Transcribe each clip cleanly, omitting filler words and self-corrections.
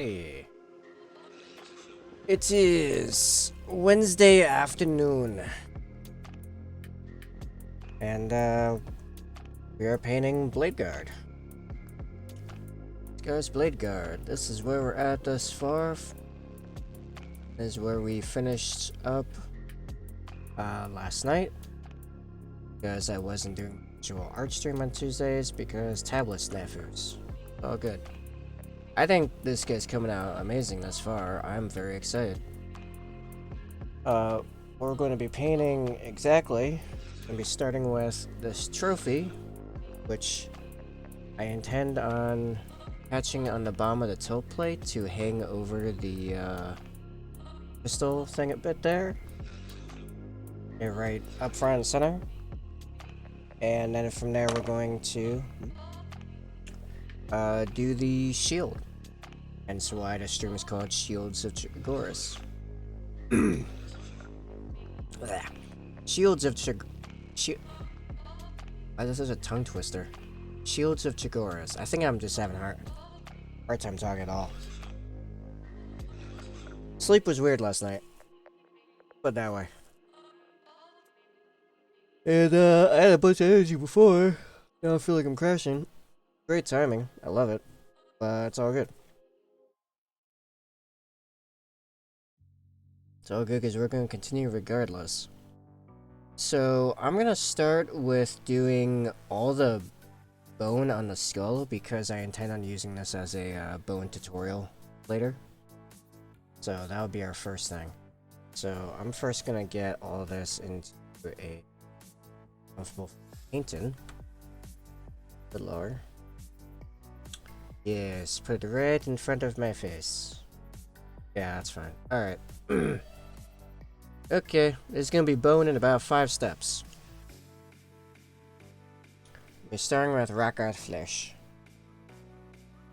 Alrighty. It is Wednesday afternoon. And we are painting Blade Guard. Guys, Blade Guard. This is where we're at thus far. This is where we finished up last night. Because I wasn't doing actual art stream on Tuesdays because tablet snafus. All good. I think this guy's coming out amazing thus far. I'm very excited. We're going to be painting exactly. We're going to be starting with this trophy, which I intend on catching on the bottom of the tilt plate to hang over the pistol thing a bit there. Okay, right up front and center. And then from there we're going to do the shield. Hence why the stream is called Shields of Chegoris. Shields of this is a tongue twister. Shields of Chegoris. I think I'm just having a hard time talking at all. Sleep was weird last night. Put it that way. And I had a bunch of energy before. Now I feel like I'm crashing. Great timing. I love it. But it's all good. It's all good because we're going to continue regardless. So I'm going to start with doing all the bone on the skull because I intend on using this as a bone tutorial later. So that would be our first thing. So I'm first going to get all of this into a comfortable painting. A bit lower. Yes, put it right in front of my face. Yeah, that's fine. Alright. Okay, it's gonna be bone in about 5 steps. We're starting with rock art flesh,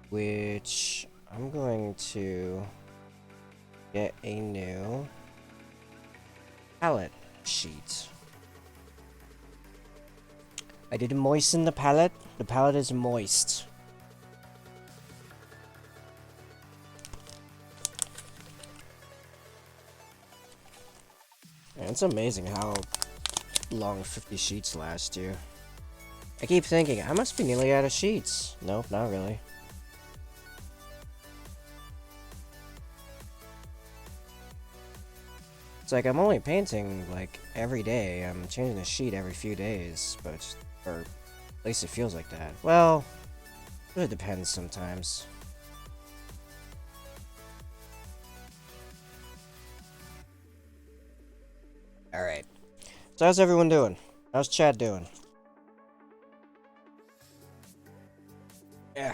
which I'm going to get a new palette sheet. I did moisten the palette. The palette is moist. And it's amazing how long 50 sheets last you. I keep thinking, I must be nearly out of sheets. Nope, not really. It's like I'm only painting like every day. I'm changing the sheet every few days, but or at least it feels like that. Well, it really depends sometimes. Alright. So how's everyone doing? How's Chad doing? Yeah.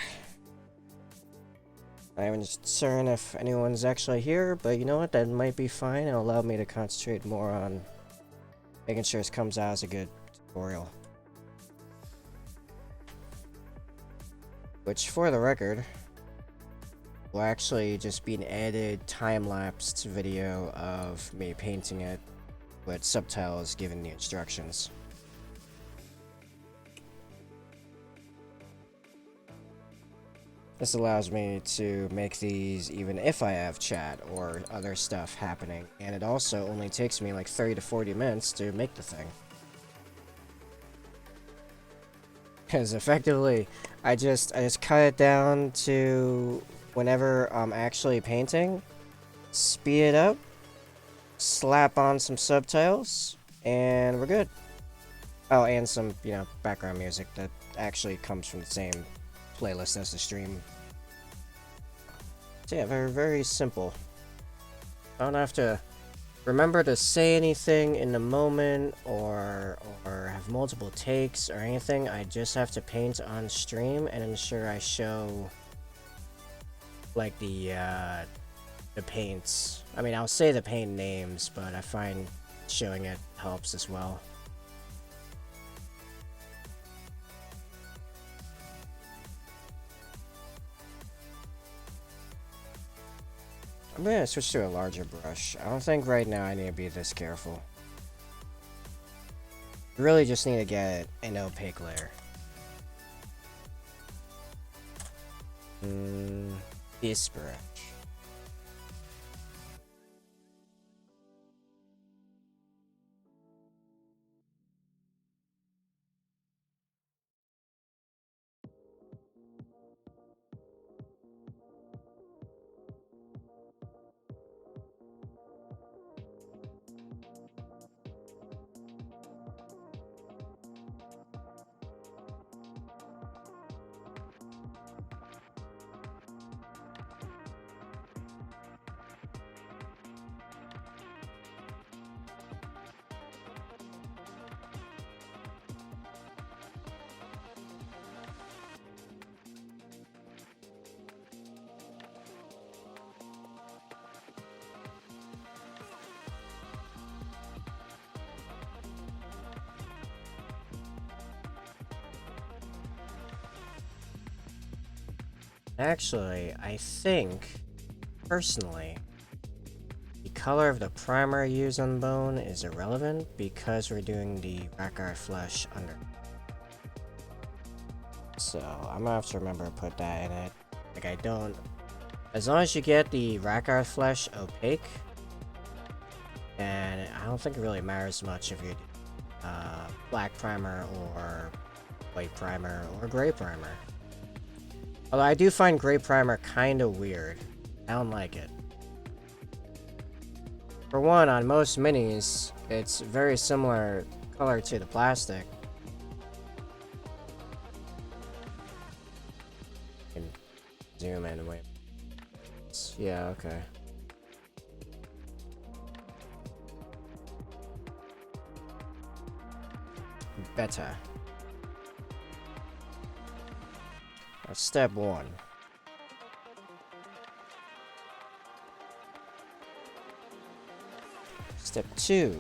I wasn't certain if anyone's actually here, but you know what? That might be fine. It'll allow me to concentrate more on making sure this comes out as a good tutorial. Which, for the record, will actually just be an added time-lapsed video of me painting it with subtitles given the instructions. This allows me to make these even if I have chat or other stuff happening, and it also only takes me like 30 to 40 minutes to make the thing. Because effectively, I just cut it down to whenever I'm actually painting, speed it up, slap on some subtitles, and we're good. Oh, and some, you know, background music that actually comes from the same playlist as the stream. So yeah, very, very simple. I don't have to remember to say anything in the moment or have multiple takes or anything. I just have to paint on stream and ensure I show like the paints. I mean, I'll say the paint names, but I find showing it helps as well. I'm gonna switch to a larger brush. I don't think right now I need to be this careful. Really just need to get an opaque layer. This brush. Actually, I think, personally, the color of the primer used on bone is irrelevant because we're doing the rack art flesh under. So I'm gonna have to remember to put that in it. Like I don't. As long as you get the rack art flesh opaque, and I don't think it really matters much if you black primer or white primer or gray primer. Although I do find gray primer kind of weird. I don't like it. For one, on most minis, it's very similar color to the plastic. I can zoom in and wait. Yeah, okay. Better. That's step 1. Step 2.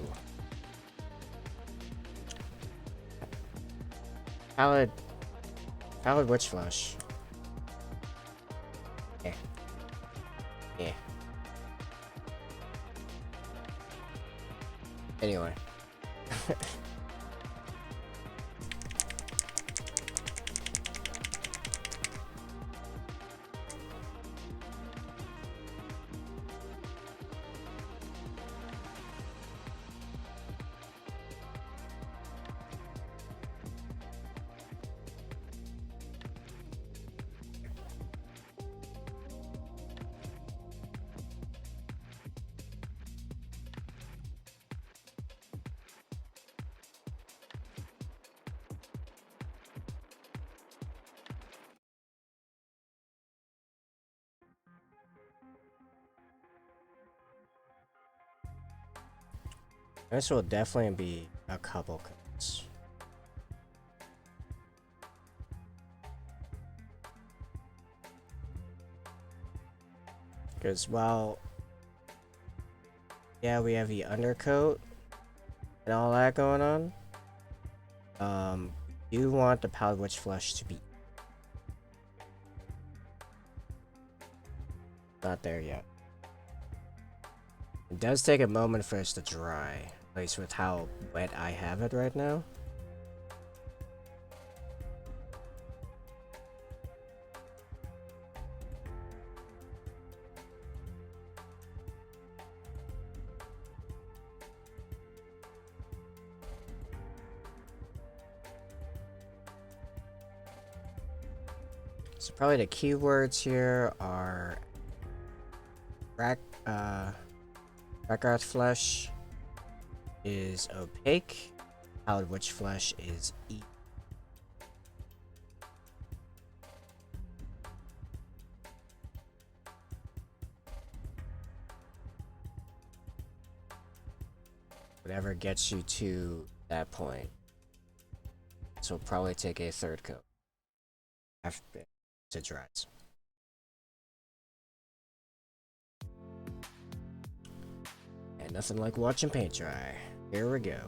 Pallid witch flesh. Yeah. Yeah. Anyway. This will definitely be a couple coats. Because, well, yeah, we have the undercoat and all that going on. You want the Pallid Witch flesh to be not there yet. It does take a moment for us to dry, at least with how wet I have it right now. So probably the keywords here are rack art flesh is opaque, Pallid Witch flesh is E. Whatever gets you to that point. So we'll probably take a third coat after it dries. And nothing like watching paint dry. Here we go.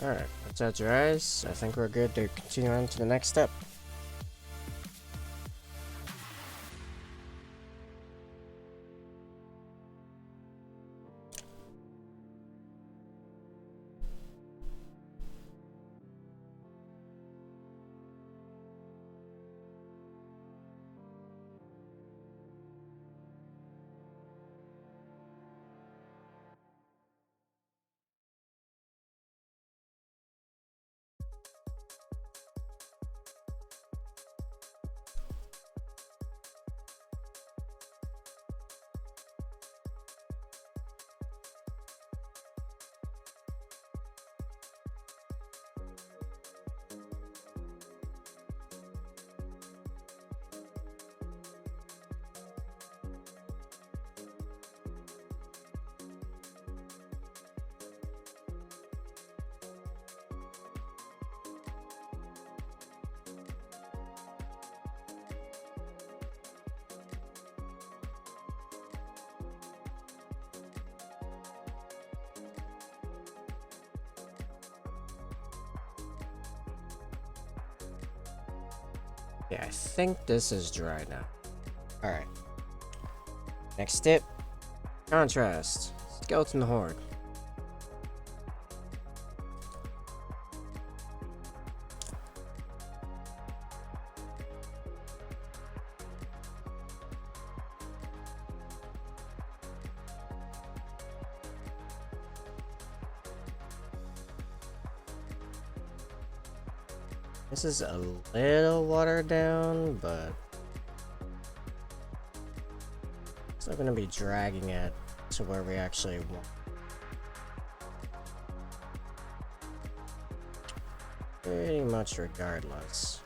Alright, once that dries, I think we're good to continue on to the next step. Yeah, I think this is dry now. Alright. Next tip. Contrast. Skeleton Horde. This is a little watered down, but still gonna be dragging it to where we actually want. Pretty much regardless.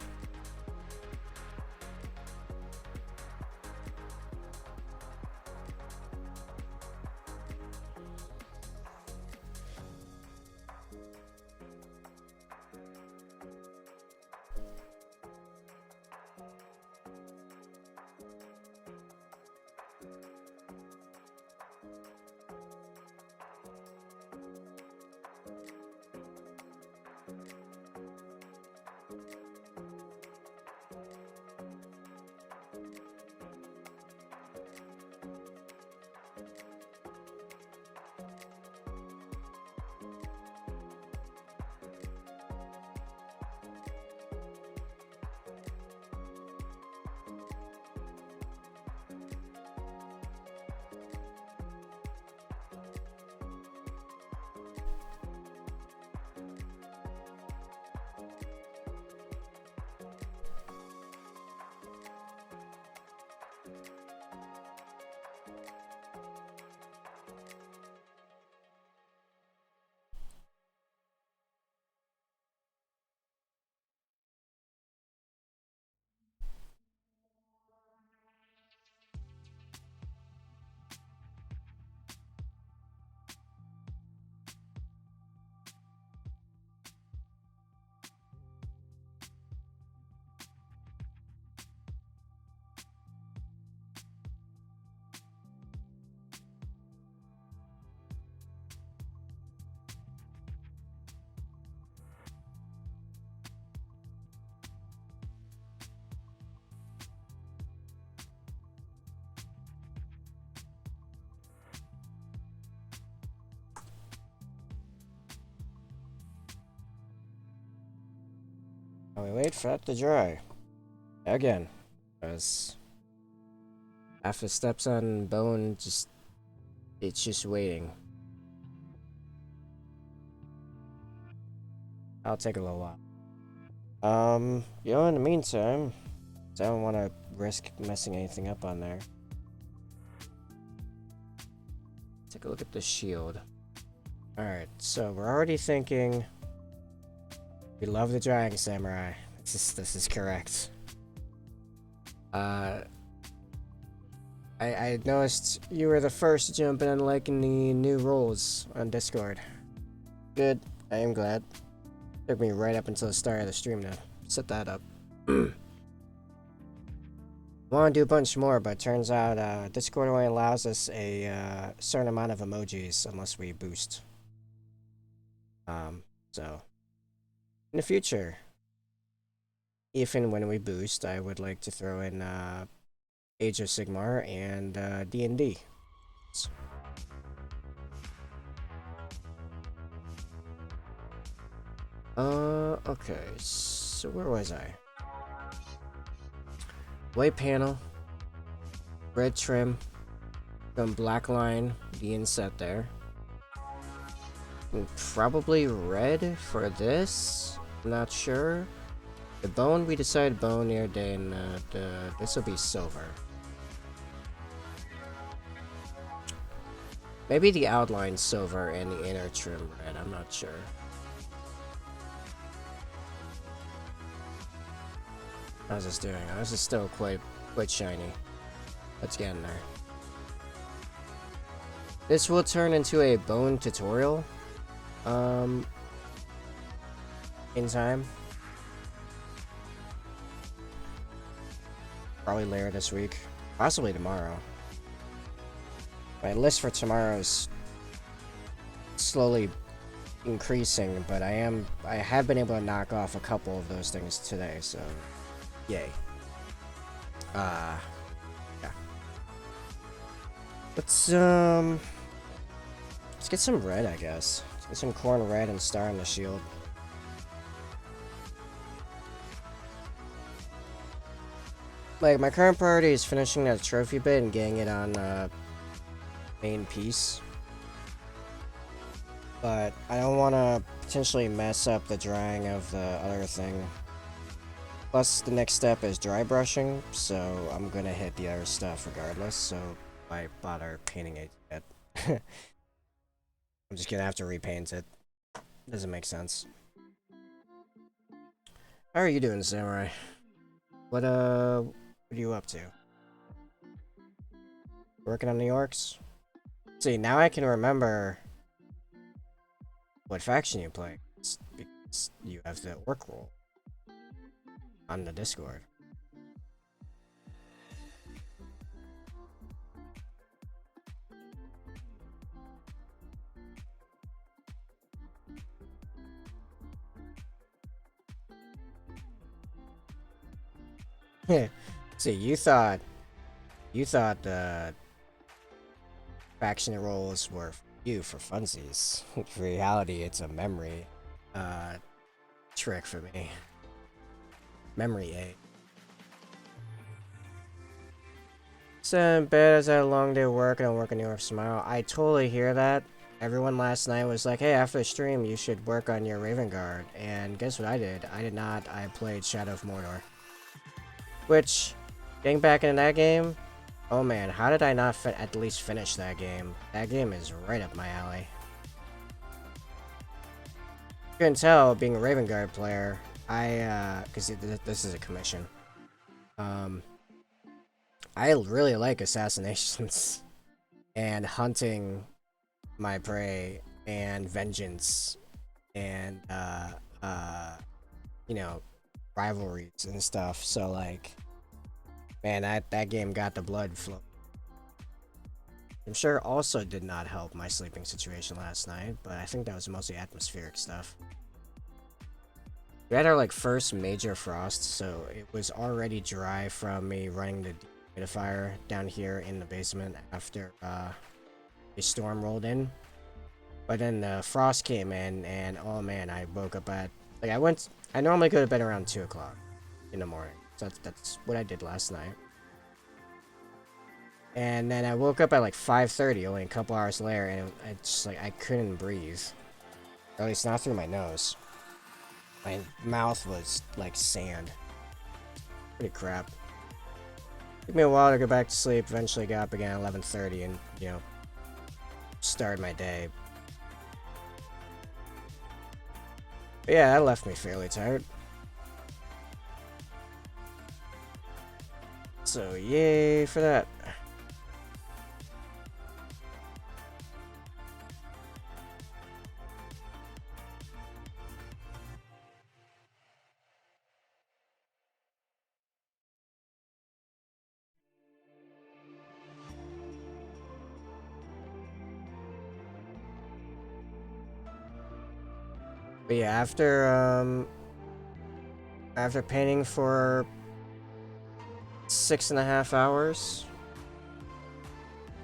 While we wait for that to dry. Again. Because half the steps on bone it's just waiting. I'll take a little while. In the meantime, I don't want to risk messing anything up on there. Take a look at the shield. Alright, so we're already thinking we love the Dragon Samurai. This is correct. I noticed you were the first to jump in and liking the new roles on Discord. Good, I am glad. Took me right up until the start of the stream to set that up. Want to do a bunch more, but turns out Discord only allows us a certain amount of emojis unless we boost. So in the future, if and when we boost, I would like to throw in Age of Sigmar and D&D. Okay, so where was I? White panel, red trim, some black line being set there. And probably red for this, not sure. The bone, we decided bone the other day, and this will be silver. Maybe the outline silver and the inner trim red, I'm not sure. How's this doing? Oh, this is still quite shiny. Let's get in there. This will turn into a bone tutorial. In time. Probably later this week. Possibly tomorrow. My list for tomorrow is slowly increasing, but I have been able to knock off a couple of those things today, so yay. Yeah. Let's get some red, I guess. Let's get some corn red and star on the shield. Like, my current priority is finishing that trophy bit and getting it on main piece. But I don't want to potentially mess up the drying of the other thing. Plus, the next step is dry brushing, so I'm gonna hit the other stuff regardless, so why bother painting it yet? I'm just gonna have to repaint it. Doesn't make sense. How are you doing, Samurai? What are you up to? Working on the orcs? See, now I can remember what faction you play. It's because you have the orc role on the Discord. See, you thought the faction roles were for you for funsies. In reality, it's a memory trick for me. Memory aid. So bad as that long day of work and I'm working New York tomorrow. I totally hear that. Everyone last night was like, hey, after the stream, you should work on your Raven Guard. And guess what I did? I did not. I played Shadow of Mordor. Which, getting back into that game, oh man, how did I not at least finish that game? That game is right up my alley. You can tell, being a Raven Guard player, because this is a commission. I really like assassinations and hunting my prey and vengeance and you know, rivalries and stuff. So like, man, that game got the blood flow. I'm sure also did not help my sleeping situation last night, but I think that was mostly atmospheric stuff. We had our like first major frost, so it was already dry from me running the dehumidifier down here in the basement after a storm rolled in. But then the frost came in, and oh man, I woke up at like I normally go to bed around 2 o'clock in the morning. So that's what I did last night. And then I woke up at like 5:30, only a couple hours later, and I couldn't breathe. Or at least not through my nose. My mouth was like sand. Pretty crap. Took me a while to go back to sleep. Eventually got up again at 11:30 and, you know, started my day. But yeah, that left me fairly tired. So yay for that. But yeah, after After painting for 6.5 hours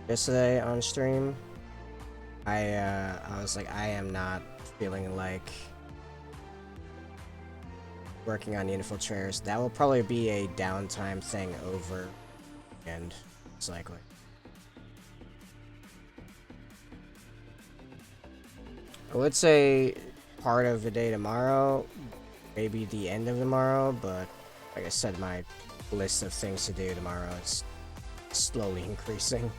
yesterday on stream, I was like, I am not feeling like working on the infiltrators. That will probably be a downtime thing over, and it's likely. I would say part of the day tomorrow, maybe the end of tomorrow, but like I said, my list of things to do tomorrow is slowly increasing.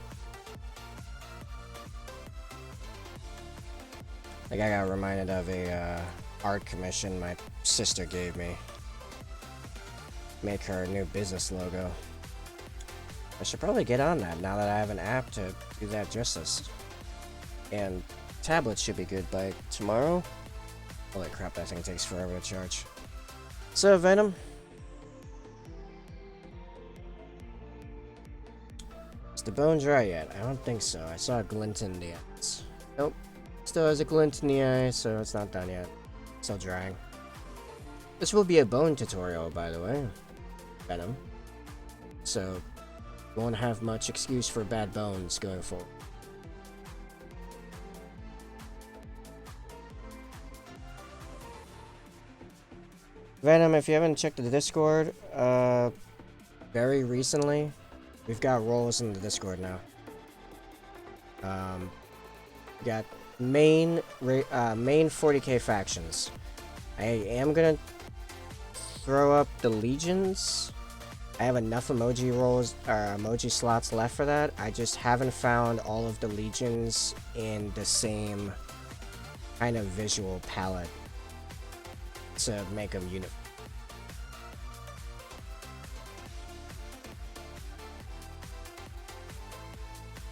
Like, I got reminded of a art commission my sister gave me. Make her a new business logo. I should probably get on that now that I have an app to do that justice. And tablet should be good by tomorrow. Holy crap, that thing takes forever to charge. So, Venom. Is the bone dry yet? I don't think so. I saw a glint in the eyes. Nope. Still has a glint in the eye, so it's not done yet. Still drying. This will be a bone tutorial, by the way. Venom. So, won't have much excuse for bad bones going forward. Venom, if you haven't checked the Discord, very recently, we've got roles in the Discord now. We got main 40k factions. I am gonna throw up the legions. I have enough emoji roles or emoji slots left for that. I just haven't found all of the legions in the same kind of visual palette to make them uniform.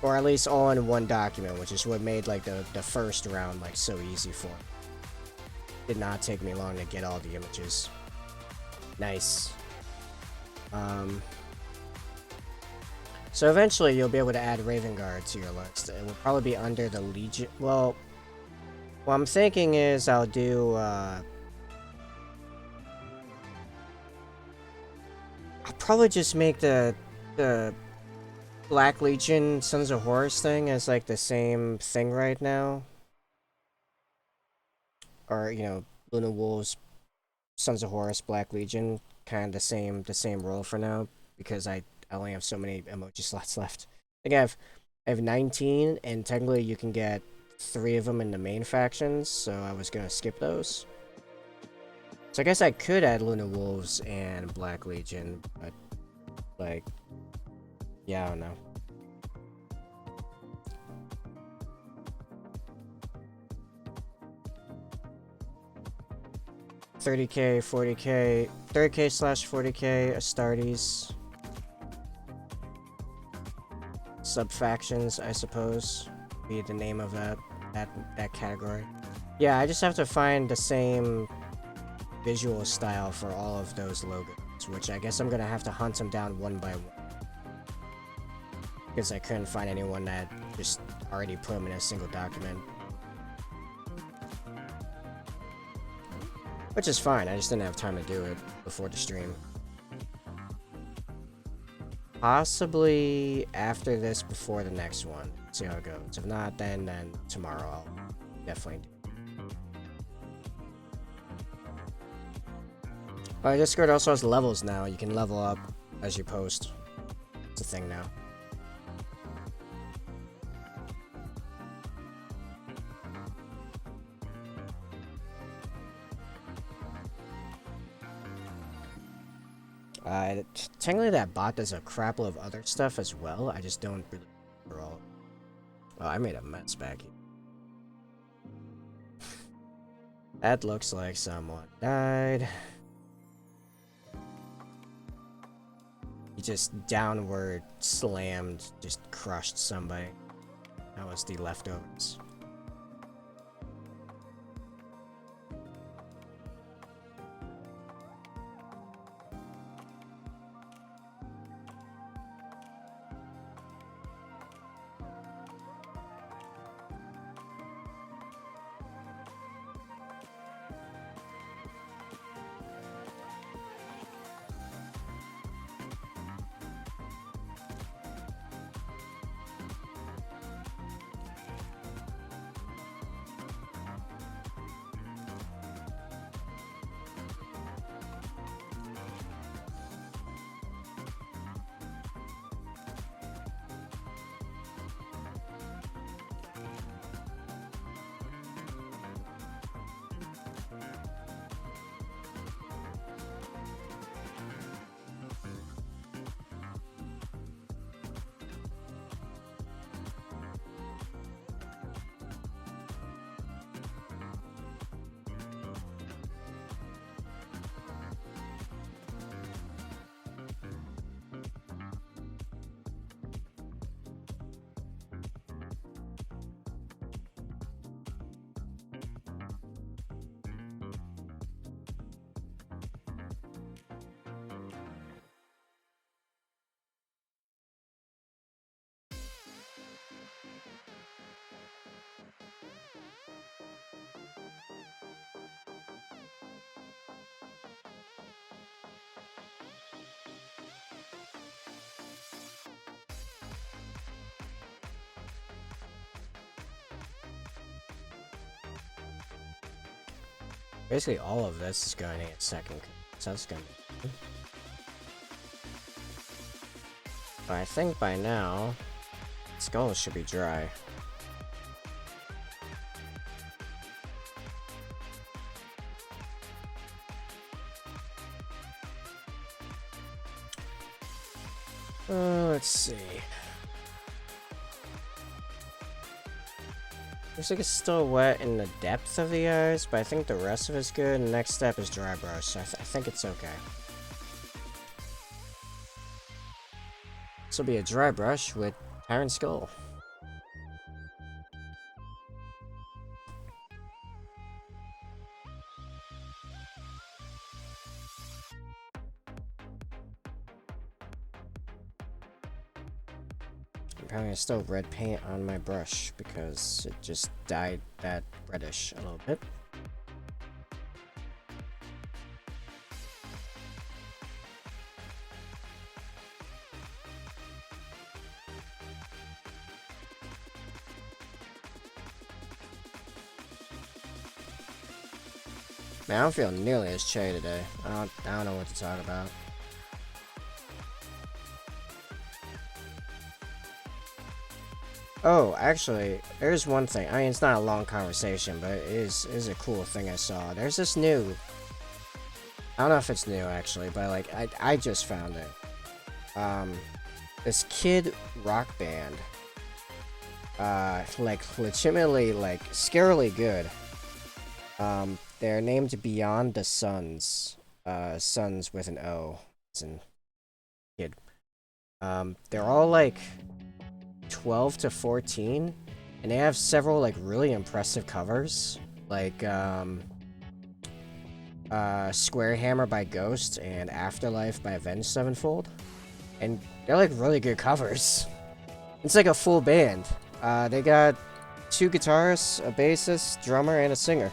Or at least all in one document, which is what made like the first round like so easy for me. Did not take me long to get all the images. Nice. So eventually you'll be able to add Raven Guard to your list. It will probably be under the Legion. Well, what I'm thinking is I'll do I'll probably just make the Black Legion Sons of Horus thing as like the same thing right now. Or, you know, Luna Wolves, Sons of Horus, Black Legion, kind of the same role for now, because I only have so many emoji slots left. I think I have 19, and technically you can get 3 of them in the main factions, so I was gonna skip those. So I guess I could add Luna Wolves and Black Legion, but like, yeah, I don't know. $30k, 40k, 30k/40k Astartes. Sub-factions, I suppose, be the name of that category. Yeah, I just have to find the same visual style for all of those logos, which I guess I'm gonna have to hunt them down one by one. Because I couldn't find anyone that just already put them in a single document. Which is fine, I just didn't have time to do it before the stream. Possibly after this, before the next one. See how it goes. If not, then tomorrow I'll definitely do. Discord also has levels now. You can level up as you post. It's a thing now. Technically that bot does a crap load of other stuff as well. I just don't really remember all. Oh, I made a mess back here. That looks like someone died. He just downward slammed, just crushed somebody. That was the leftovers. Basically, all of this is going to need a second, so that's gonna be... But I think by now, skull should be dry. Let's see. Looks like it's still wet in the depth of the eyes, but I think the rest of it's good. And the next step is dry brush, so I think it's okay. This will be a dry brush with Iron Skull. Apparently I still have red paint on my brush because it just dyed that reddish a little bit. Man, I don't feel nearly as cherry today. I don't know what to talk about. Oh, actually, there's one thing. I mean, it's not a long conversation, but it is a cool thing I saw. There's this new... I don't know if it's new, actually, but, like, I just found it. This kid rock band. Like, legitimately, like, scarily good. They're named Beyond the Suns. Suns with an O. It's in kid. They're all, like... 12 to 14, and they have several like really impressive covers, like Square Hammer by Ghost and Afterlife by Avenged Sevenfold, and they're like really good covers. It's like a full band. They got 2 guitarists, a bassist, drummer, and a singer.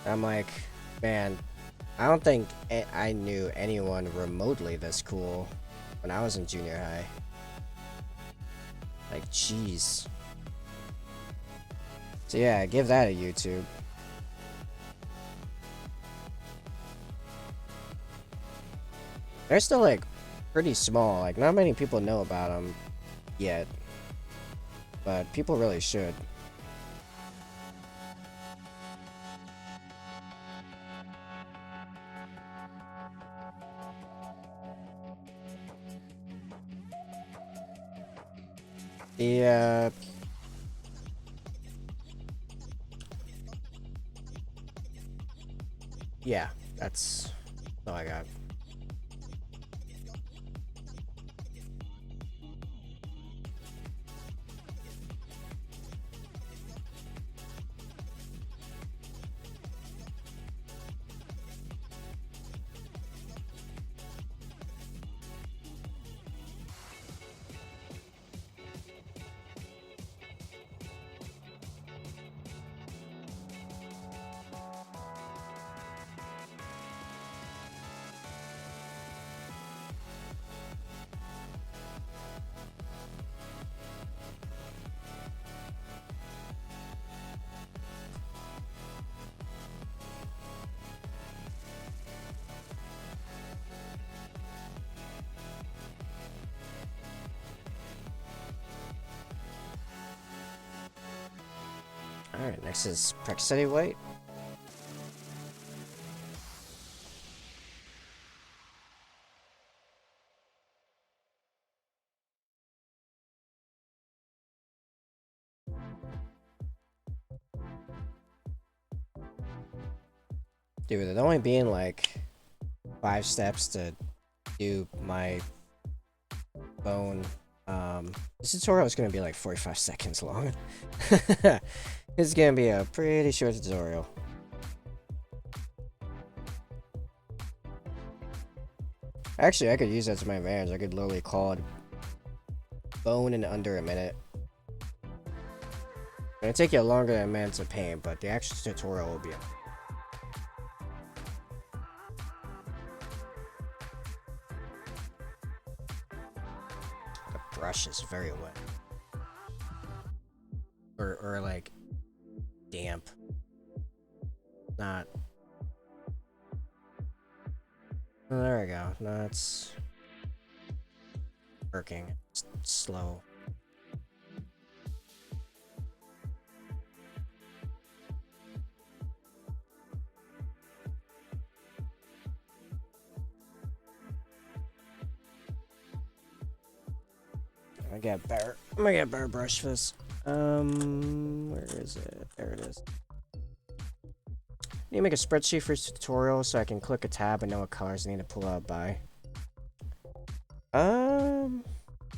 I'm like, man, I don't think I knew anyone remotely this cool when I was in junior high. Like, jeez. So yeah, give that a YouTube. They're still, like, pretty small. Like, not many people know about them yet. But people really should. The, yeah, that's all I got. Alright, next is City White. Dude, it only being like 5 steps to do my bone. This tutorial is gonna be like 45 seconds long. It's gonna be a pretty short tutorial. Actually, I could use that to my advantage. I could literally call it bone in under a minute. It'll take you longer than a minute to paint, but the actual tutorial will be... The brush is very wet. Or like, damp. Not. Oh, there we go. No, it's working. It's slow. I'm gonna get better brush for this. Where is it? There it is. Need to make a spreadsheet for this tutorial so I can click a tab and know what colors I need to pull out by. I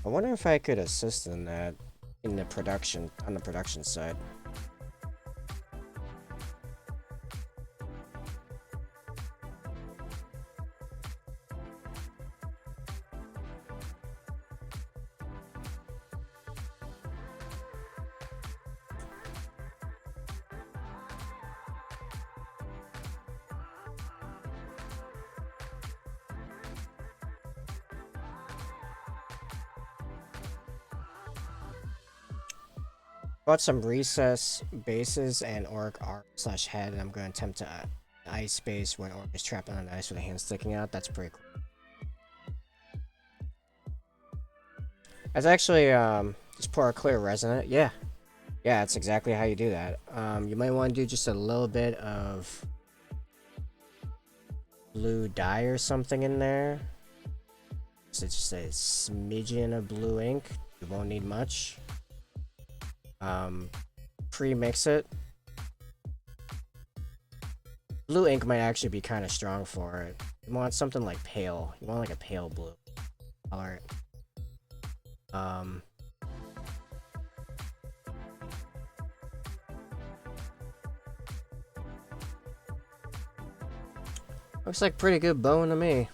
wonder if I could assist in that on the production side. Bought some recess bases and orc art/head, and I'm going to attempt to ice base when orc is trapped on the ice with a hand sticking out. That's pretty cool. That's actually just pour a clear resin in it. Yeah, that's exactly how you do that. You might want to do just a little bit of blue dye or something in there. So just a smidgen of blue ink. You won't need much. Pre-mix it. Blue ink might actually be kind of strong for it. You want something like pale. You want like a pale blue color. Looks like pretty good bone to me.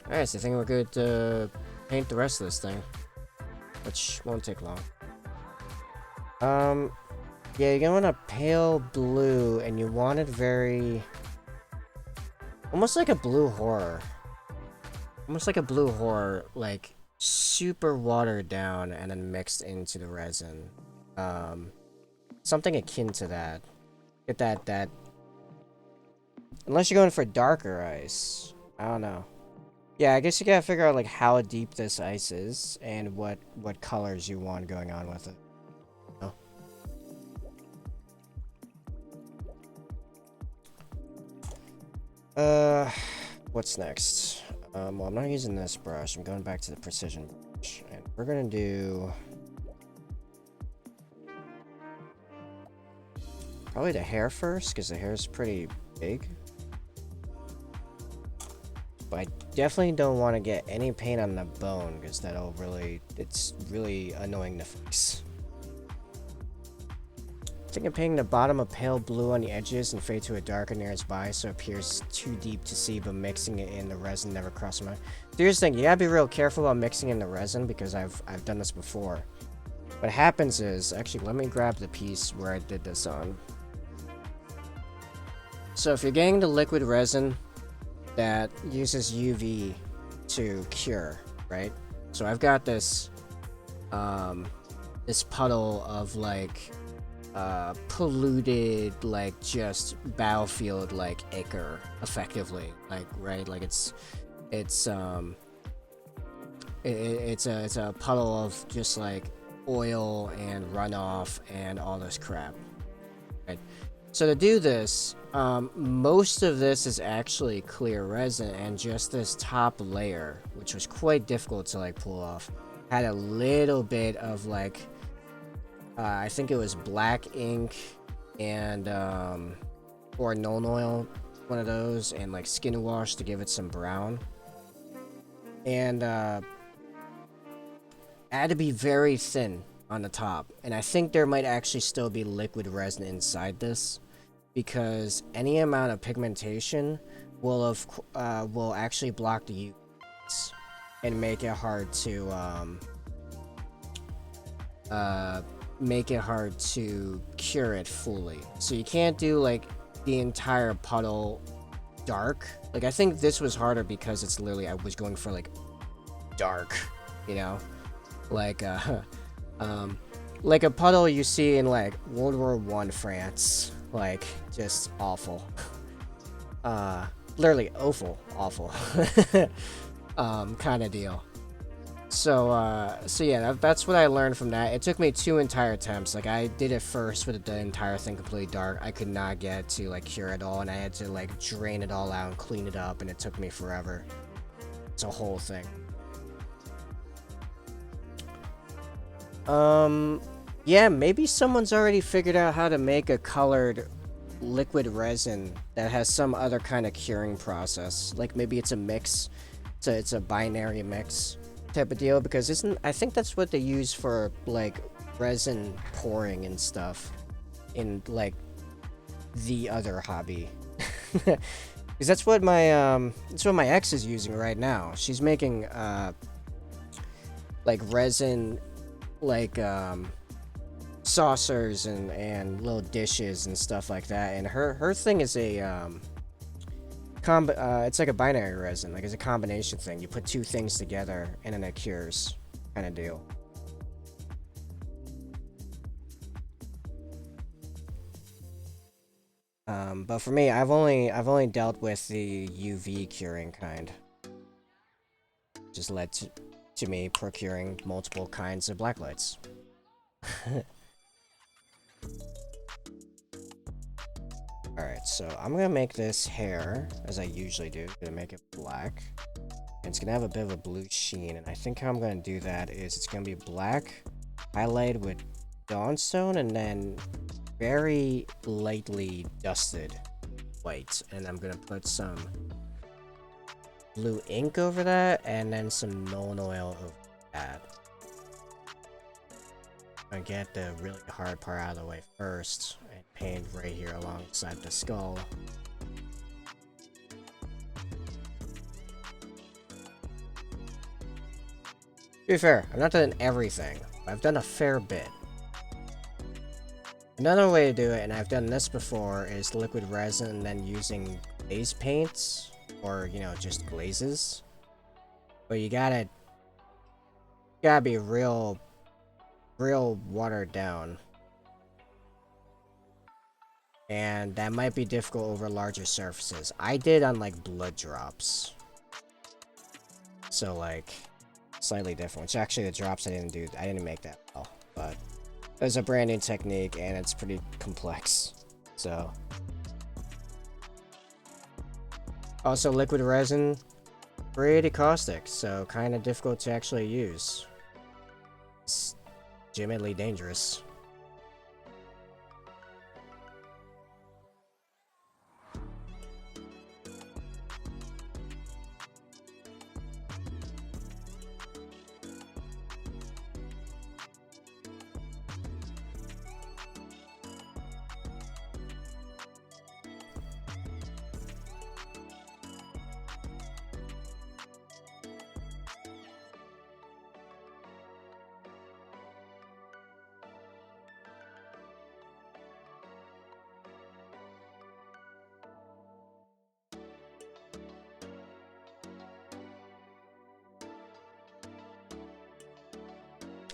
Alright, so I think we're good to paint the rest of this thing, which won't take long. Yeah, you're gonna want a pale blue, and you want it very... almost like a blue horror. Almost like a blue horror, like, super watered down and then mixed into the resin. Something akin to that. Get that... Unless you're going for darker ice. I don't know. Yeah, I guess you gotta figure out, like, how deep this ice is, and what colors you want going on with it. What's next? Well, I'm not using this brush. I'm going back to the precision brush, and we're gonna do probably the hair first, because the hair is pretty big. But I definitely don't want to get any paint on the bone, because that'll it's really annoying to fix. Taking painting the bottom of pale blue on the edges and fade to a darker nearby so it appears too deep to see, but mixing it in the resin never crossed my mind. Here's the thing, you gotta be real careful about mixing in the resin, because I've done this before. What happens is, actually, let me grab the piece where I did this on. So if you're getting the liquid resin that uses UV to cure, right? So I've got this this puddle of like polluted, like, just battlefield, like, ichor, effectively, like, right? Like, it's a puddle of just like oil and runoff and all this crap, right? So to do this, most of this is actually clear resin, and just this top layer, which was quite difficult to like pull off, had a little bit of like I think it was black ink and or Nuln Oil, one of those, and like skin wash to give it some brown. And had to be very thin on the top, and I think there might actually still be liquid resin inside this, because any amount of pigmentation will actually block the UVs and make it hard to cure it fully. So you can't do like the entire puddle dark. Like, I think this was harder because it's literally, I was going for like dark, you know, like like a puddle you see in like World War I France. Like, just awful. Literally awful. Kind of deal. So yeah, that's what I learned from that. It took me 2 entire attempts. Like, I did it first with the entire thing completely dark. I could not get to, like, cure it all, and I had to, like, drain it all out and clean it up, and it took me forever. It's a whole thing. Yeah, maybe someone's already figured out how to make a colored liquid resin that has some other kind of curing process. Like, maybe it's a mix. It's a binary mix type of deal, because I think that's what they use for, like, resin pouring and stuff in, like, the other hobby. Because that's what my ex is using right now. She's making like resin, like saucers and little dishes and stuff like that, and her thing is a it's like a binary resin. Like, it's a combination thing. You put 2 things together and then it cures, kind of deal. But for me, I've only dealt with the UV curing kind. Just led to me procuring multiple kinds of blacklights. Alright, so I'm gonna make this hair, as I usually do. I'm gonna make it black. And it's gonna have a bit of a blue sheen, and I think how I'm gonna do that is it's gonna be black, highlighted with dawnstone, and then very lightly dusted white. And I'm gonna put some blue ink over that, and then some Nolan oil over that. I'm gonna get the really hard part out of the way first, and paint right here alongside the skull. To be fair, I've not done everything, but I've done a fair bit. Another way to do it, and I've done this before, is liquid resin and then using glaze paints, or, you know, just glazes. But you gotta be real watered down. And that might be difficult over larger surfaces. I did on, like, blood drops. So, like, slightly different. Which, actually, the drops I didn't make that well. But there's a brand new technique, and it's pretty complex. So. Also, liquid resin, pretty caustic, so kind of difficult to actually use. It's legitimately dangerous.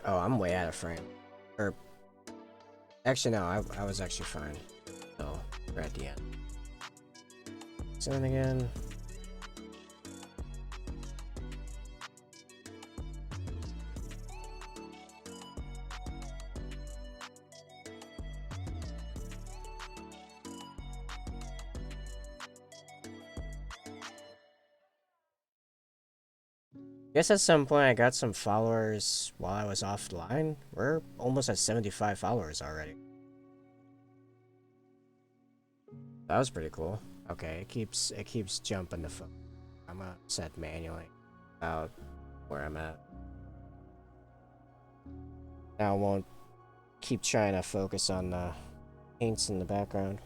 Oh, I'm way out of frame. Or, actually, no, I was actually fine. So, we're at the end. So then again. Guess at some point I got some followers while I was offline. We're almost at 75 followers already. That was pretty cool. Okay, it keeps jumping the phone. I'm gonna set manually about where I'm at. Now I won't keep trying to focus on the paints in the background.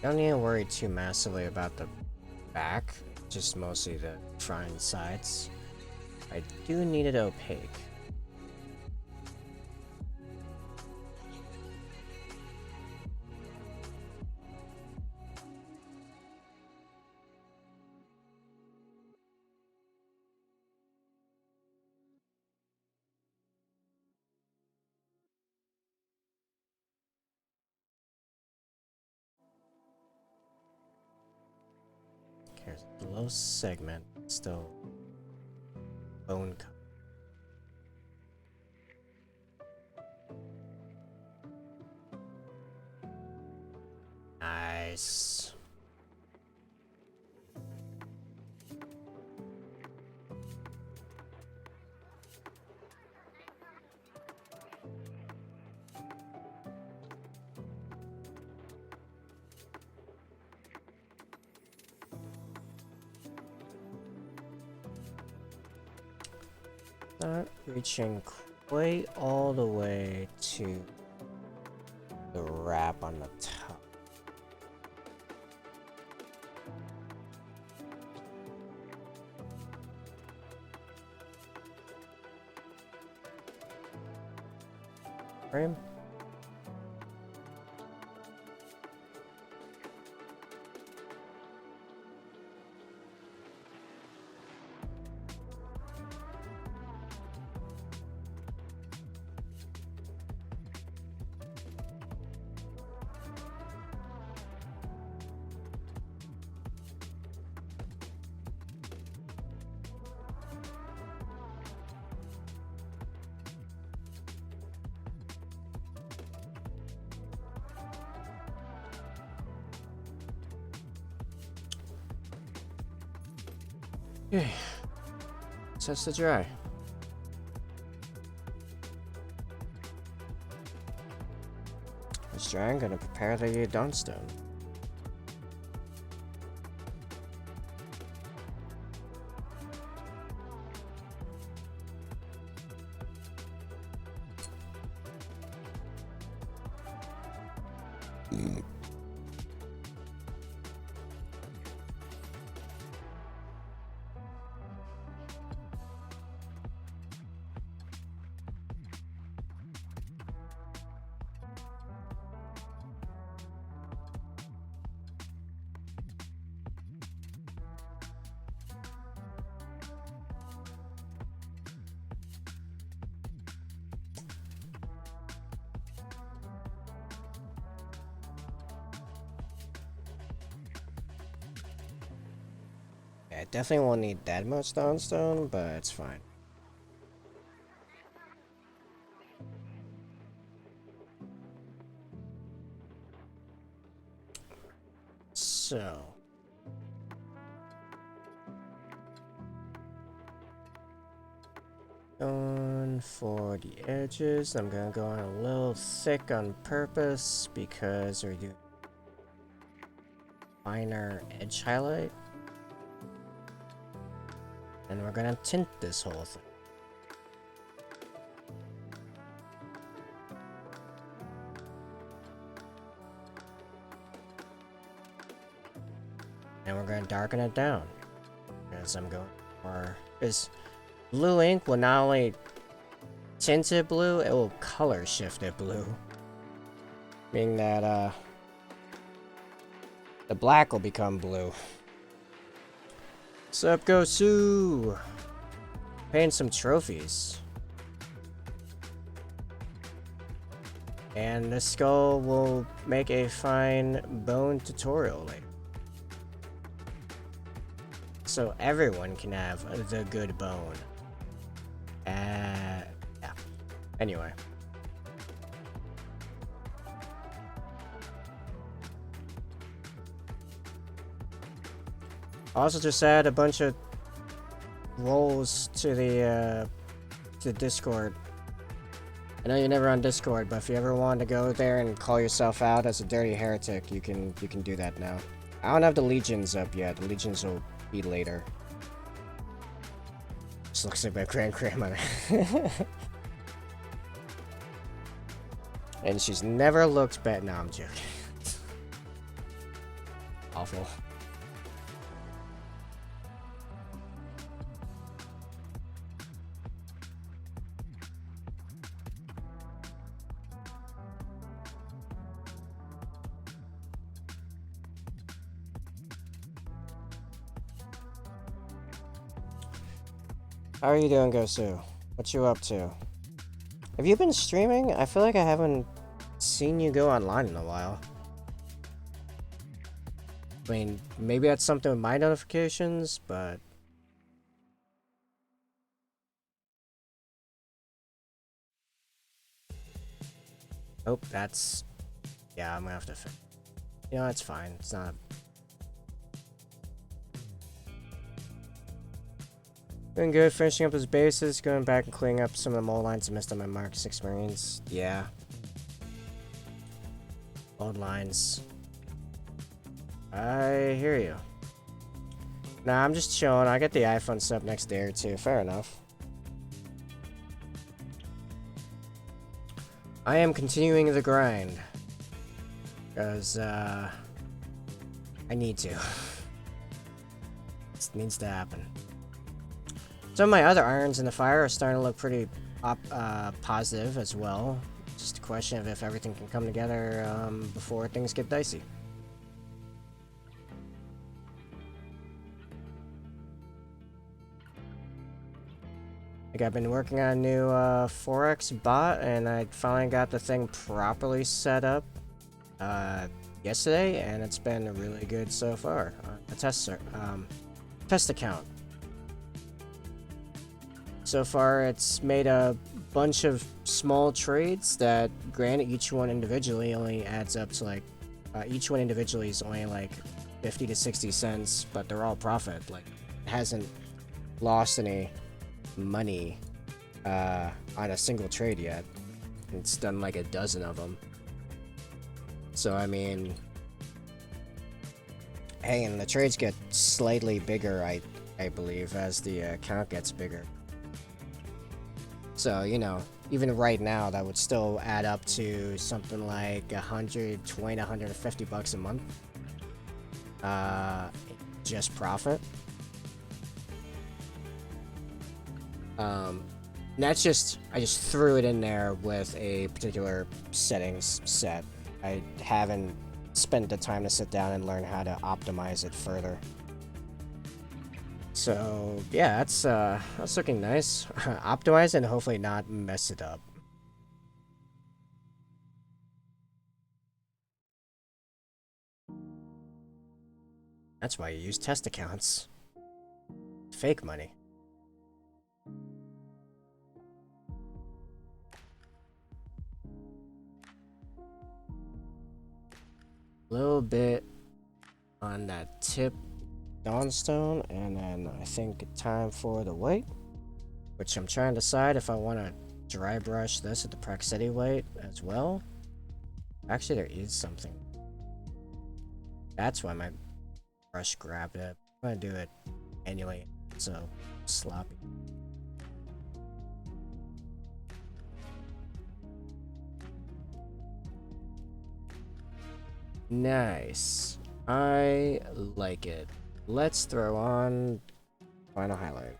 Don't need to worry too massively about the back, just mostly the front and sides. I do need it opaque. Here's the low segment, still bone cut. Nice. Not reaching quite all the way to the wrap on the top. Frame. Okay, test to dry. It's dry. I'm gonna prepare the dawnstone. I definitely won't need that much dawnstone, but it's fine. So. Going for the edges, I'm gonna go on a little thick on purpose because we're doing finer edge highlight. And we're gonna tint this whole thing. And we're gonna darken it down. Because I'm going for this blue ink will not only tint it blue, it will color shift it blue. Meaning that the black will become blue. Sup, Gosu? Paint some trophies. And the skull will make a fine bone tutorial later. So everyone can have the good bone. Yeah. Anyway. Also just add a bunch of roles to the Discord. I know you're never on Discord, but if you ever want to go there and call yourself out as a dirty heretic, you can do that now. I don't have the legions up yet. The legions will be later. Just looks like my grandma. And she's never looked bad. No, I'm joking. awful. How are you doing, Gosu? What you up to? Have you been streaming? I feel like I haven't seen you go online in a while. I mean, maybe that's something with my notifications, but... Oh, that's... Yeah, I'm gonna have to fix... You know, it's fine. It's not... Doing good, finishing up his bases, going back and cleaning up some of the mold lines I missed on my Mark 6 Marines. Yeah. Old lines. I hear you. Nah, I'm just chilling. I get the iPhone sub next day or two. Fair enough. I am continuing the grind. Because, I need to. This needs to happen. Some of my other irons in the fire are starting to look pretty positive as well. Just a question of if everything can come together before things get dicey. Like I've been working on a new Forex bot, and I finally got the thing properly set up yesterday, and it's been really good so far. A test account. So far, it's made a bunch of small trades that, granted, each one individually only adds up to like, each one individually is only like 50 to 60 cents, but they're all profit. Like, it hasn't lost any money on a single trade yet. It's done like a dozen of them. So, I mean, hey, and the trades get slightly bigger, I believe, as the account gets bigger. So, you know, even right now, that would still add up to something like 120 to 150 bucks a month. Just profit. That's just, I just threw it in there with a particular settings set. I haven't spent the time to sit down and learn how to optimize it further. So yeah, that's looking nice. Optimize it and hopefully not mess it up. That's why you use test accounts. Fake money. A little bit on that tip Dawnstone, and then I think time for the white, which I'm trying to decide if I want to dry brush this at the Praxetti white as well. Actually, there is something. That's why my brush grabbed it. I'm gonna do it annually, so sloppy. Nice. I like it. Let's throw on final highlight.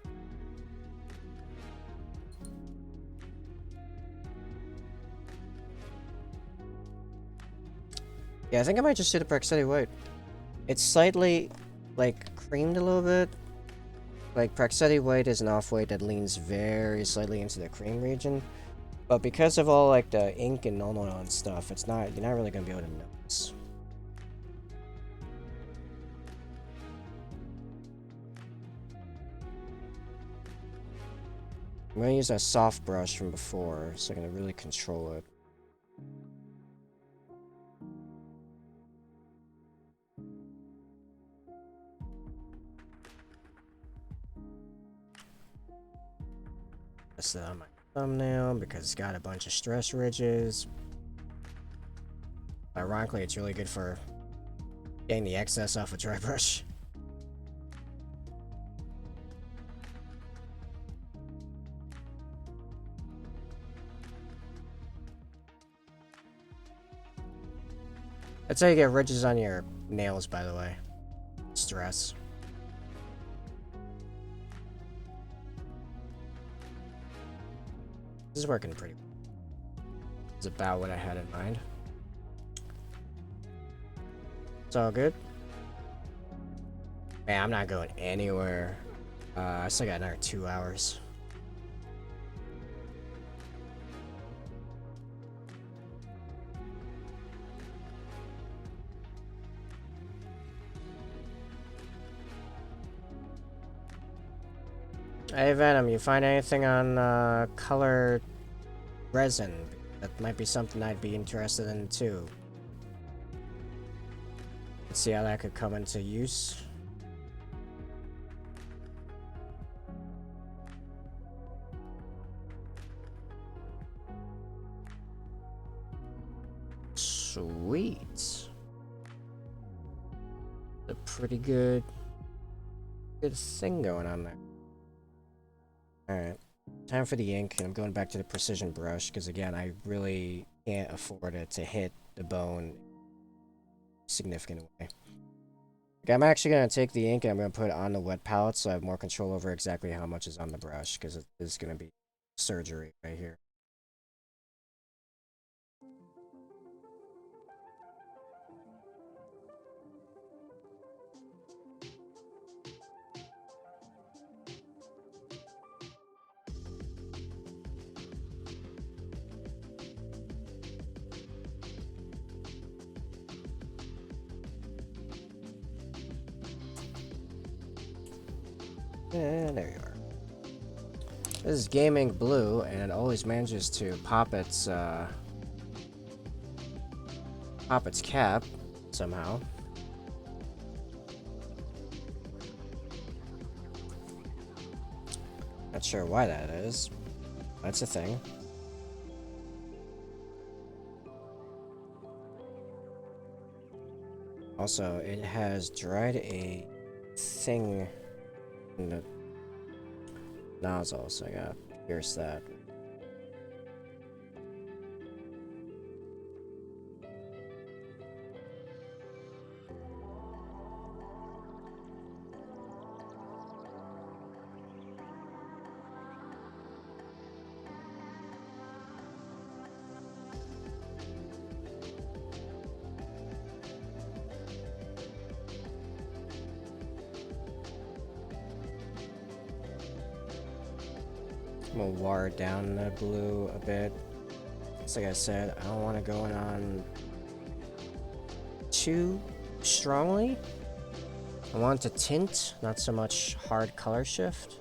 Yeah, I think I might just do the Praxetti white. It's slightly, like, creamed a little bit. Like, Praxetti white is an off-white that leans very slightly into the cream region. But because of all, like, the ink and oil and stuff, you're not really gonna be able to notice. I'm gonna use that soft brush from before, so I can really control it. That's it on my thumbnail because it's got a bunch of stress ridges. Ironically, it's really good for getting the excess off a dry brush. That's how you get ridges on your nails, by the way. stress. This is working pretty well. It's about what I had in mind. It's all good. Man, I'm not going anywhere. I still got another 2 hours. Hey Venom, you find anything on color resin? That might be something I'd be interested in too. Let's see how that could come into use. Sweet. A pretty good thing going on there. Alright. Time for the ink, and I'm going back to the precision brush, because again, I really can't afford it to hit the bone in a significant way. Okay, I'm actually going to take the ink and I'm going to put it on the wet palette so I have more control over exactly how much is on the brush, because it is going to be surgery right here. And there you are. This is Gaming Blue, and it always manages to pop its cap somehow. Not sure why that is. That's a thing. Also, it has dried a thing in the nozzle, so I gotta pierce that. I'm gonna water down the blue a bit. It's like I said, I don't want to go in on too strongly. I want it to tint, not so much hard color shift.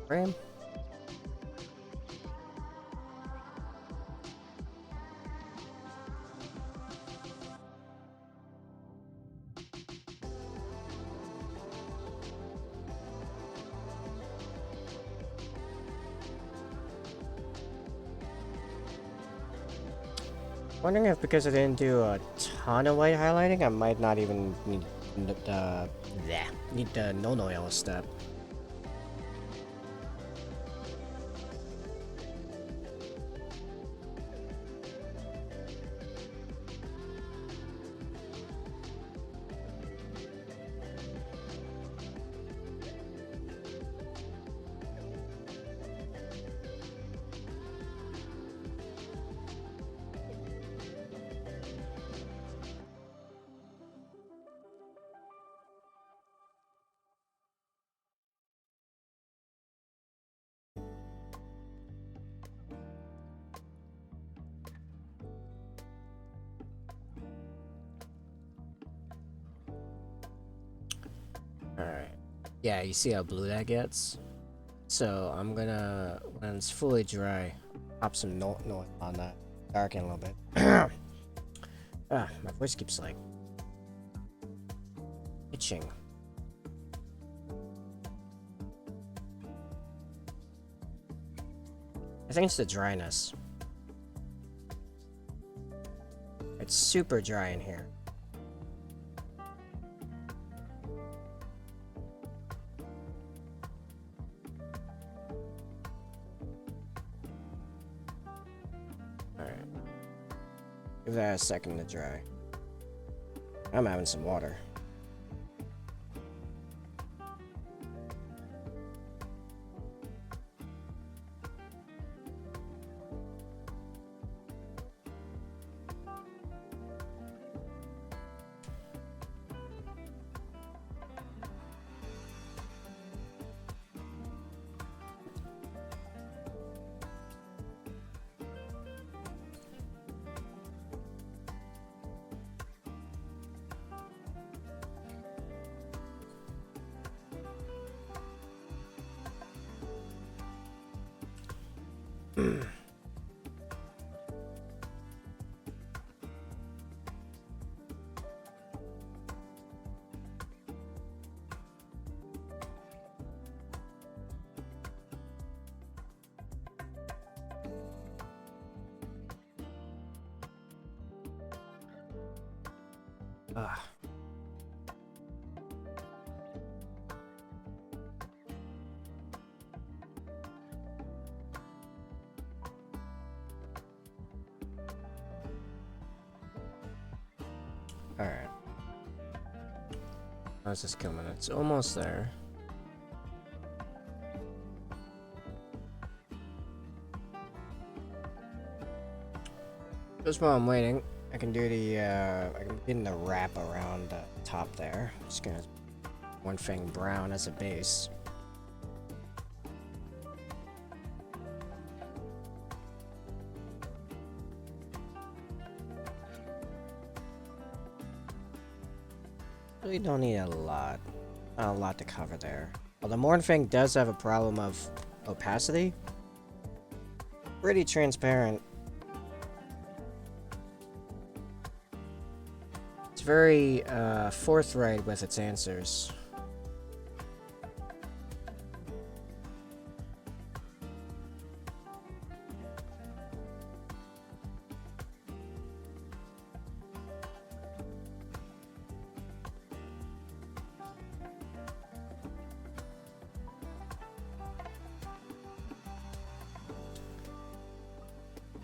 Frame. Wondering if because I didn't do a ton of white highlighting, I might not even need the no yellow step. Alright. Yeah, you see how blue that gets? So I'm gonna, when it's fully dry, pop some no on that, darken a little bit. My voice keeps like itching. I think it's the dryness. It's super dry in here. Alright. Give that a second to dry. I'm having some water. Ah. Alright. How's this coming? It's almost there. Just while I'm waiting, I can do the, I can begin the wrap around the top there. Just gonna one thing brown as a base. Really don't need a lot. Not a lot to cover there. Well, the Mornfang does have a problem of opacity. Pretty transparent. It's very forthright with its answers.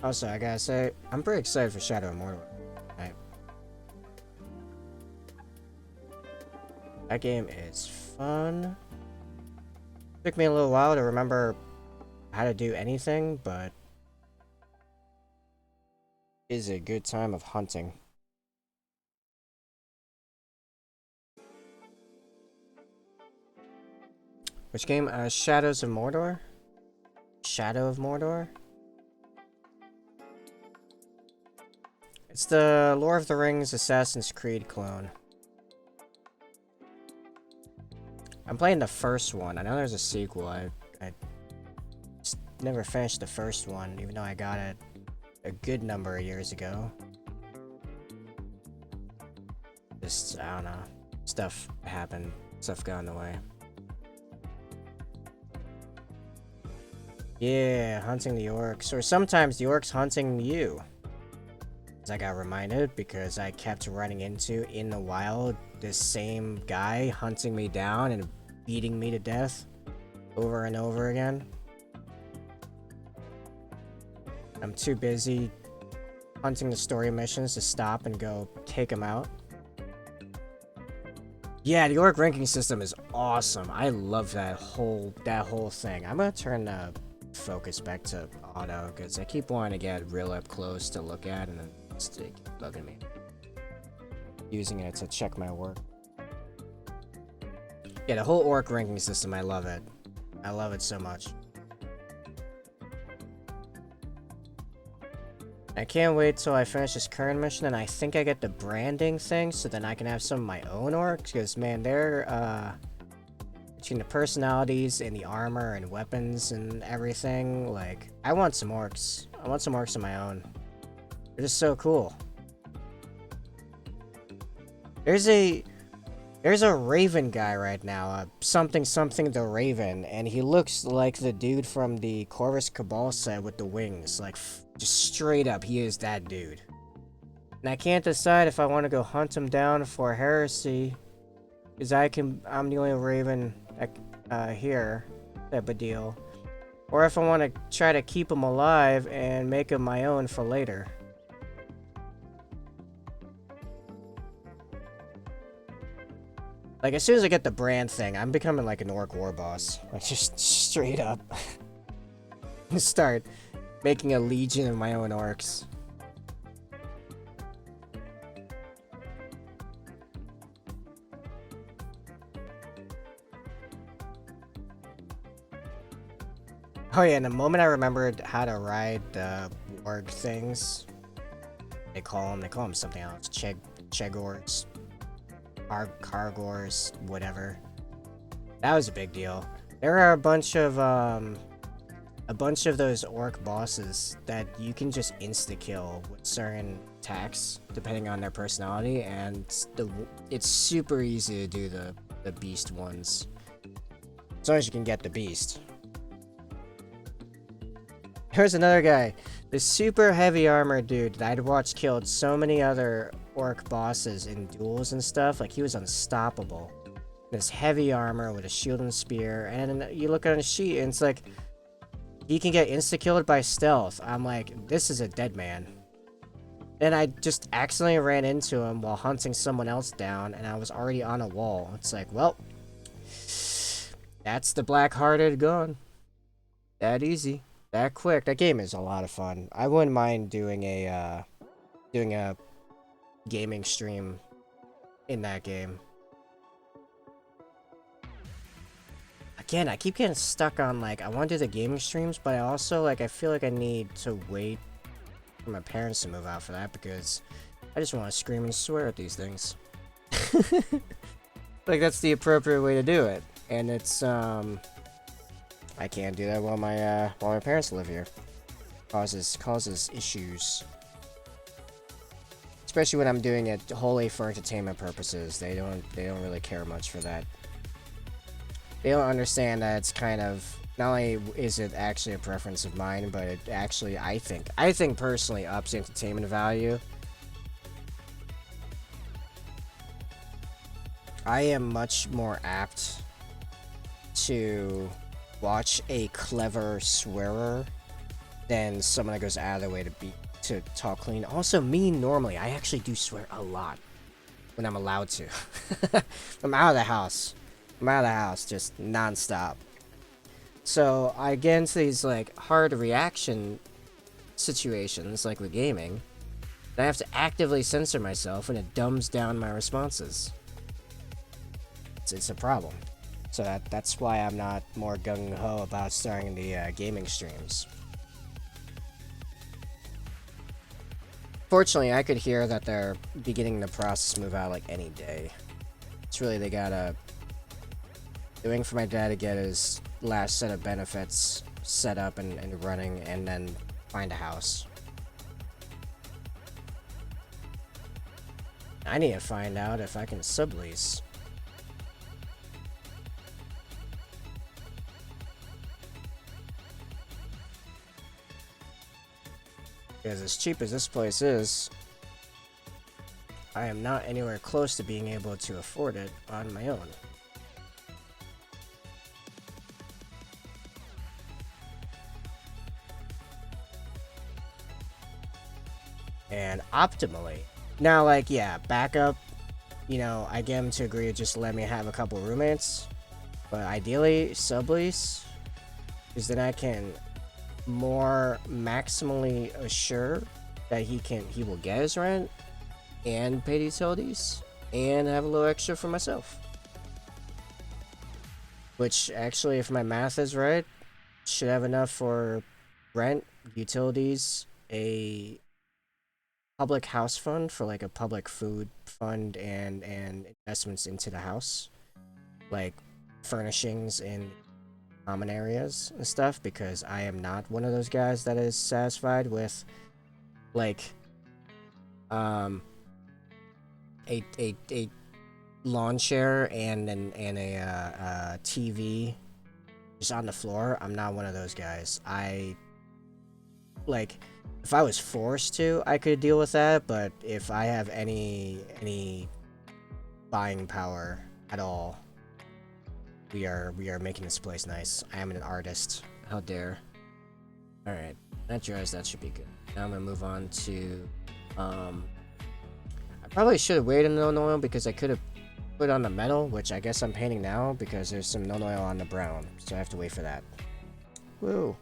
Also, I gotta say, I'm pretty excited for Shadow of Mordor. That game is fun. Took me a little while to remember how to do anything, but it is a good time of hunting. Which game? Shadows of Mordor? Shadow of Mordor? It's the Lord of the Rings Assassin's Creed clone. I'm playing the first one. I know there's a sequel. I just never finished the first one, even though I got it a good number of years ago. Just, I don't know. Stuff happened. Stuff got in the way. Yeah, hunting the orcs. Or sometimes the orcs hunting you. I got reminded because I kept running into, in the wild, this same guy hunting me down and beating me to death over and over again. I'm too busy hunting the story missions to stop and go take him out. Yeah, the orc ranking system is awesome. I love that whole thing. I'm gonna turn the focus back to auto because I keep wanting to get real up close to look at and then it's bugging me. Using it to check my work. Yeah, the whole orc ranking system, I love it. I love it so much. I can't wait till I finish this current mission and I think I get the branding thing so then I can have some of my own orcs because man, they're between the personalities and the armor and weapons and everything, like I want some orcs. I want some orcs of my own. They're just so cool. There's a Raven guy right now, something the Raven, and he looks like the dude from the Corvus Cabal set with the wings, like just straight up, he is that dude. And I can't decide if I want to go hunt him down for heresy, because I'm the only Raven here, type of deal, or if I want to try to keep them alive and make them my own for later. Like, as soon as I get the brand thing, I'm becoming like an orc war boss. Like, just straight up. Start making a legion of my own orcs. Oh yeah, and the moment I remembered how to ride the warg things, they call them something else. Chegoris. Cargors, whatever. That was a big deal. There are a bunch of those orc bosses that you can just insta-kill with certain attacks, depending on their personality, and it's super easy to do the beast ones. As long as you can get the beast. Here's another guy. This super heavy armor dude that I'd watched killed so many other orc bosses in duels and stuff. Like, he was unstoppable. This heavy armor with a shield and spear, and you look on his sheet and it's like, he can get insta-killed by stealth. I'm like, this is a dead man. Then I just accidentally ran into him while hunting someone else down, and I was already on a wall. It's like, well, that's the black-hearted gone. That easy. That quick. That game is a lot of fun. I wouldn't mind doing a gaming stream in that game. Again, I keep getting stuck on, like, I want to do the gaming streams, but I also, like, I feel like I need to wait for my parents to move out for that, because I just want to scream and swear at these things. Like, that's the appropriate way to do it. And it's, I can't do that while my parents live here. Causes issues. Especially when I'm doing it wholly for entertainment purposes. They don't really care much for that. They don't understand that it's kind of, not only is it actually a preference of mine, but it actually, I think personally ups entertainment value. I am much more apt to watch a clever swearer than someone that goes out of their way to talk clean. Also, me normally, I actually do swear a lot when I'm allowed to. I'm out of the house. Just non-stop. So I get into these like hard reaction situations, like with gaming, and I have to actively censor myself, and it dumbs down my responses. It's a problem. So that's why I'm not more gung-ho about starting the gaming streams. Fortunately, I could hear that they're beginning the process move out like any day. It's really, they gotta waiting for my dad to get his last set of benefits set up and running, and then find a house. I need to find out if I can sublease. Because as cheap as this place is, I am not anywhere close to being able to afford it on my own. And optimally. Now, like, yeah, backup, you know, I get him to agree to just let me have a couple roommates. But ideally, sublease, because then I can more maximally assure that he will get his rent and pay the utilities and have a little extra for myself. Which actually, if my math is right, should have enough for rent, utilities, a public house fund for like a public food fund, and investments into the house, like furnishings in common areas and stuff, because I am not one of those guys that is satisfied with like a lawn chair and a TV just on the floor. I'm not one of those guys. I like, if I was forced to, I could deal with that, but if I have any buying power at all, we are making this place nice. I am an artist. How dare. Alright, that dries, that should be good. Now I'm gonna move on to, I probably should have waited on oil because I could have put on the metal, which I guess I'm painting now because there's some no oil on the brown, so I have to wait for that. Woo!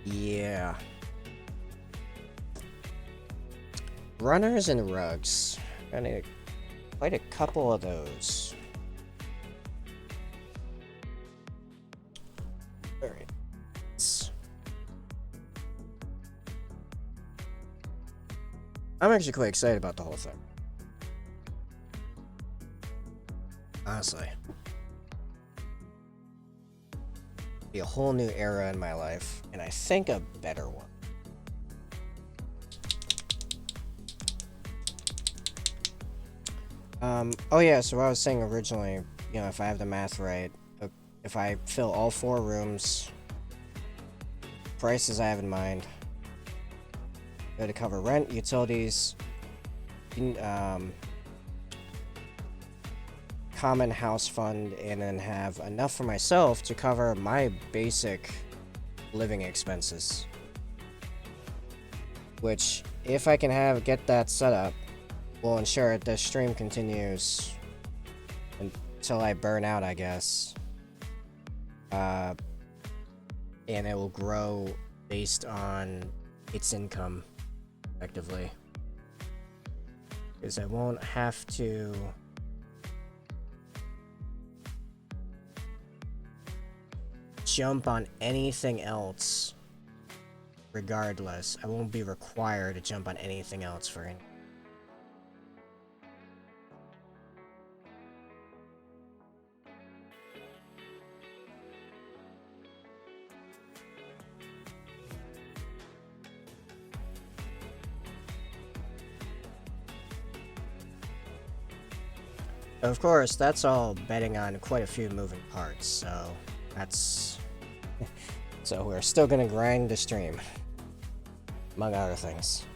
Yeah. Runners and rugs. I need quite a couple of those. Alright. I'm actually quite excited about the whole thing. Honestly. Be a whole new era in my life, and I think a better one. Oh yeah, so what I was saying originally, you know, if I have the math right, if I fill all 4 rooms, prices I have in mind, to cover rent, utilities, common house fund, and then have enough for myself to cover my basic living expenses. Which, if I can get that set up, will ensure that the stream continues until I burn out, I guess. And it will grow based on its income, effectively. Because I won't have to jump on anything else regardless. I won't be required to jump on anything else for any. Of course, that's all betting on quite a few moving parts, so that's... so we're still gonna grind the stream, among other things.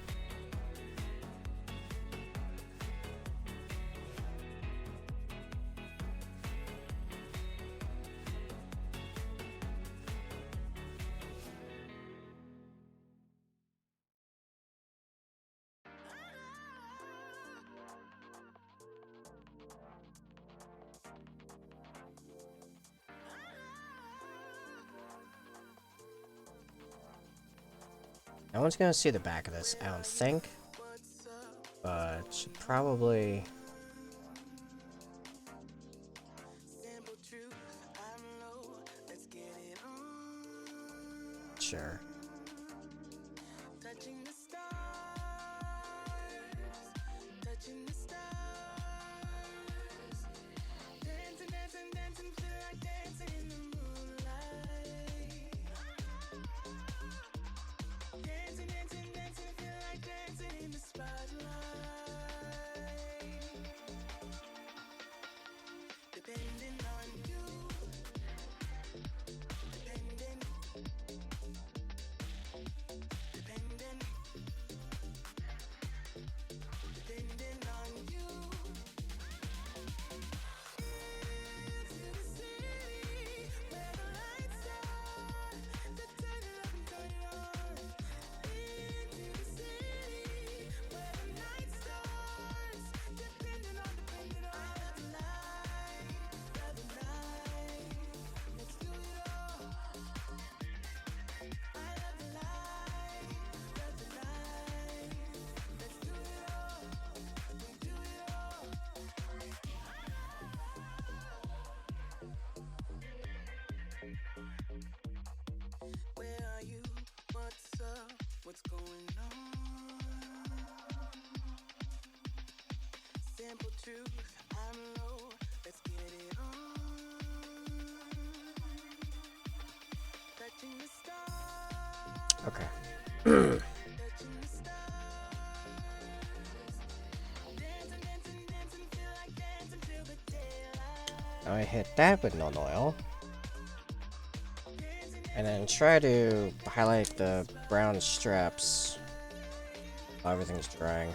No one's gonna see the back of this, I don't think. But should probably... Sure. What's going on? Simple truth, I'm low, let's get it on. Touching the stars. Okay. Touching the stars. Dancing, dancing, dancing, feel like dancing till the daylight. Now I hit that with no oil. And then try to highlight the brown straps while everything's drying.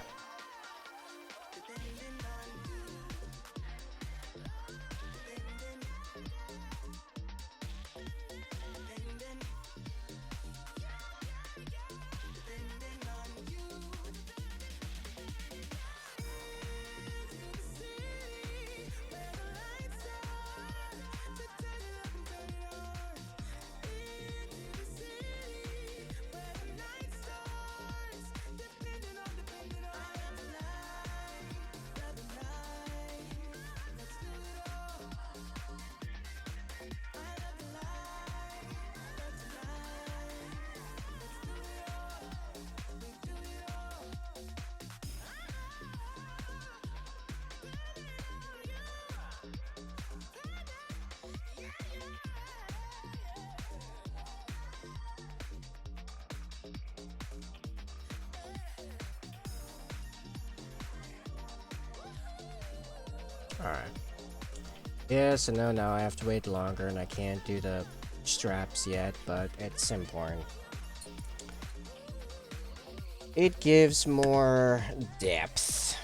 Alright. Yes, I know now I have to wait longer and I can't do the straps yet, but it's important. It gives more depth.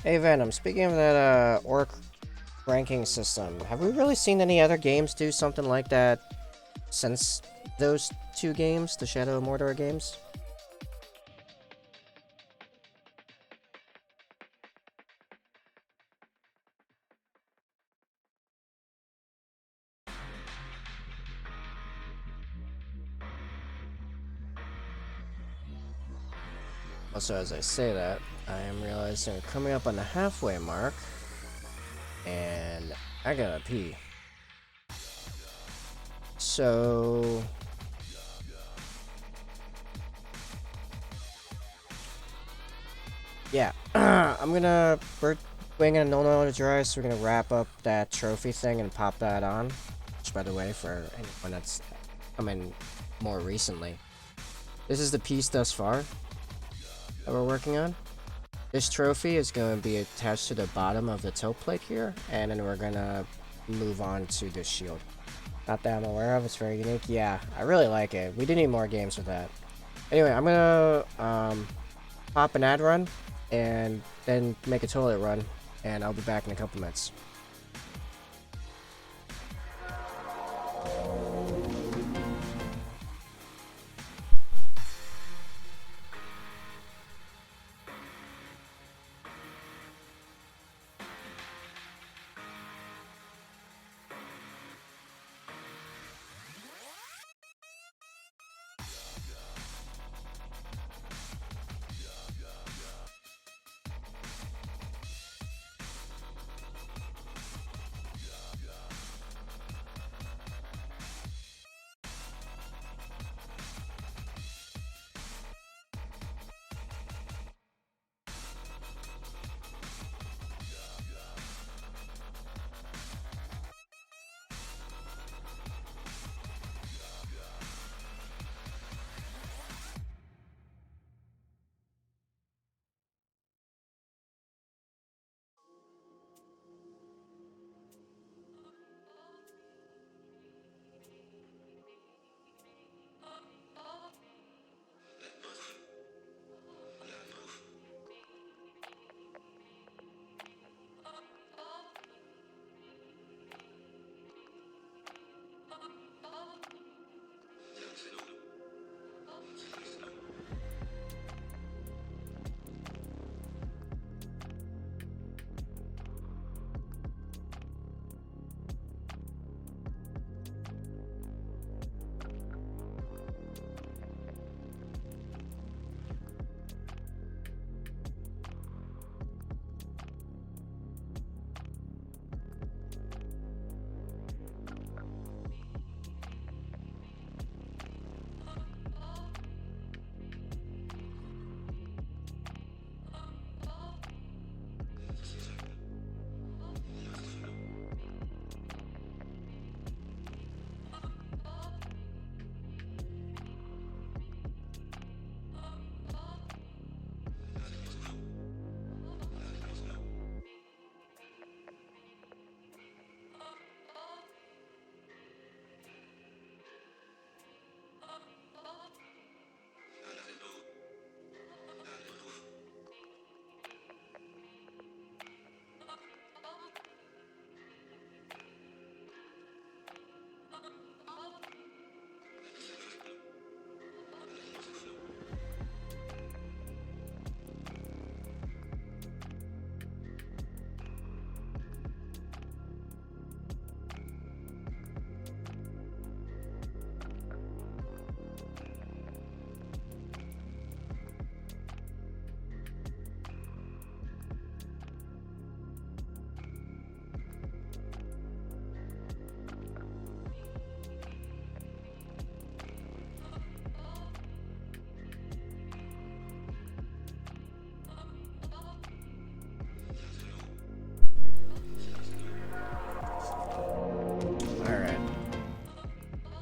Hey Venom, speaking of that orc ranking system, have we really seen any other games do something like that since those two games, the Shadow of Mordor games? Also, as I say that, I am realizing we're coming up on the halfway mark, and I gotta pee. So... yeah, we're waiting on no to dry, so we're gonna wrap up that trophy thing and pop that on. Which, by the way, for anyone that's coming more recently, this is the piece thus far that we're working on. This trophy is going to be attached to the bottom of the tilt plate here, and then we're gonna move on to this shield. Not that I'm aware of, it's very unique. Yeah, I really like it. We do need more games with that. Anyway, I'm gonna pop an ad run, and then make a toilet run, and I'll be back in a couple minutes.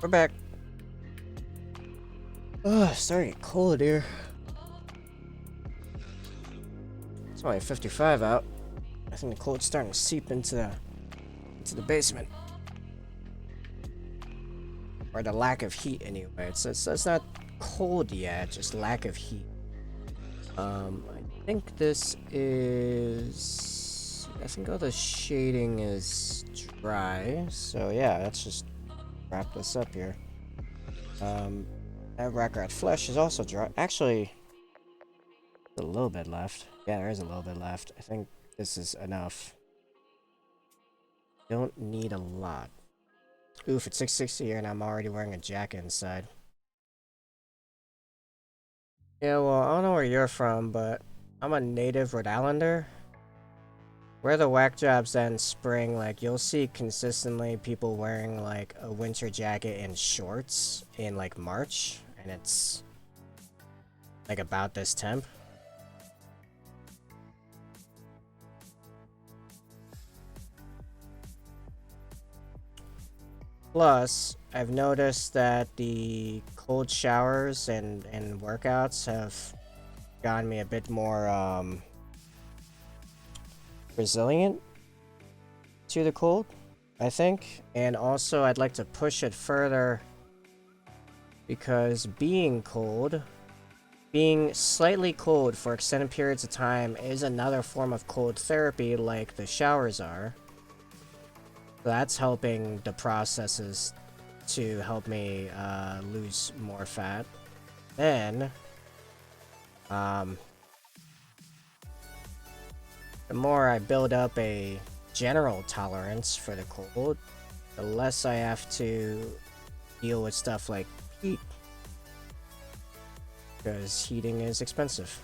We're back. Oh, it's starting to get cold here. It's only 55 out. I think the cold's starting to seep into the basement. Or the lack of heat anyway. It's not cold yet, just lack of heat. I think this is... I think all the shading is dry. So yeah, let's just wrap this up here. That Rackrat flesh is also dry. Actually, a little bit left. Yeah, there is a little bit left. I think this is enough. Don't need a lot. Oof, it's 660 here and I'm already wearing a jacket inside. Yeah, well, I don't know where you're from, but I'm a native Rhode Islander. Where the whack jobs end spring, like, you'll see consistently people wearing, like, a winter jacket and shorts in, like, March. And it's, like, about this temp. Plus, I've noticed that the cold showers and workouts have gotten me a bit more resilient to the cold, I think. And also, I'd like to push it further because being slightly cold for extended periods of time is another form of cold therapy like the showers are. That's helping the processes to help me lose more fat. Then, the more I build up a general tolerance for the cold, the less I have to deal with stuff like heat. Because heating is expensive.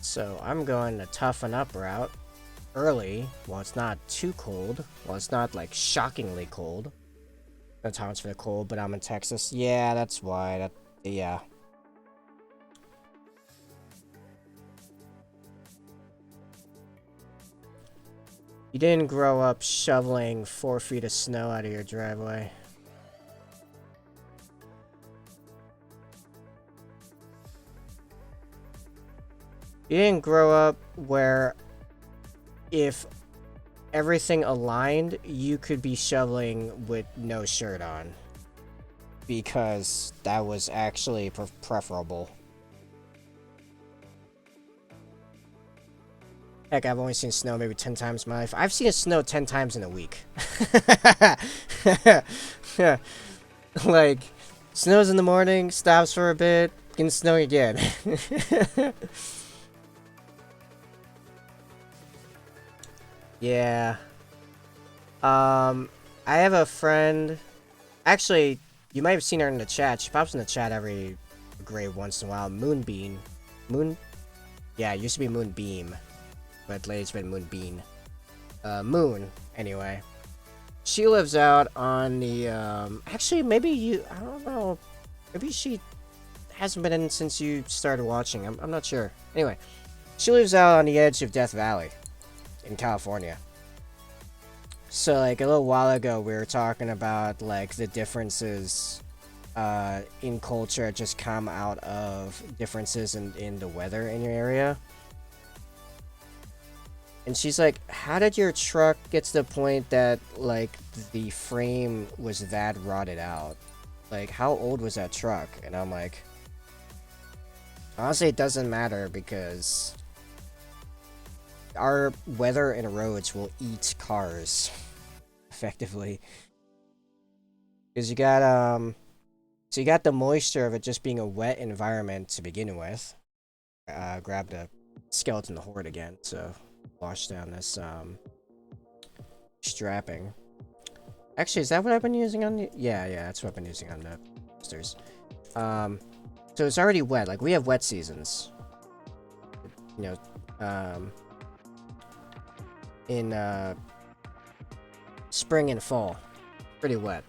So I'm going the toughen up route early while it's not too cold. While it's not like shockingly cold. No tolerance for the cold, but I'm in Texas. Yeah, that's why. Yeah. You didn't grow up shoveling 4 feet of snow out of your driveway. You didn't grow up where if everything aligned, you could be shoveling with no shirt on. Because that was actually preferable. Heck, I've only seen snow maybe 10 times in my life. I've seen it snow 10 times in a week. Like, snows in the morning, stops for a bit, can snow again. Yeah. I have a friend. Actually, you might have seen her in the chat. She pops in the chat every grade once in a while. Moonbeam. Yeah, it used to be Moonbeam. But lately it's been Moonbeam. Moon, anyway. She lives out on the, actually, maybe I don't know. Maybe she hasn't been in since you started watching. I'm not sure. Anyway, she lives out on the edge of Death Valley in California. So, like, a little while ago, we were talking about, like, the differences in culture just come out of differences in the weather in your area. And she's like, how did your truck get to the point that, like, the frame was that rotted out? Like, how old was that truck? And I'm like, honestly, it doesn't matter because our weather and roads will eat cars effectively. Because you got, so you got the moisture of it just being a wet environment to begin with. Grabbed a skeleton horde again, so wash down this strapping. Actually, is that what I've been using on the... Yeah, that's what I've been using on the posters. So it's already wet. Like, we have wet seasons. You know, in spring and fall. Pretty wet.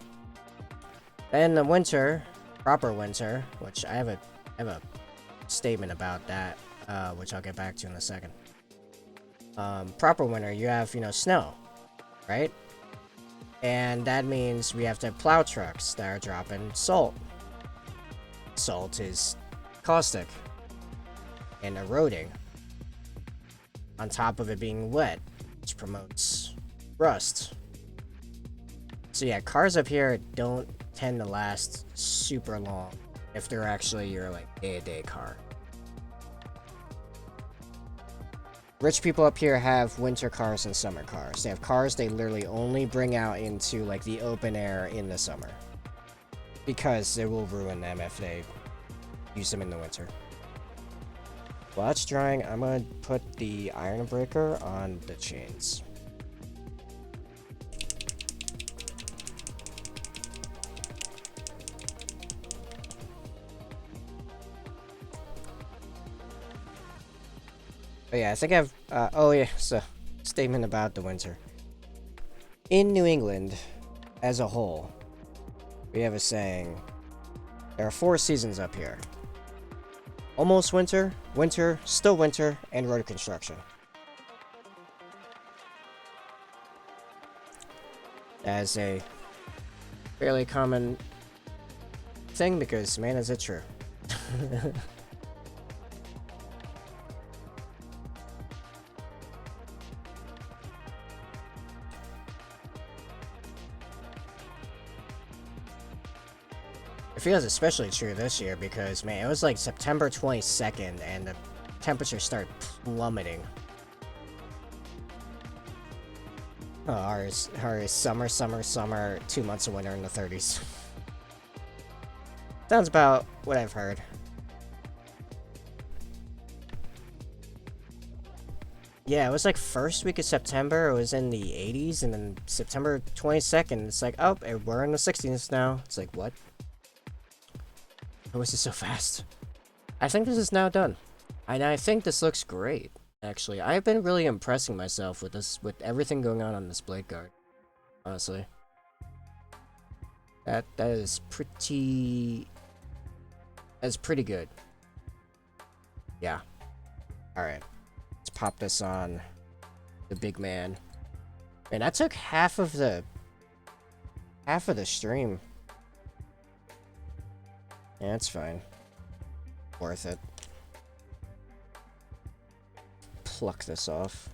Then the winter, proper winter, which I have a statement about that, which I'll get back to in a second. Proper winter, you have, you know, snow. right? And that means we have to have plow trucks that are dropping salt. Salt is caustic and eroding, on top of it being wet, which promotes rust. So yeah, cars up here don't tend to last super long if they're actually your like day-to-day car. Rich people up here have winter cars and summer cars. They have cars they literally only bring out into like the open air in the summer, because it will ruin them if they use them in the winter. While that's drying, I'm gonna put the iron breaker on the chains. But yeah, I think I've, oh yeah, so, statement about the winter. In New England, as a whole, we have a saying, there are 4 seasons up here. Almost winter, winter, still winter, and road construction. That is a fairly common thing because, man, is it true. It feels especially true this year because, man, it was like September 22nd and the temperature started plummeting. Oh, ours summer, 2 months of winter in the 30s. Sounds about what I've heard. Yeah, it was like first week of September, it was in the 80s, and then September 22nd, it's like, oh, we're in the 60s now. It's like, what? How was it so fast? I think this is now done. And I think this looks great, actually. I've been really impressing myself with this, with everything going on this blade guard. Honestly. That is pretty... That's pretty good. Yeah. Alright. Let's pop this on the big man. And that took half of the stream. Yeah, it's fine. Worth it. Pluck this off.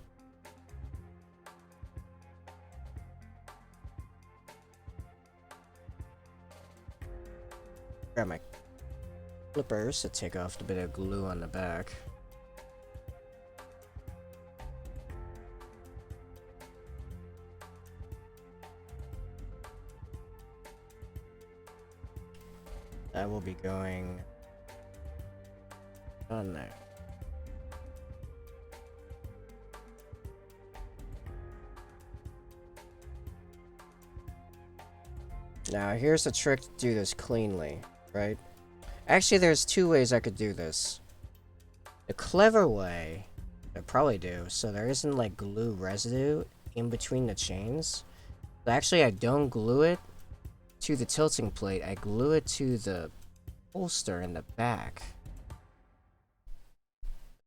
Grab my clippers to take off the bit of glue on the back. That will be going on there. Now, here's the trick to do this cleanly, right? Actually, there's 2 ways I could do this. The clever way, I probably do, so there isn't like glue residue in between the chains. But actually, I don't glue it to the tilting plate, I glue it to the holster in the back.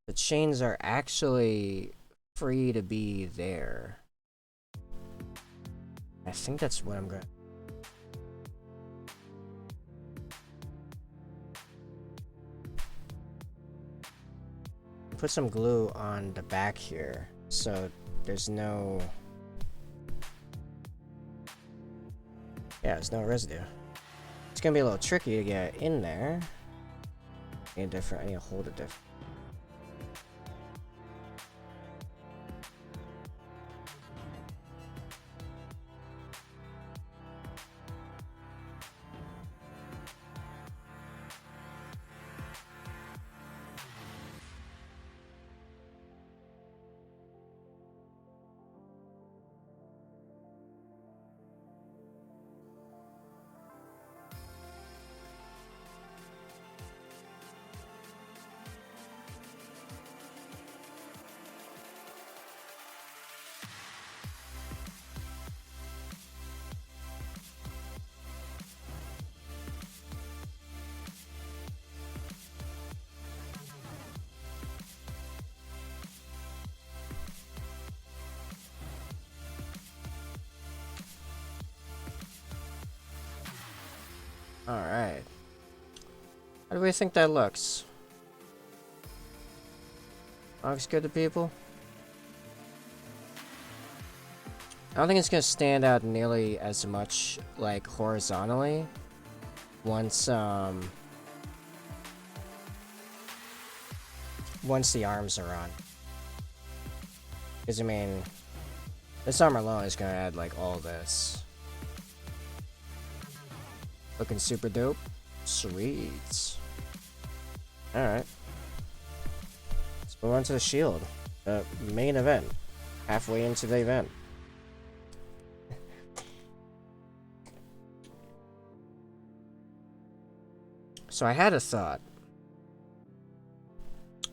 The chains are actually free to be there. I think that's what I'm gonna... Put some glue on the back here, so there's no... Yeah, there's no residue. It's gonna be a little tricky to get in there. I need to hold it different. Alright. How do we think that looks? Looks good to people? I don't think it's gonna stand out nearly as much, like, horizontally once the arms are on. Because, I mean, this arm alone is gonna add, like, all this. Looking super dope. Sweet. Alright. Let's move on to the shield. The main event. Halfway into the event. So I had a thought.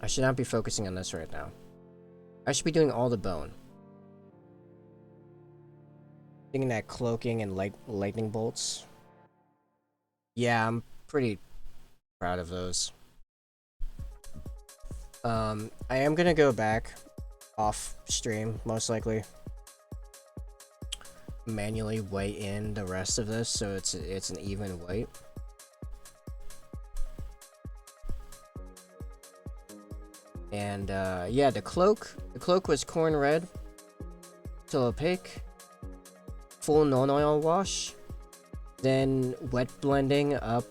I should not be focusing on this right now. I should be doing all the bone. Thinking that cloaking and lightning bolts. Yeah, I'm pretty proud of those. I am gonna go back off stream, most likely. Manually weigh in the rest of this so it's an even weight. And yeah, the cloak was corn red till opaque, full non-oil wash, then wet blending up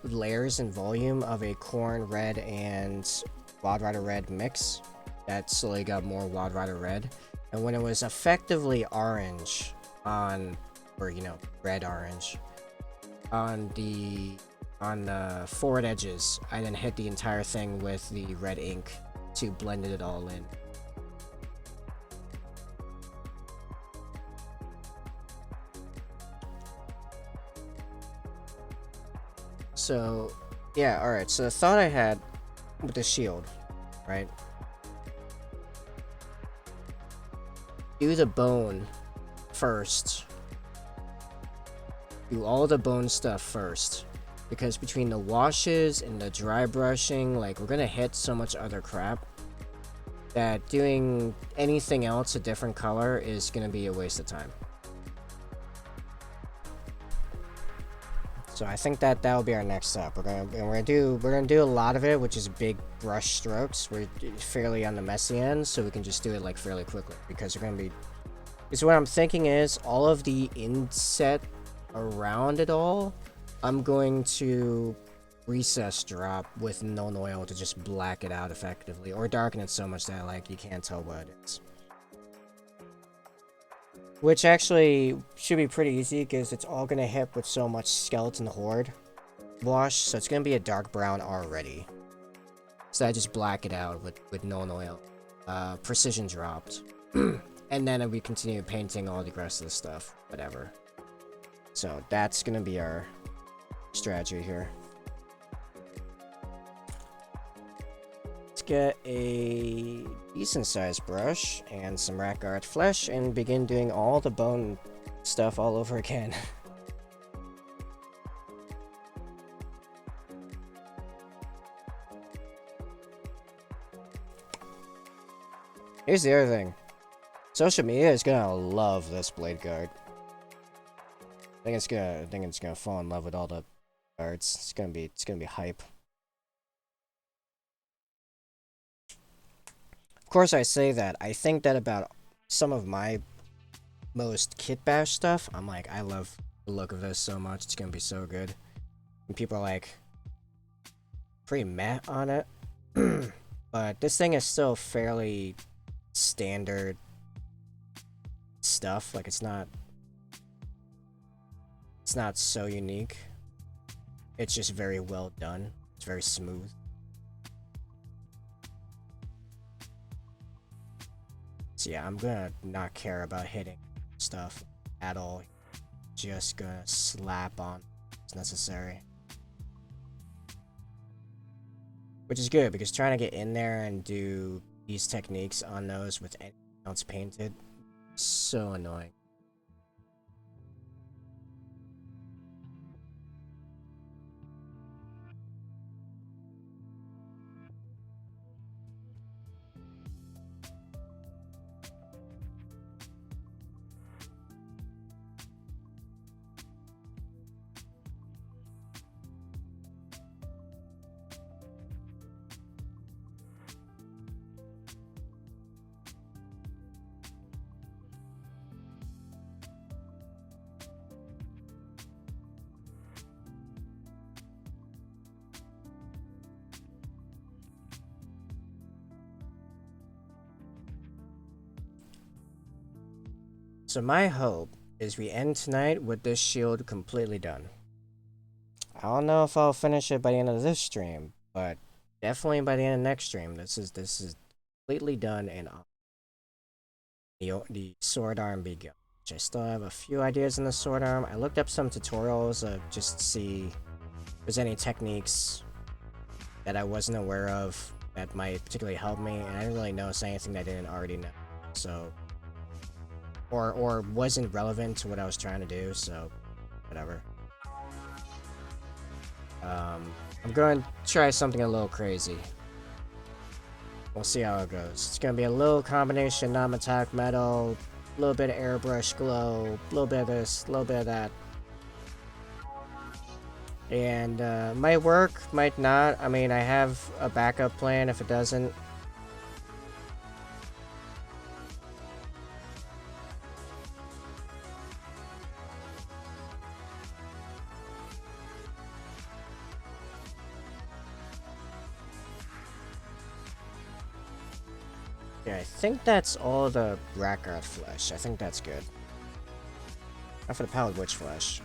layers and volume of a corn red and Wild Rider red mix that slowly got more Wild Rider red, and when it was effectively orange on, or you know, red orange on the forward edges, I then hit the entire thing with the red ink to blend it all in. So, yeah, alright, so the thought I had with the shield, right? Do the bone first. Do all the bone stuff first. Because between the washes and the dry brushing, like, we're gonna hit so much other crap that doing anything else a different color is gonna be a waste of time. So I think that that'll be our next step. We're gonna do a lot of it, which is big brush strokes. We're fairly on the messy end, so we can just do it like fairly quickly because we're gonna be. Because what I'm thinking is all of the inset around it all, I'm going to recess drop with no oil to just black it out effectively, or darken it so much that like you can't tell what it is. Which actually should be pretty easy because it's all gonna hit with so much skeleton horde wash, so it's gonna be a dark brown already. So I just black it out with no oil, precision dropped, and then we continue painting all the rest of the stuff, whatever. So that's gonna be our strategy here. Let's get a decent sized brush and some rack art flesh and begin doing all the bone stuff all over again. Here's the other thing. Social media is gonna love this blade guard. I think it's gonna fall in love with all the guards. It's gonna be hype. Of course, I say that. I think that about some of my most kit bash stuff. I'm like, I love the look of this so much. It's gonna be so good. And people are like, pretty meh on it. But this thing is still fairly standard stuff. Like, it's not so unique. It's just very well done. It's very smooth. So yeah, I'm gonna not care about hitting stuff at all. Just gonna slap on as necessary. Which is good, because trying to get in there and do these techniques on those with anything else painted, so annoying. So my hope is we end tonight with this shield completely done. I don't know if I'll finish it by the end of this stream, but definitely by the end of next stream. This is completely done and the sword arm be go. I still have a few ideas in the sword arm. I looked up some tutorials just to see if there's any techniques that I wasn't aware of that might particularly help me, and I didn't really notice anything that I didn't already know. So, or wasn't relevant to what I was trying to do. So, whatever. I'm going to try something a little crazy. We'll see how it goes. It's going to be a little combination non-metallic metal, a little bit of airbrush glow, a little bit of this, a little bit of that. And might work, might not. I mean, I have a backup plan if it doesn't. Yeah, I think that's all the Blackguard flesh. I think that's good. Not for the Pallid Witch flesh.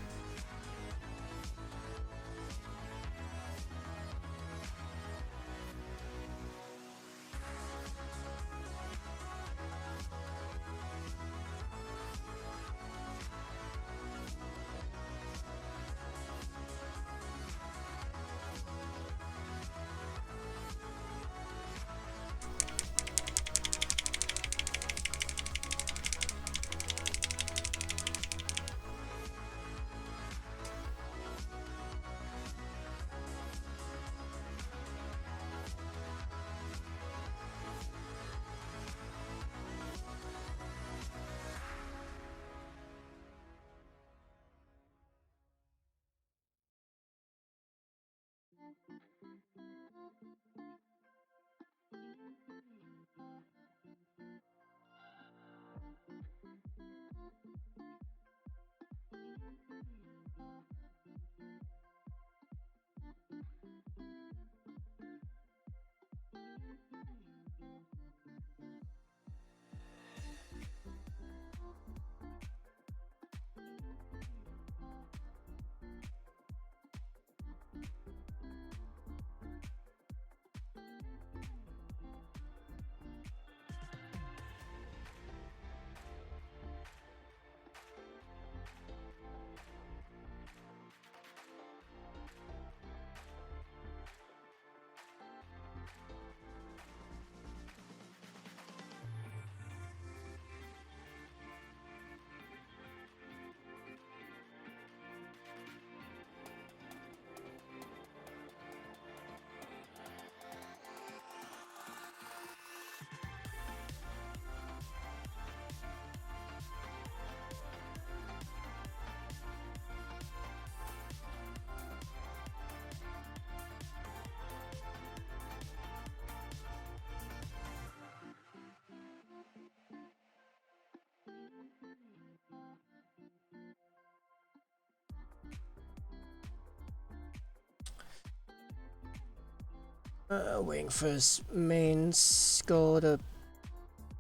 Waiting for his main skull to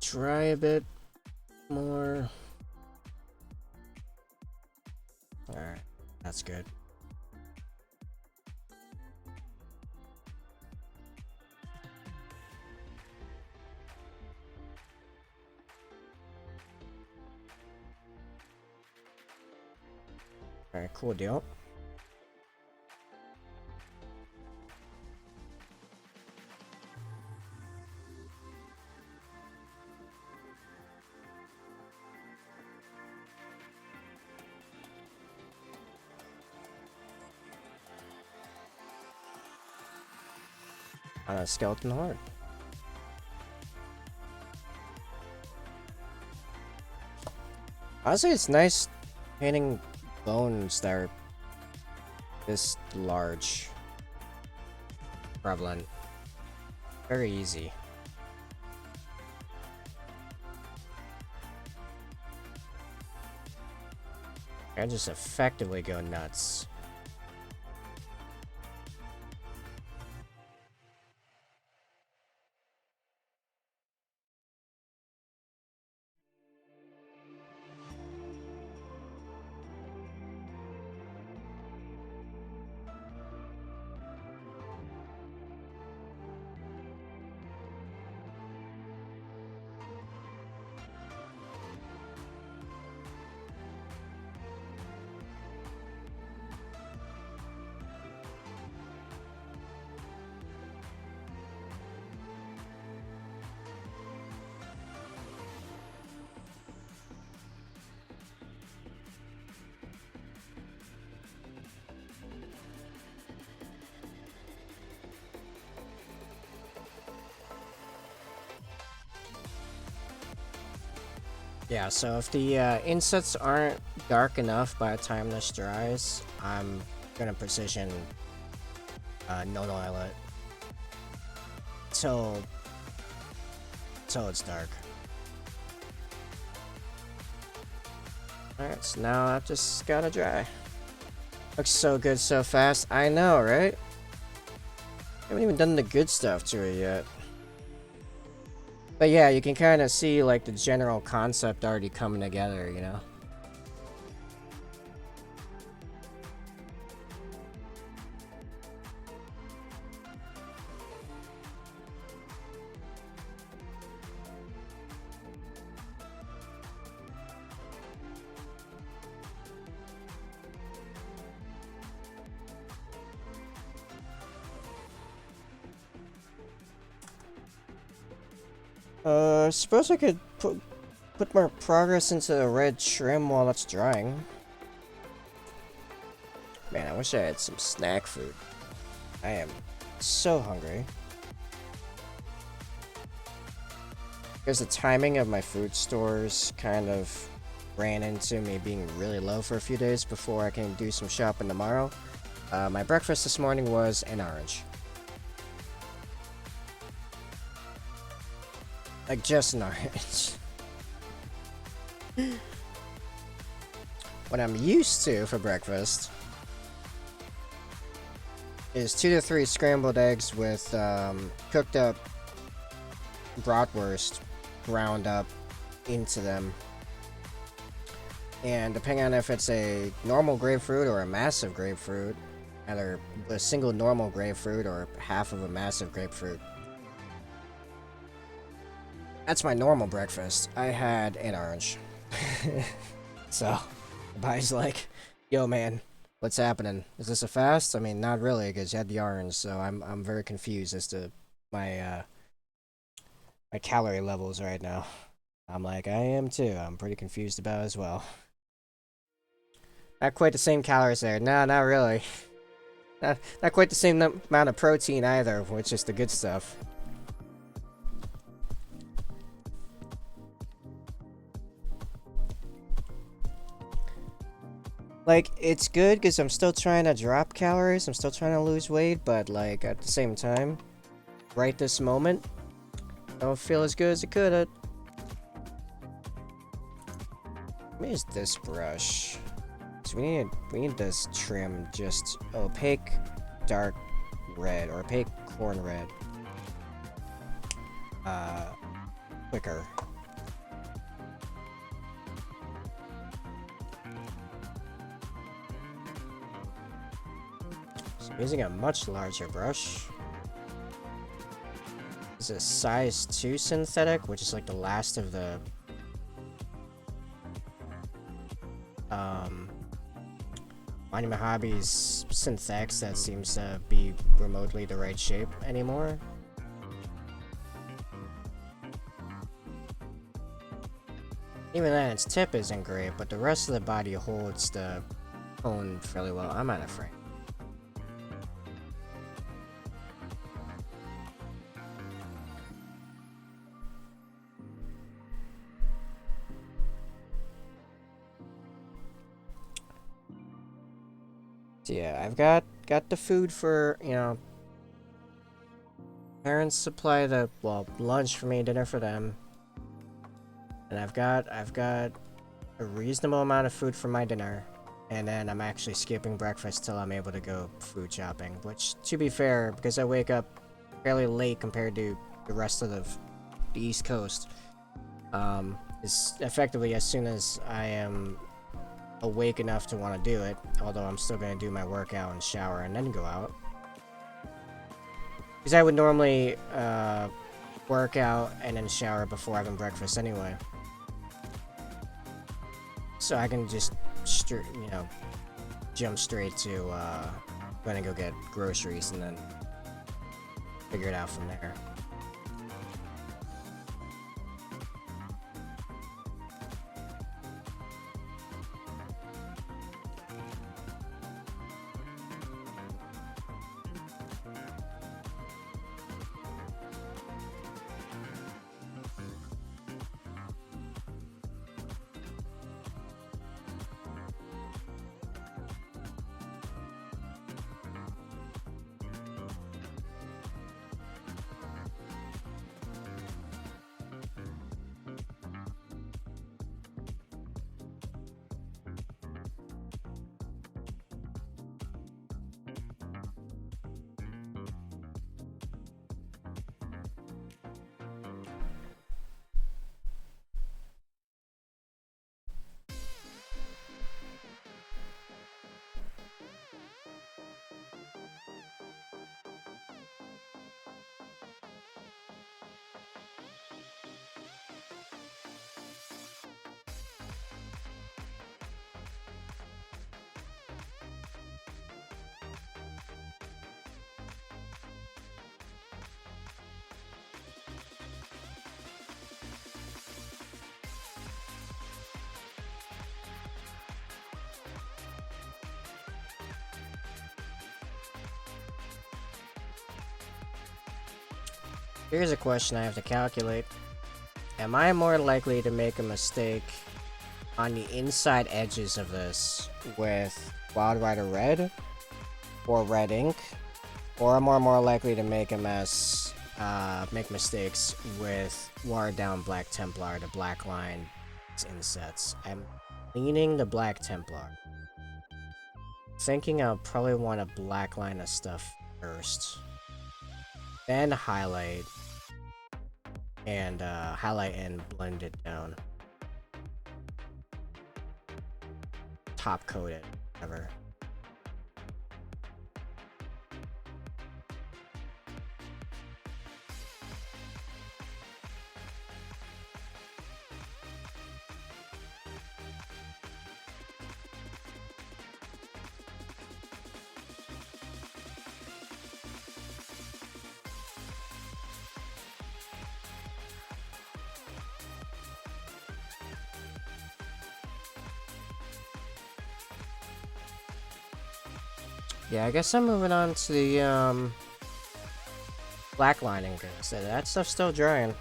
dry a bit more. Alright, that's good. Alright, cool deal. Skeleton heart. Honestly, it's nice painting bones that are this large. Prevalent. Very easy. I just effectively go nuts. Yeah, so if the insets aren't dark enough by the time this dries, I'm gonna precision no oil it till it's dark. Alright, so now I just gotta dry. Looks so good so fast. I know, right? Haven't even done the good stuff to it yet. But yeah, you can kind of see like the general concept already coming together, you know? I suppose I could put more progress into the red trim while it's drying. Man, I wish I had some snack food. I am so hungry. Because the timing of my food stores kind of ran into me being really low for a few days before I can do some shopping tomorrow. My breakfast this morning was an orange. Like, just an orange. What I'm used to for breakfast is 2 to 3 scrambled eggs with cooked up bratwurst ground up into them. And depending on if it's a normal grapefruit or a massive grapefruit, either a single normal grapefruit or half of a massive grapefruit. That's my normal breakfast. I had an orange. So, the body's like, yo man, what's happening? Is this a fast? I mean, not really, because you had the orange, so I'm very confused as to my my calorie levels right now. I'm like, I am too. I'm pretty confused about it as well. Not quite the same calories there. No, not really. Not quite the same amount of protein either, which is the good stuff. Like, it's good because I'm still trying to drop calories, I'm still trying to lose weight, but like, at the same time, right this moment, I don't feel as good as it could. Let me use this brush. So we need this trim just opaque dark red, or opaque corn red. Quicker. Using a much larger brush. This is size 2 synthetic, which is like the last of the Money Hobbies synthetics that seems to be remotely the right shape anymore. Even then, its tip isn't great, but the rest of the body holds the tone fairly well. I'm out of frame. Yeah, I've got the food for, you know, parents supply the, well, lunch for me, dinner for them. And I've got a reasonable amount of food for my dinner. And then I'm actually skipping breakfast till I'm able to go food shopping, which, to be fair, because I wake up fairly late compared to the rest of the East Coast, is effectively as soon as I am awake enough to want to do it, although I'm still going to do my workout and shower and then go out. Because I would normally work out and then shower before having breakfast anyway. So I can just, you know, jump straight to going to go get groceries and then figure it out from there. Here's a question I have to calculate. Am I more likely to make a mistake on the inside edges of this with Wild Rider Red or Red Ink? Or am I more likely to make a mess, make mistakes with Watered Down Black Templar, the Black Line insets? I'm leaning the Black Templar. Thinking I'll probably want to black line the stuff first. Then highlight. And highlight and blend it down. Top coat it, whatever. Yeah, I guess I'm moving on to the black lining, because that stuff's still drying.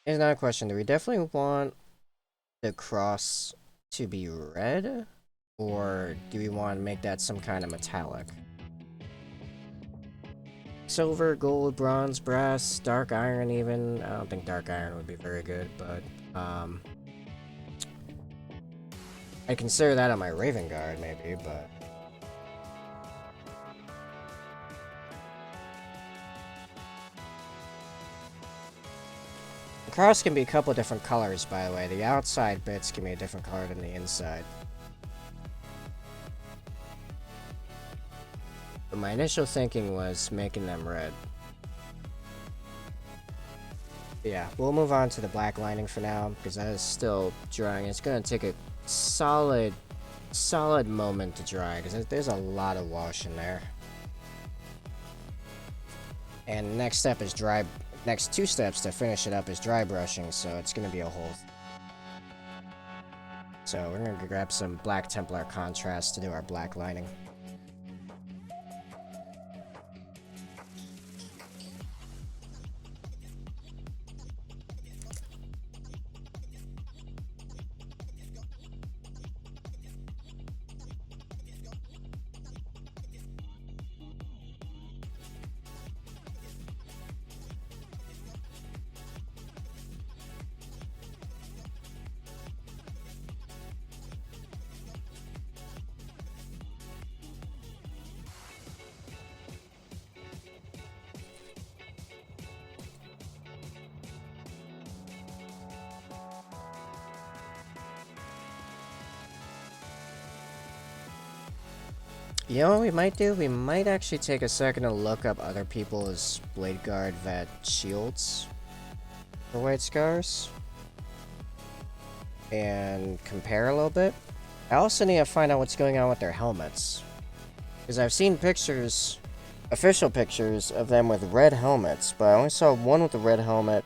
Here's another question. Do we definitely want the cross to be red? Or do we want to make that some kind of metallic? Silver, gold, bronze, brass, dark iron even. I don't think dark iron would be very good, but I'd consider that on my Raven Guard maybe, but the cross can be a couple different colors, by the way. The outside bits can be a different color than the inside. But my initial thinking was making them red. Yeah, we'll move on to the black lining for now, because that is still drying. It's gonna take a solid moment to dry, because there's a lot of wash in there. And next step is dry. Next 2 steps to finish it up is dry brushing, so it's gonna be a whole. So we're gonna grab some Black Templar contrast to do our black lining. You know what we might do? We might actually take a second to look up other people's Blade Guard vet shields for White Scars and compare a little bit. I also need to find out what's going on with their helmets, because I've seen pictures, official pictures of them with red helmets, but I only saw one with a red helmet.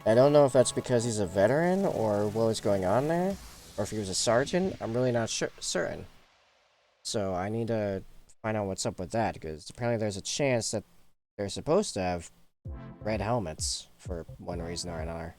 I don't know if that's because he's a veteran or what was going on there, or if he was a sergeant. I'm really not certain. So I need to find out what's up with that, because apparently there's a chance that they're supposed to have red helmets for one reason or another.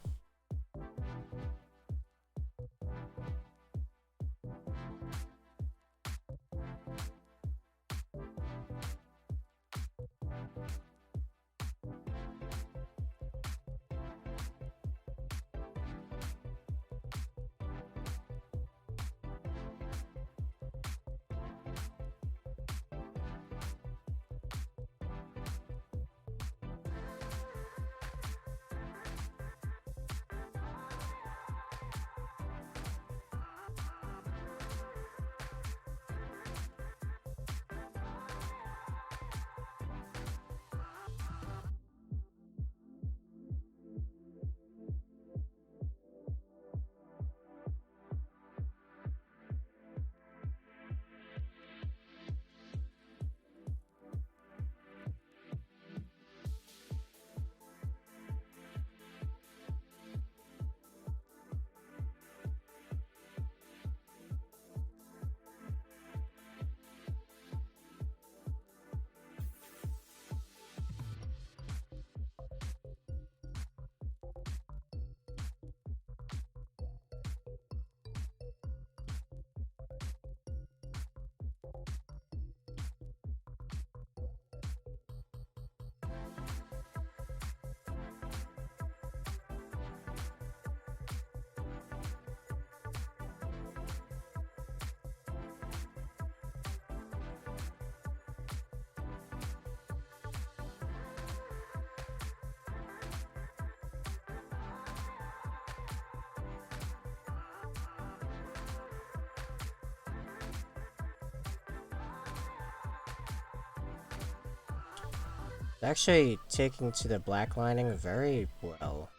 actually taking to the black lining very well.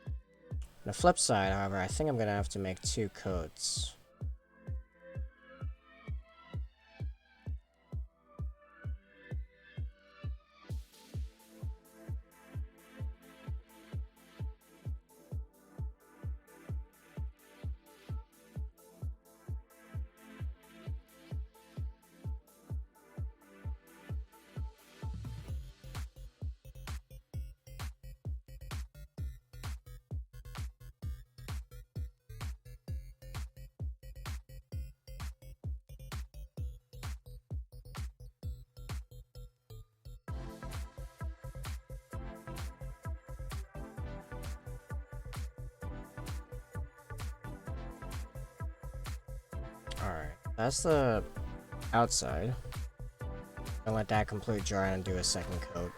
On the flip side, however, I think I'm gonna have to make 2 coats. Alright, that's the outside. I'll let that completely dry and do a second coat.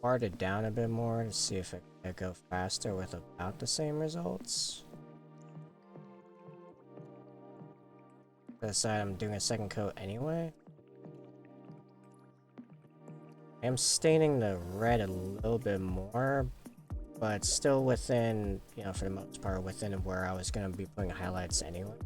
Part it down a bit more to see if it can go faster with about the same results. This side I'm doing a second coat anyway. I'm staining the red a little bit more, but still within, you know, for the most part, within where I was going to be putting highlights anyway.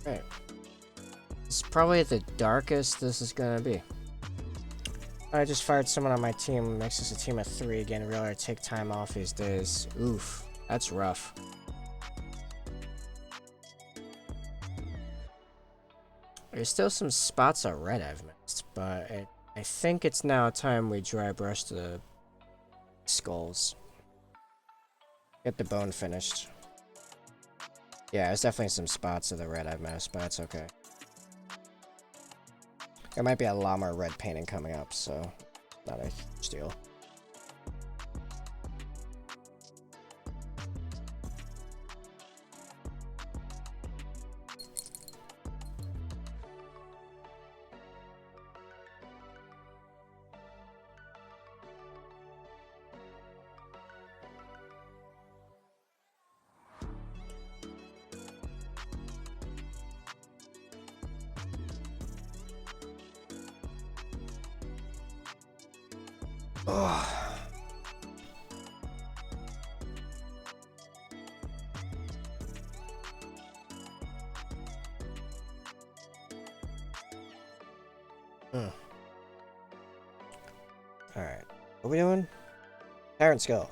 Right. It's probably the darkest this is gonna be. I just fired someone on my team. Makes us a team of 3 again. Really take time off these days. Oof. That's rough. There's still some spots of red I've missed, but I think it's now time we dry brush the skulls. Get the bone finished. Yeah, there's definitely some spots of the red I've missed, but that's okay. There might be a lot more red painting coming up, so not a huge deal. Oh. Alright. What are we doing? Tyrant Skull.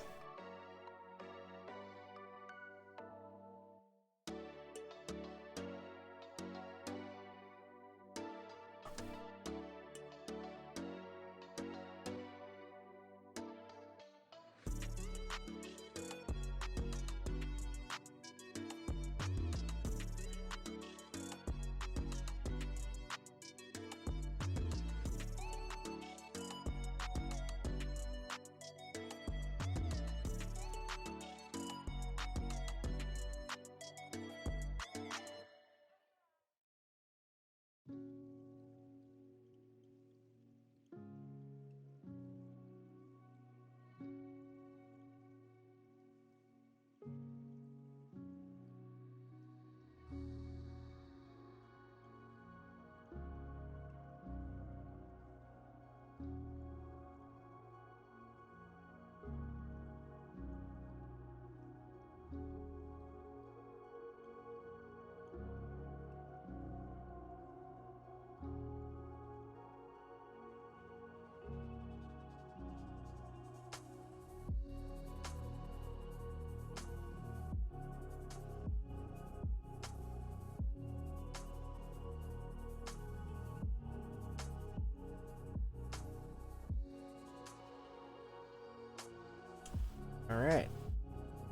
Alright.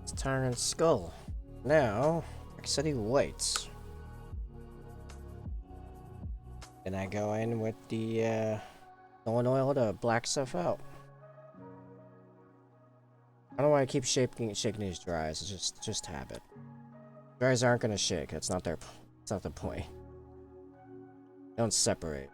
It's Tyrant Skull. Now, City Whites. Then I go in with the Thorn Oil to black stuff out. I don't know why I keep shaking these dries. It's just habit. Dries aren't gonna shake. That's not their. That's not the point. They don't separate.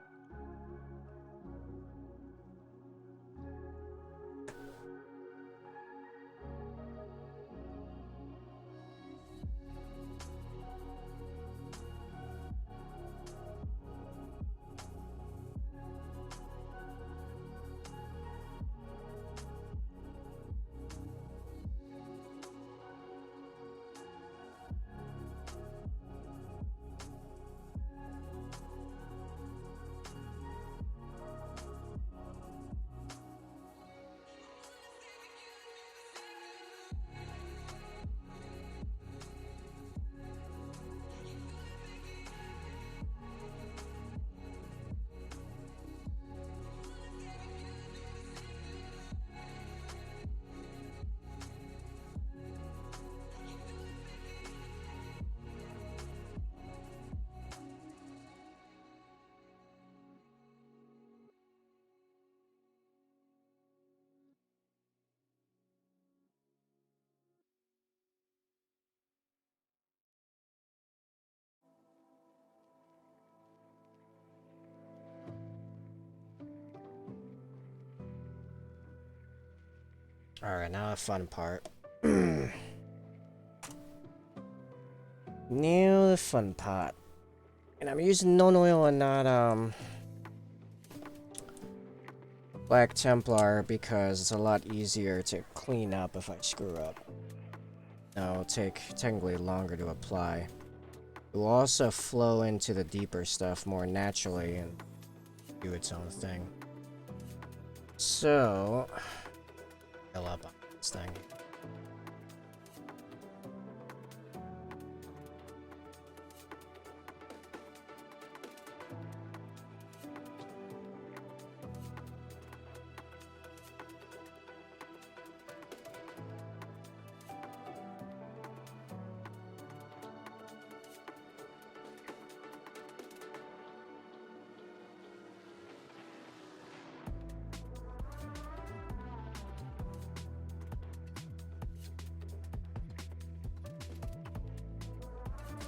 Alright, now the fun part. Now the fun part. And I'm using non oil and not Black Templar because it's a lot easier to clean up if I screw up. Now it'll take technically longer to apply. It will also flow into the deeper stuff more naturally and do its own thing. So, fill up on this thing.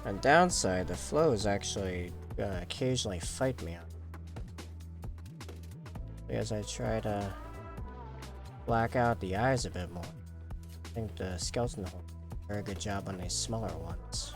On downside, the flows actually occasionally fight me on. As I try to black out the eyes a bit more. I think the skeleton will do a very good job on these smaller ones.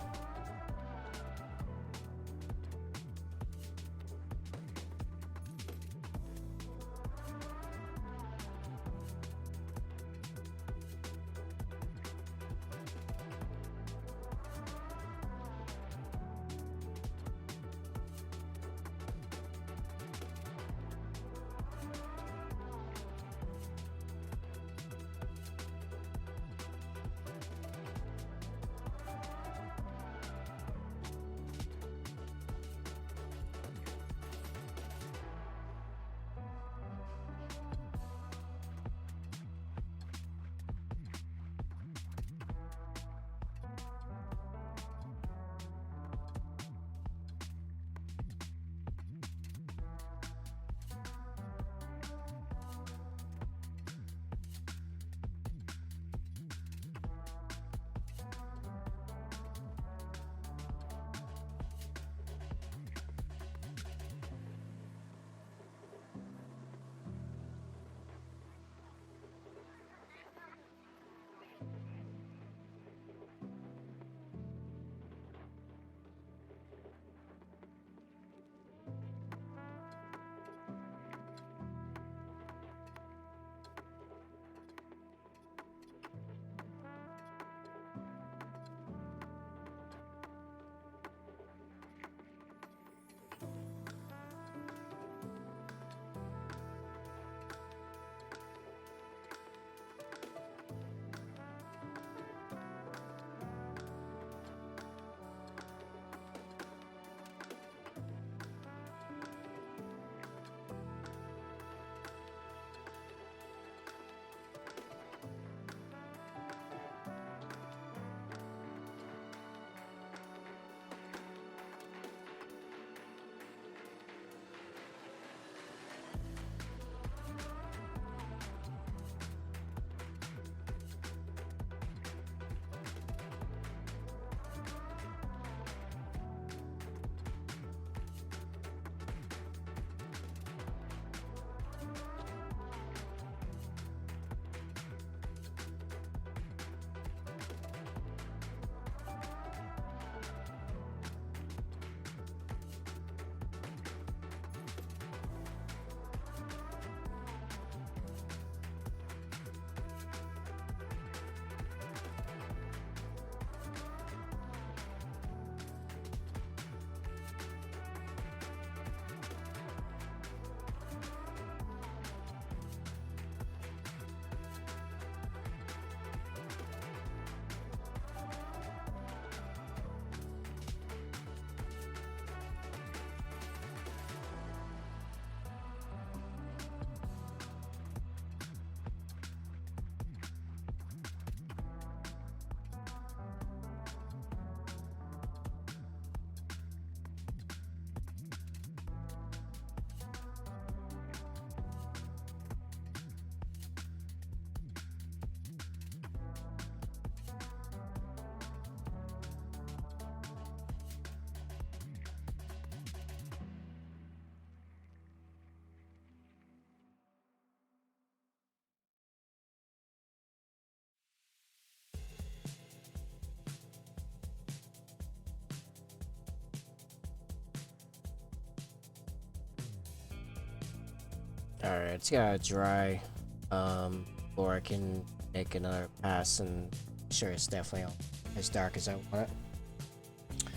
Alright, it's gotta dry before I can make another pass and sure it's definitely as dark as I want it.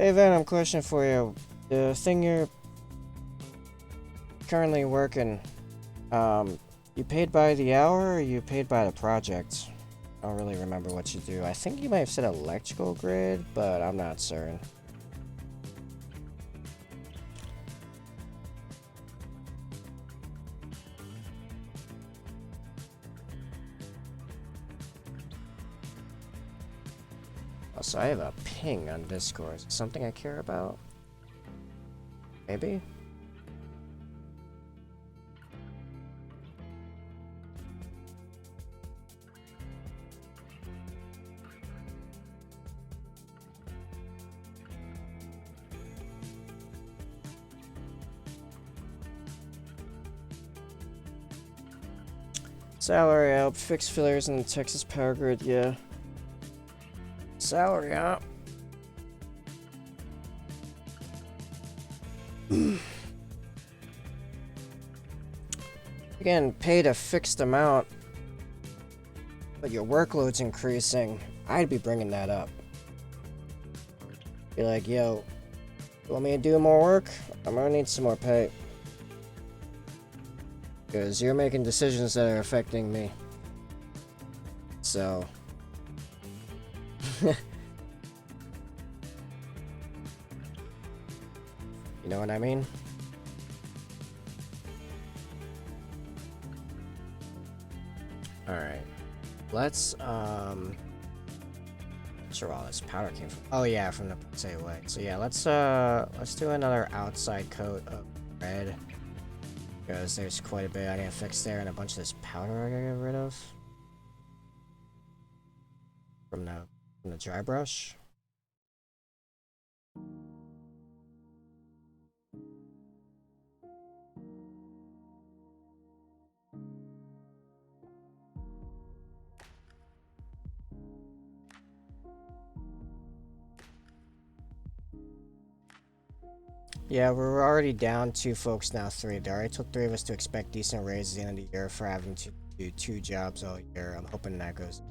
Hey Venom, question for you. The thing you're currently working, you paid by the hour or you paid by the project? I don't really remember what you do. I think you might have said electrical grid, but I'm not certain. Also, I have a ping on Discord. Is it something I care about? Maybe? Salary up, fix fillers in the Texas power grid, yeah. Salary up. Again, paid a fixed amount, but your workload's increasing. I'd be bringing that up. Be like, yo, you want me to do more work? I'm gonna need some more pay. Because you're making decisions that are affecting me. So. You know what I mean? Alright. Let's, sure all this powder came from. Oh yeah, from the say away. So yeah, let's do another outside coat of red. Because there's quite a bit I need to fix there and a bunch of this powder I gotta get rid of. From the dry brush. Yeah, we're already down 2 folks now, 3. They already told 3 of us to expect decent raises at the end of the year for having to do 2 jobs all year. I'm hoping that goes.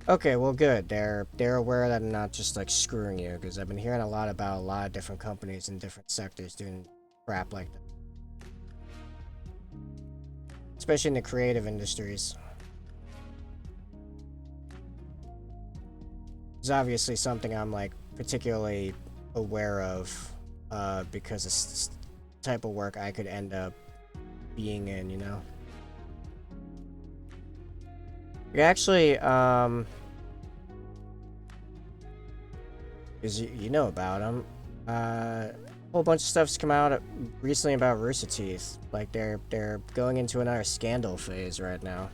Okay, well good. They're aware that I'm not just like screwing you, because I've been hearing a lot about a lot of different companies in different sectors doing crap like that. Especially in the creative industries. It's obviously something I'm like particularly aware of. Because it's the type of work I could end up being in, you know? Actually, because you know about them, a whole bunch of stuff's come out recently about Rooster Teeth. Like, they're going into another scandal phase right now.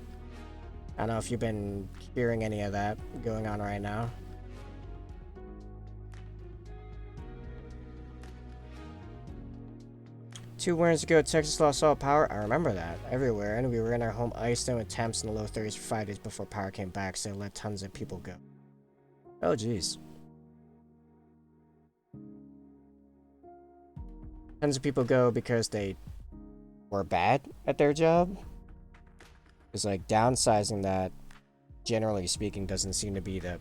I don't know if you've been hearing any of that going on right now. Two winters ago, Texas lost all power. I remember that. Everywhere. And we were in our home ice with temps in the low 30s for 5 days before power came back, so they let tons of people go. Oh, jeez. Tons of people go because they were bad at their job. Because, like, downsizing that, generally speaking, doesn't seem to be the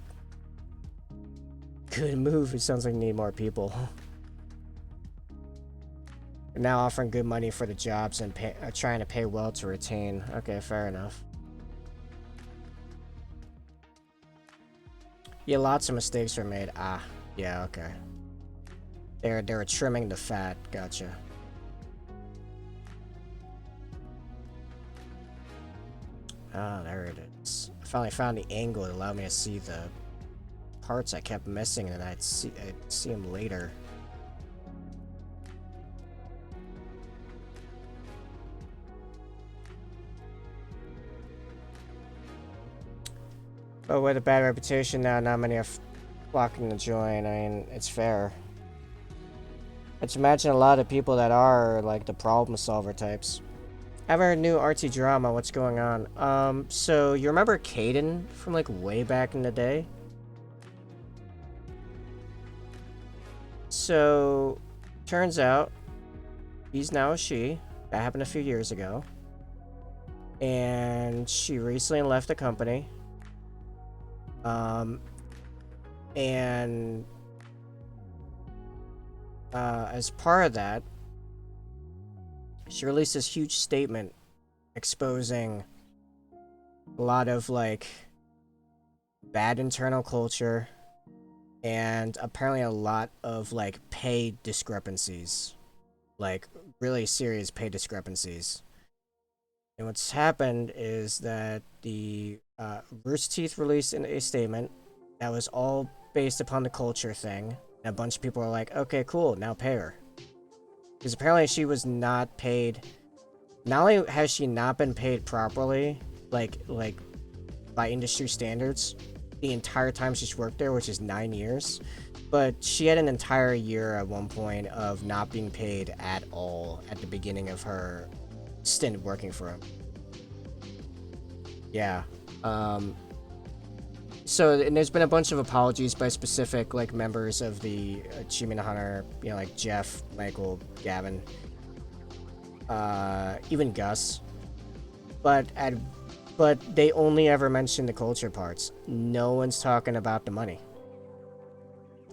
good move. It sounds like you need more people. Now offering good money for the jobs and trying to pay well to retain. Okay, fair enough. Yeah, lots of mistakes were made. Ah, yeah, okay. They were trimming the fat. Gotcha. Ah, there it is. I finally found the angle that allowed me to see the parts I kept missing, and I'd see them later. But with a bad reputation now, not many are flocking to join. I mean, it's fair. I just imagine a lot of people that are like the problem solver types. I have our new RT drama. What's going on? So you remember Caden from like way back in the day? So, turns out he's now a she. That happened a few years ago. And she recently left the company. And as part of that, she released this huge statement exposing a lot of like bad internal culture and apparently a lot of like pay discrepancies, like really serious pay discrepancies. And what's happened is that the Rooster Teeth released a statement that was all based upon the culture thing. And a bunch of people are like, okay, cool, now pay her. Because apparently she was not paid. Not only has she not been paid properly, like by industry standards, the entire time she's worked there, which is 9 years, but she had an entire year at one point of not being paid at all at the beginning of her stint working for him. Yeah. So, and there's been a bunch of apologies by specific like members of the Achievement Hunter, you know, like Jeff, Michael, Gavin, even Gus. But they only ever mention the culture parts. No one's talking about the money.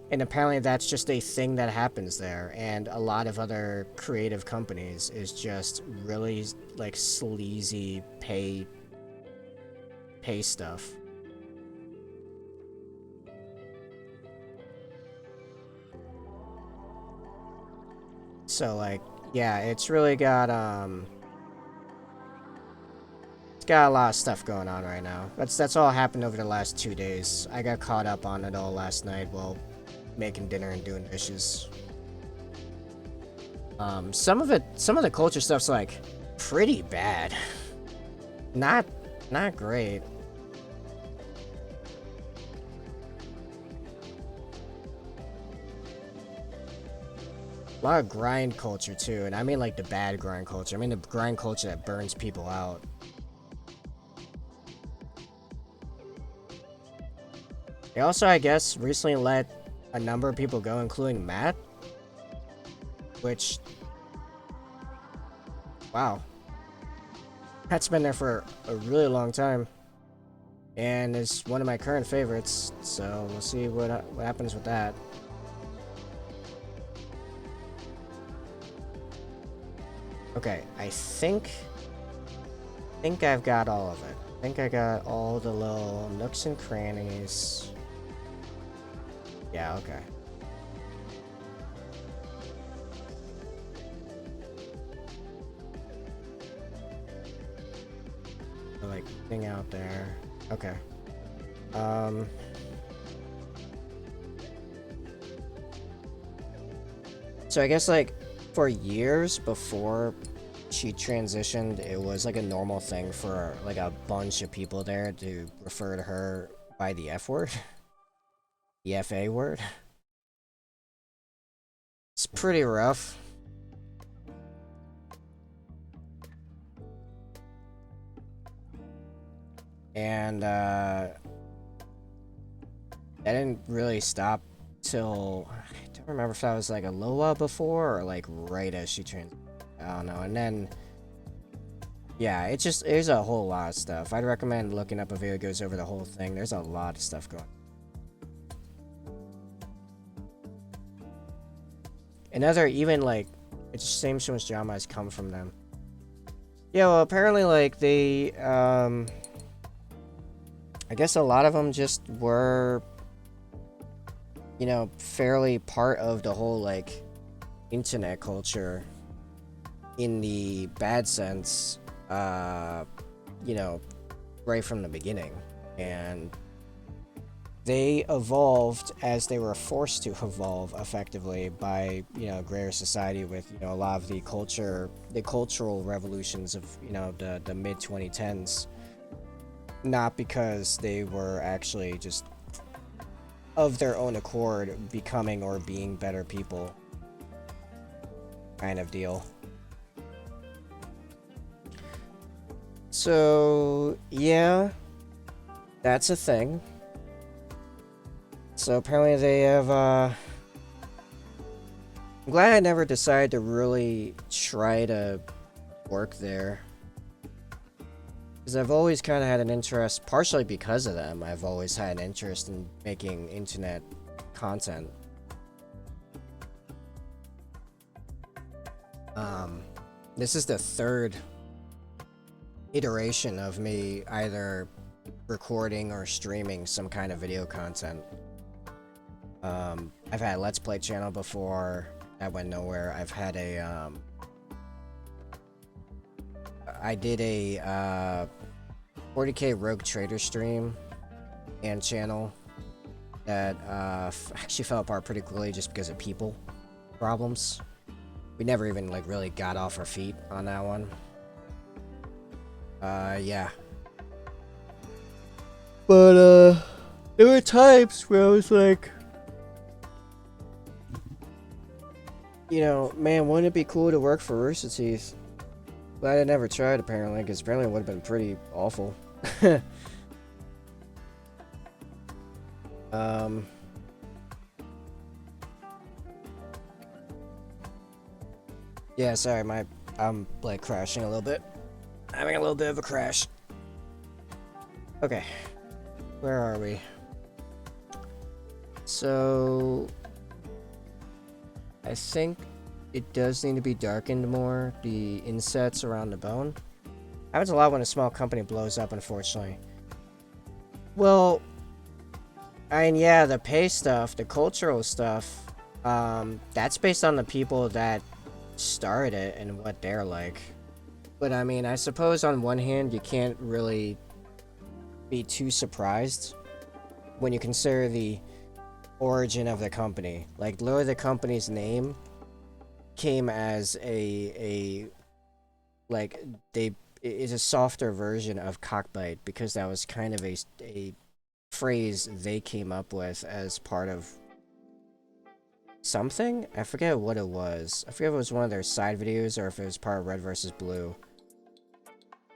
And apparently that's just a thing that happens there, and a lot of other creative companies is just really like sleazy pay stuff. So like, yeah, it's really got it's got a lot of stuff going on right now. That's all happened over the last 2 days. I got caught up on it all last night while making dinner and doing dishes. Some of the culture stuff's like pretty bad. Not great. A lot of grind culture too, and I mean like the bad grind culture. I mean the grind culture that burns people out. They also, I guess, recently let a number of people go, including Matt. Which, wow, Matt's been there for a really long time, and is one of my current favorites. So we'll see what happens with that. Okay, I think I've got all of it. I think I got all the little nooks and crannies. Yeah, okay. Like thing out there. Okay. So I guess like for years before she transitioned, it was like a normal thing for like a bunch of people there to refer to her by the F word. The FA word. It's pretty rough. And that didn't really stop till I don't remember if that was like a Loa before or like right as she I don't know. And then yeah, there's a whole lot of stuff. I'd recommend looking up a video that goes over the whole thing. There's a lot of stuff going on. Another even like it's the same so much drama has come from them. Yeah, well apparently like they I guess a lot of them just were, you know, fairly part of the whole, like, internet culture in the bad sense, you know, right from the beginning. And they evolved as they were forced to evolve effectively by, you know, greater society with, you know, a lot of the cultural revolutions of, you know, the mid-2010s. Not because they were actually just of their own accord becoming or being better people kind of deal. So yeah, that's a thing. So apparently they have I'm glad I never decided to really try to work there. Because I've always kind of had an interest, partially because of them, I've always had an interest in making internet content. This is the third iteration of me either recording or streaming some kind of video content. I've had a Let's Play channel before. That went nowhere. I've had a, I did a, 40k Rogue Trader stream and channel that, actually fell apart pretty quickly just because of people problems. We never even, like, really got off our feet on that one. Yeah. But, there were times where I was like, you know, man, wouldn't it be cool to work for Rooster Teeth? But I never tried, apparently, because apparently it would have been pretty awful. Yeah, sorry, I'm, like, crashing a little bit. Having a little bit of a crash. Okay. Where are we? So... I think it does need to be darkened more, the insets around the bone. Happens a lot when a small company blows up, unfortunately. Well, I mean, yeah, the pay stuff, the cultural stuff, that's based on the people that started it and what they're like. But I mean, I suppose on one hand, you can't really be too surprised when you consider the origin of the company. Like, literally the company's name came as like, it is a softer version of cockbite, because that was kind of a phrase they came up with as part of something? I forget what it was. I forget if it was one of their side videos or if it was part of Red vs. Blue.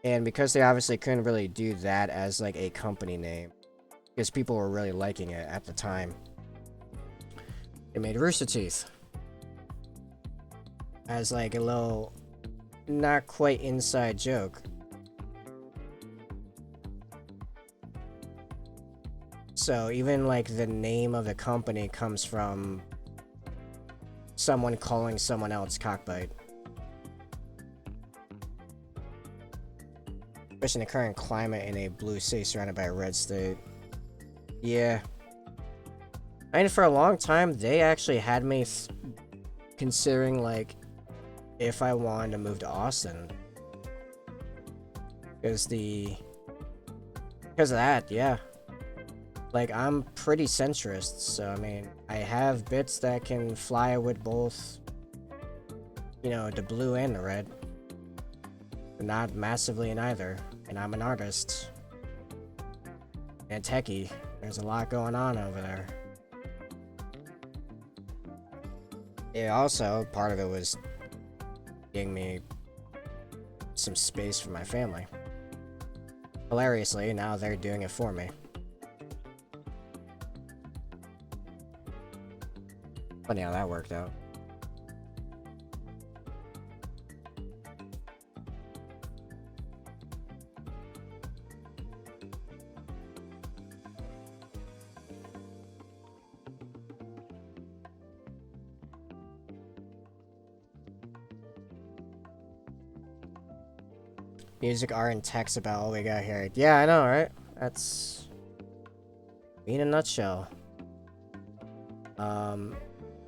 And because they obviously couldn't really do that as, like, a company name, because people were really liking it at the time, they made Rooster Teeth as, like, a little not quite inside joke. So even, like, the name of the company comes from someone calling someone else cockbite. Especially in the current climate in a blue state surrounded by a red state. Yeah. I mean, for a long time, they actually had me considering, like, if I wanted to move to Austin. Because of that, yeah. Like, I'm pretty centrist, so, I mean, I have bits that can fly with both, you know, the blue and the red. But not massively in either. And I'm an artist. And techie. There's a lot going on over there. Yeah, also, part of it was getting me some space for my family. Hilariously, now they're doing it for me. Funny how that worked out. Music, art, and text about all we got here. Yeah, I know, right? That's me in a nutshell.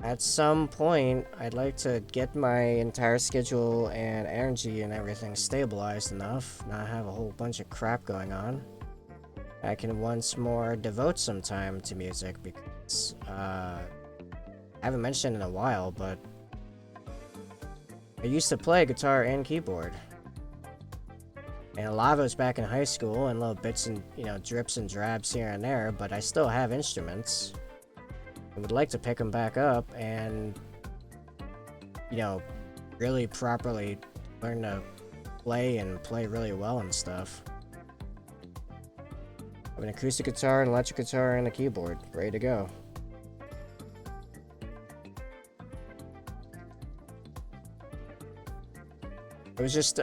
At some point, I'd like to get my entire schedule and energy and everything stabilized enough, not have a whole bunch of crap going on. I can once more devote some time to music, because, I haven't mentioned in a while, but I used to play guitar and keyboard. And a lot of it was back in high school, and little bits and, you know, drips and drabs here and there, but I still have instruments. I would like to pick them back up and, you know, really properly learn to play and play really well and stuff. I have an acoustic guitar, an electric guitar, and a keyboard ready to go. It was just,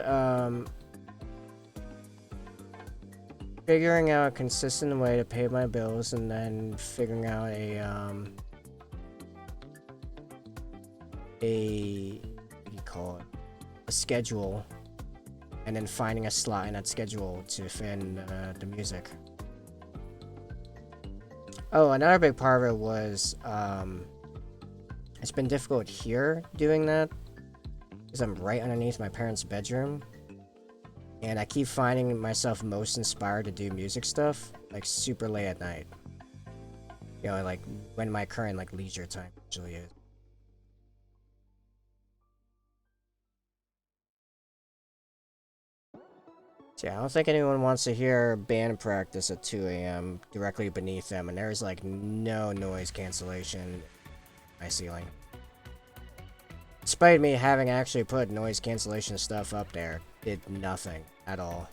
figuring out a consistent way to pay my bills, and then figuring out what do you call it? a schedule and then finding a slot in that schedule to fit in the music. Oh, another big part of it was it's been difficult here doing that because I'm right underneath my parents' bedroom, and I keep finding myself most inspired to do music stuff like super late at night. You know, like when my current like leisure time usually is. So yeah, I don't think anyone wants to hear band practice at 2 a.m. directly beneath them, and there's like no noise cancellation in my ceiling. Despite me having actually put noise cancellation stuff up there, did nothing at all.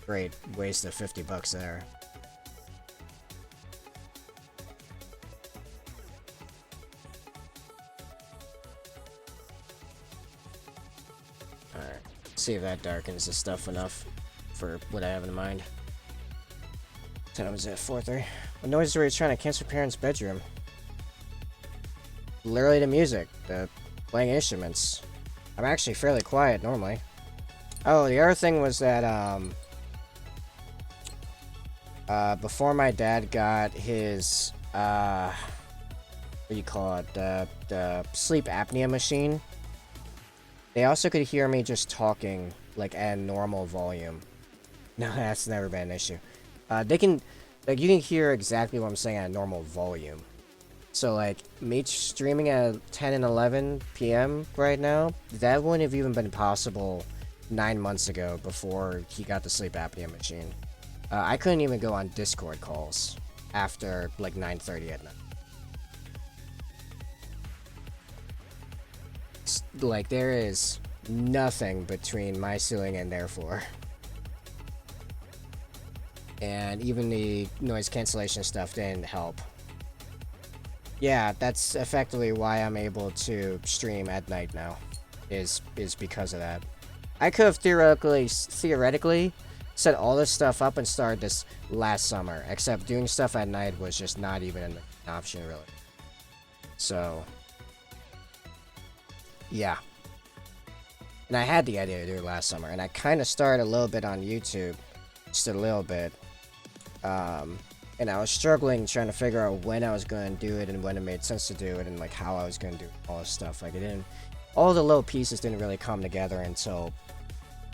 Great waste of $50 there. Alright, see if that darkens the stuff enough for what I have in mind. Time is at 4:30. What noise are we trying to cancel parents' bedroom? Literally the music, the playing instruments. I'm actually fairly quiet normally. Oh, the other thing was that before my dad got his what do you call it, the sleep apnea machine, they also could hear me just talking like at a normal volume. No, that's never been an issue. They can, like, you can hear exactly what I'm saying at a normal volume. So, like, me streaming at 10 and 11 p.m. right now, that wouldn't have even been possible 9 months ago before he got the sleep apnea machine. I couldn't even go on Discord calls after, like, 9:30 at night. Like, there is nothing between my ceiling and their floor. And even the noise cancellation stuff didn't help. Yeah, that's effectively why I'm able to stream at night now, is because of that. I could have theoretically set all this stuff up and started this last summer, except doing stuff at night was just not even an option, really. So, yeah. And I had the idea to do it last summer, and I kind of started a little bit on YouTube, just a little bit. And I was struggling trying to figure out when I was going to do it and when it made sense to do it and like how I was going to do all this stuff. Like, it didn't, all the little pieces didn't really come together until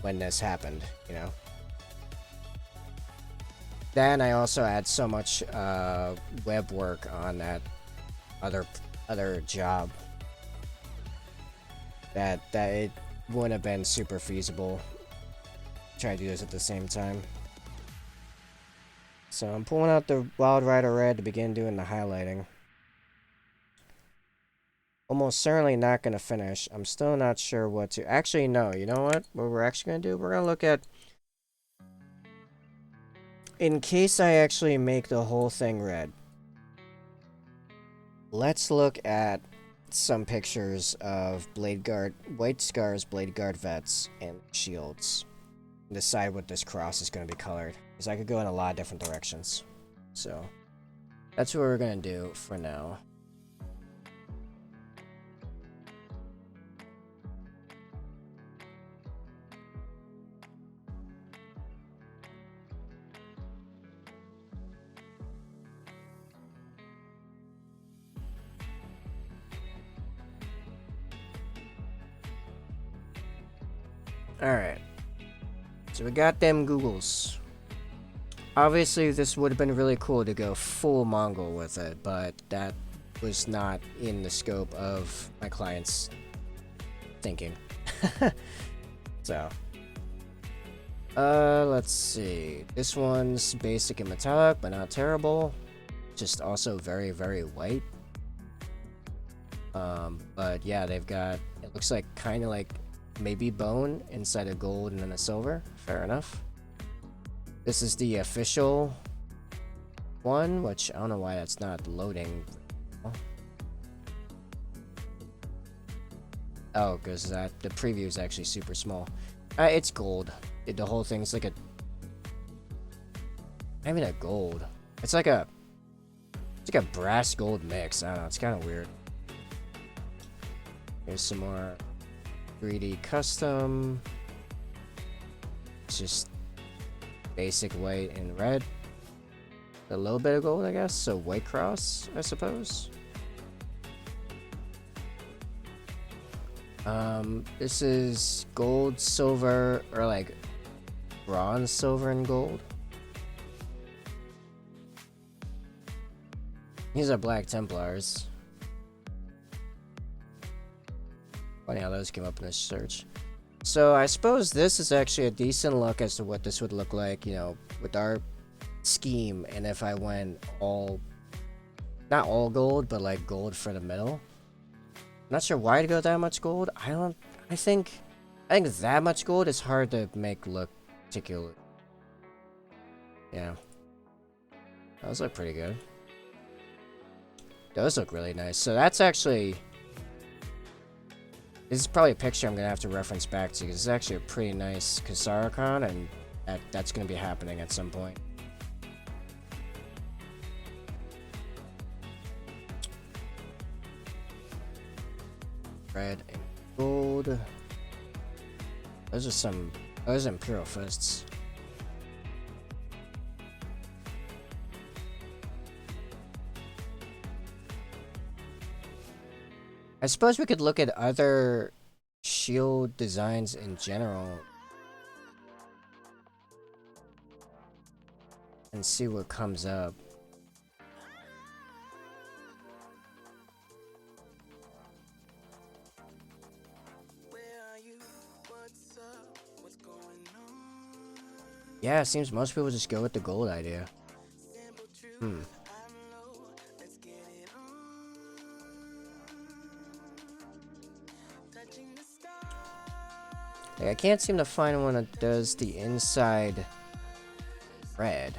when this happened, you know. Then I also had so much web work on that other job that it wouldn't have been super feasible trying to do this at the same time. So I'm pulling out the Wild Rider Red to begin doing the highlighting. Almost certainly not going to finish. I'm still not sure what to... Actually, no. You know what? What we're actually going to do? We're going to look at... In case I actually make the whole thing red, let's look at some pictures of Blade Guard... White Scars, Blade Guard vets, and shields. And decide what this cross is going to be colored. Because I could go in a lot of different directions. So, that's what we're going to do for now. Alright. So we got them Googles. Obviously, this would have been really cool to go full Mongol with it, but that was not in the scope of my client's thinking. So, let's see. This one's basic and metallic, but not terrible. Just also very, very white. But yeah, they've got, it looks like kind of like maybe bone inside of gold and then a silver. Fair enough. This is the official one, which I don't know why that's not loading. Oh, because the preview is actually super small. It's gold. The whole thing's like a... I mean a gold. It's like a... It's like a brass gold mix. I don't know, it's kind of weird. Here's some more 3D custom. It's just basic white and red. A little bit of gold, I guess. So white cross, I suppose. This is gold, silver, or like bronze, silver, and gold. These are Black Templars. Funny how those came up in this search. So I suppose this is actually a decent look as to what this would look like, you know, with our scheme. And if I went all, not all gold, but like gold for the middle. Not sure why to go that much gold. I think that much gold is hard to make look particular. Yeah. Those look pretty good. Those look really nice. So that's actually, this is probably a picture I'm gonna have to reference back to because it's actually a pretty nice Kasaracon, and that's gonna be happening at some point. Red and gold. Those are Imperial Fists. I suppose we could look at other shield designs in general and see what comes up. Yeah, it seems most people just go with the gold idea. Like, I can't seem to find one that does the inside red.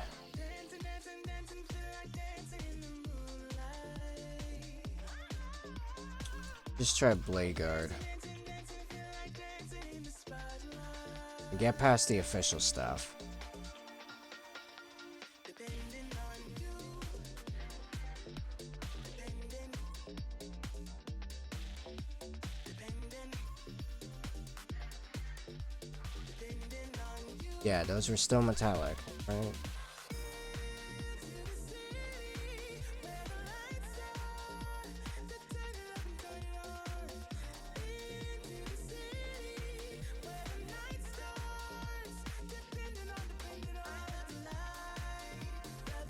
Just try Blade Guard. And get past the official stuff. Yeah, those were still metallic, right?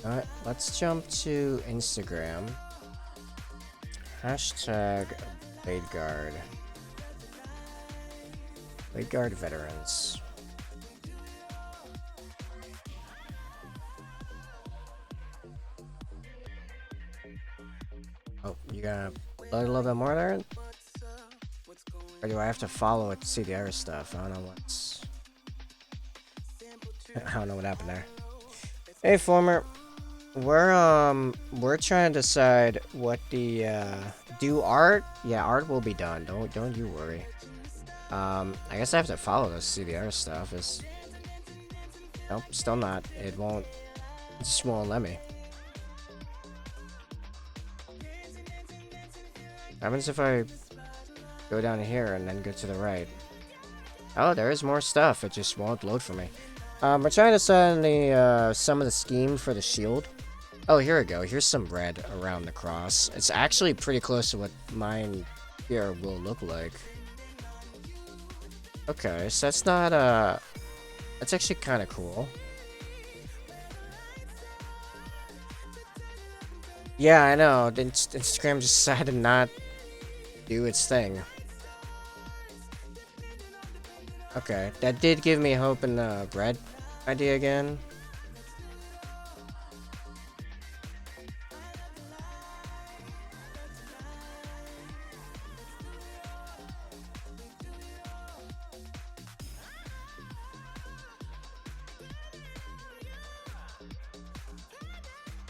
Alright, let's jump to Instagram. Hashtag Blade Guard. Blade Guard veterans. Oh, you gonna load a little bit more there? Or do I have to follow it to see the other stuff? I don't know what's... I don't know what happened there. Hey, Former. We're trying to decide what the, do art? Yeah, art will be done. Don't you worry. I guess I have to follow this to see the other stuff. Nope, still not. It just won't let me. What happens if I go down here and then go to the right? Oh, there is more stuff. It just won't load for me. We're trying to send some of the scheme for the shield. Oh, here we go. Here's some red around the cross. It's actually pretty close to what mine here will look like. Okay, so that's not, that's actually kind of cool. Yeah, I know. Instagram just decided to not do its thing. Okay, that did give me hope in the bread idea again.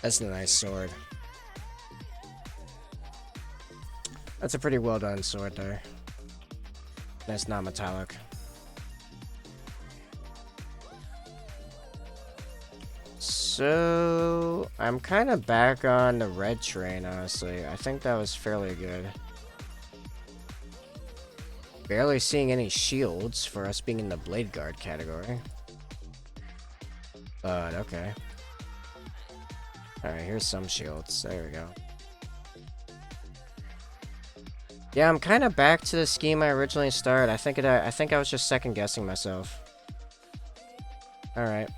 That's a nice sword. That's a pretty well done sword there. That's not metallic. So I'm kind of back on the red train, honestly. I think that was fairly good. Barely seeing any shields for us being in the Blade Guard category. But okay. Alright, here's some shields. There we go. Yeah, I'm kind of back to the scheme I originally started. I think I was just second guessing myself. All right.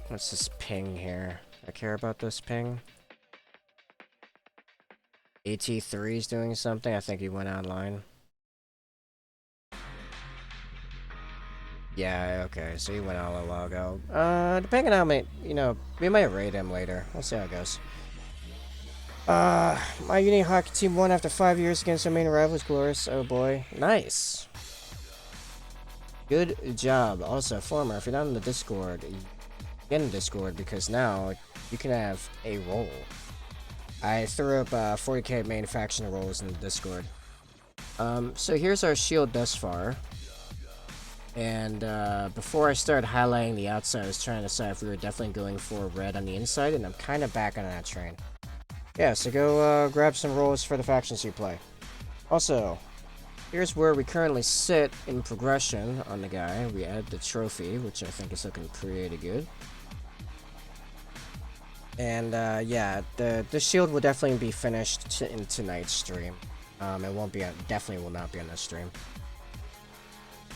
What's this ping here? I care about this ping. AT3 is doing something. I think he went online. Yeah, okay. So he went out a while ago. Depending on how we might raid him later. We'll see how it goes. My uni hockey team won after 5 years against our main rivals, Chegoris. Oh boy. Nice. Good job. Also, Former, if you're not in the Discord, get in the Discord because now you can have a role. I threw up 40k main faction roles in the Discord. So here's our shield thus far. And before I started highlighting the outside, I was trying to decide if we were definitely going for red on the inside, and I'm kind of back on that train. Yeah, so go grab some roles for the factions you play. Also, here's where we currently sit in progression on the guy. We add the trophy, which I think is looking pretty good. And yeah, the shield will definitely be finished in tonight's stream. It won't be definitely will not be on this stream.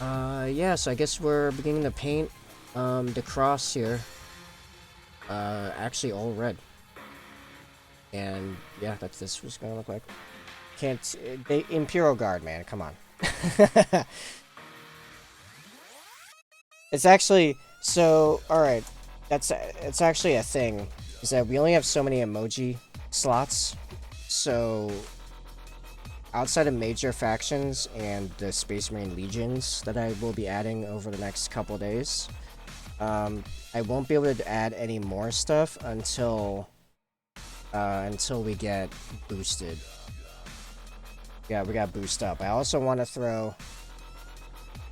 Yeah, so I guess we're beginning to paint the cross here. Actually all red. And yeah, that's this was gonna look like. Imperial Guard, man, come on. It's actually so alright. It's actually a thing. Is that we only have so many emoji slots. So outside of major factions and the Space Marine Legions that I will be adding over the next couple days, I won't be able to add any more stuff until we get boosted. Yeah, we got boosted up. I also want to throw...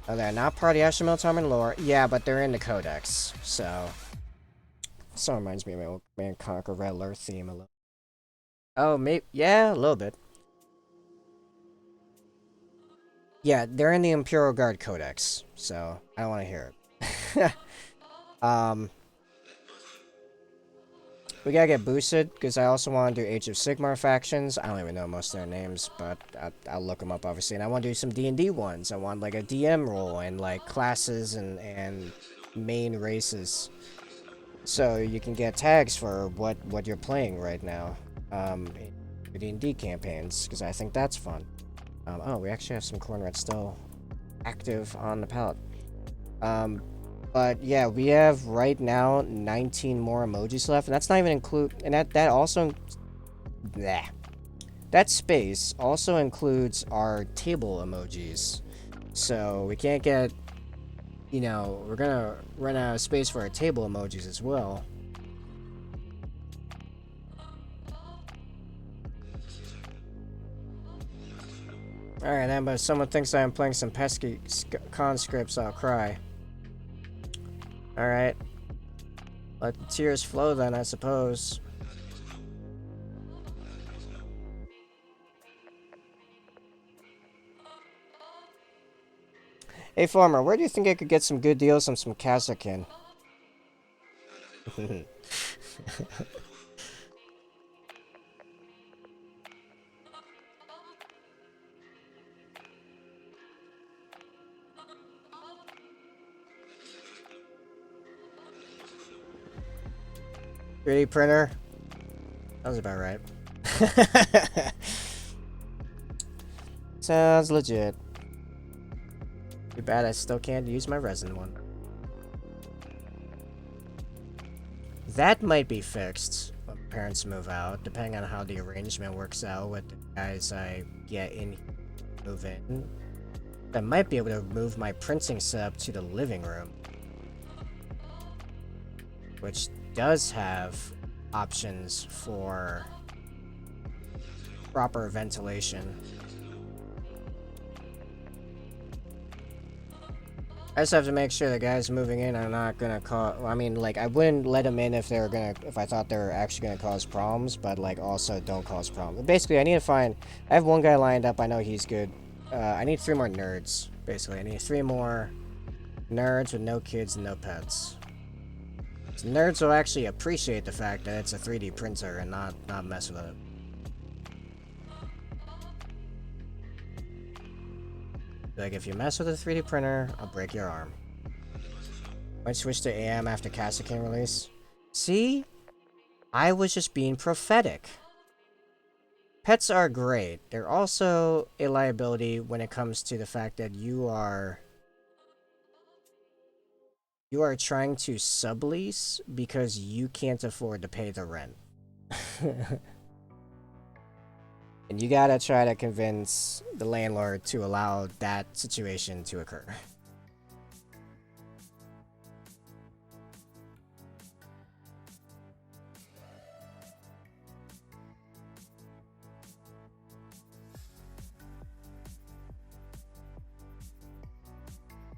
Oh, they're not part of the Asher Military lore. Yeah, but they're in the Codex, so... So reminds me of my old Man Conquer Red Alert theme a little. Oh, maybe... Yeah, a little bit. Yeah, they're in the Imperial Guard Codex, so I don't want to hear it. We gotta get boosted, because I also want to do Age of Sigmar factions. I don't even know most of their names, but I'll look them up, obviously. And I want to do some D&D ones. I want, like, a DM role, and, like, classes and main races. So you can get tags for what you're playing right now. In D&D campaigns, because I think that's fun. Oh, we actually have some corn red still active on the palette. But yeah, we have right now 19 more emojis left, and that's not even and that also, bleh. That space also includes our table emojis. So we can't get, we're gonna run out of space for our table emojis as well. Alright then, but if someone thinks I'm playing some pesky conscripts, I'll cry. Alright. Let the tears flow then, I suppose. Hey Farmer, where do you think I could get some good deals on some Kazakin? 3D printer? Sounds about right. Sounds legit. Too bad I still can't use my resin one. That might be fixed when parents move out, depending on how the arrangement works out with the guys I get in, move in. I might be able to move my printing setup to the living room, which does have options for proper ventilation. I just have to make sure the guys moving in are not gonna cause. I mean, like, I wouldn't let them in if they were gonna, if I thought they were actually gonna cause problems, but like, also don't cause problems. Basically, I need to find. I have one guy lined up. I know he's good. I need 3 more nerds. Basically, I need 3 more nerds with no kids and no pets. So nerds will actually appreciate the fact that it's a 3D printer and not mess with it. Like, if you mess with a 3D printer, I'll break your arm. Might switch to AM after Kassakin release. See? I was just being prophetic. Pets are great. They're also a liability when it comes to the fact that you are trying to sublease because you can't afford to pay the rent. And you gotta try to convince the landlord to allow that situation to occur.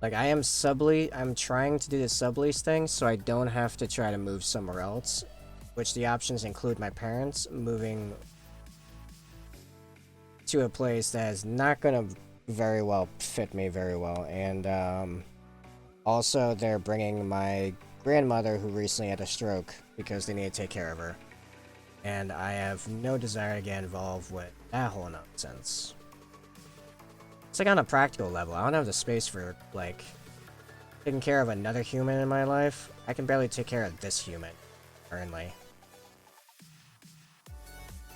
Like, I'm trying to do the sublease thing so I don't have to try to move somewhere else, which the options include my parents moving to a place that is not gonna very well fit me very well, and also they're bringing my grandmother who recently had a stroke because they need to take care of her, and I have no desire to get involved with that whole nonsense. It's like on a practical level, I don't have the space for like taking care of another human in my life. I can barely take care of this human currently.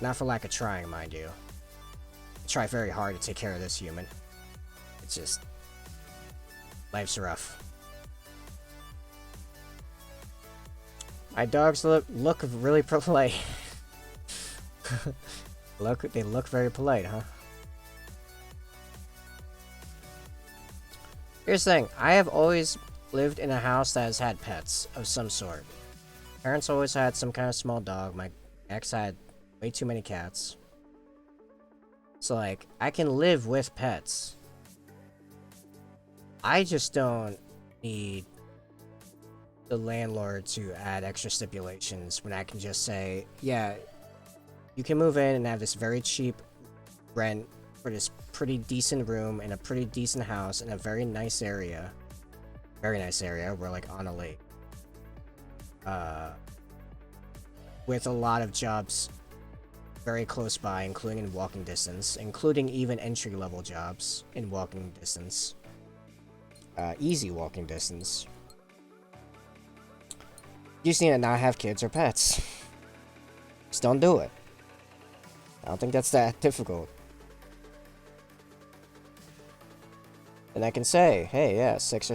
Not for lack of trying, mind you. Try very hard to take care of this human. It's just... life's rough. My dogs look really polite. They look very polite, huh? Here's the thing. I have always lived in a house that has had pets of some sort. Parents always had some kind of small dog. My ex had way too many cats. So, like, I can live with pets. I just don't need the landlord to add extra stipulations when I can just say, yeah, you can move in and have this very cheap rent for this pretty decent room in a pretty decent house in a very nice area. Very nice area. We're, like, on a lake. With a lot of jobs very close by, including in walking distance, including even entry-level jobs in walking distance. Easy walking distance. You just need to not have kids or pets. Just don't do it. I don't think that's that difficult. And I can say, hey, yeah, $600 or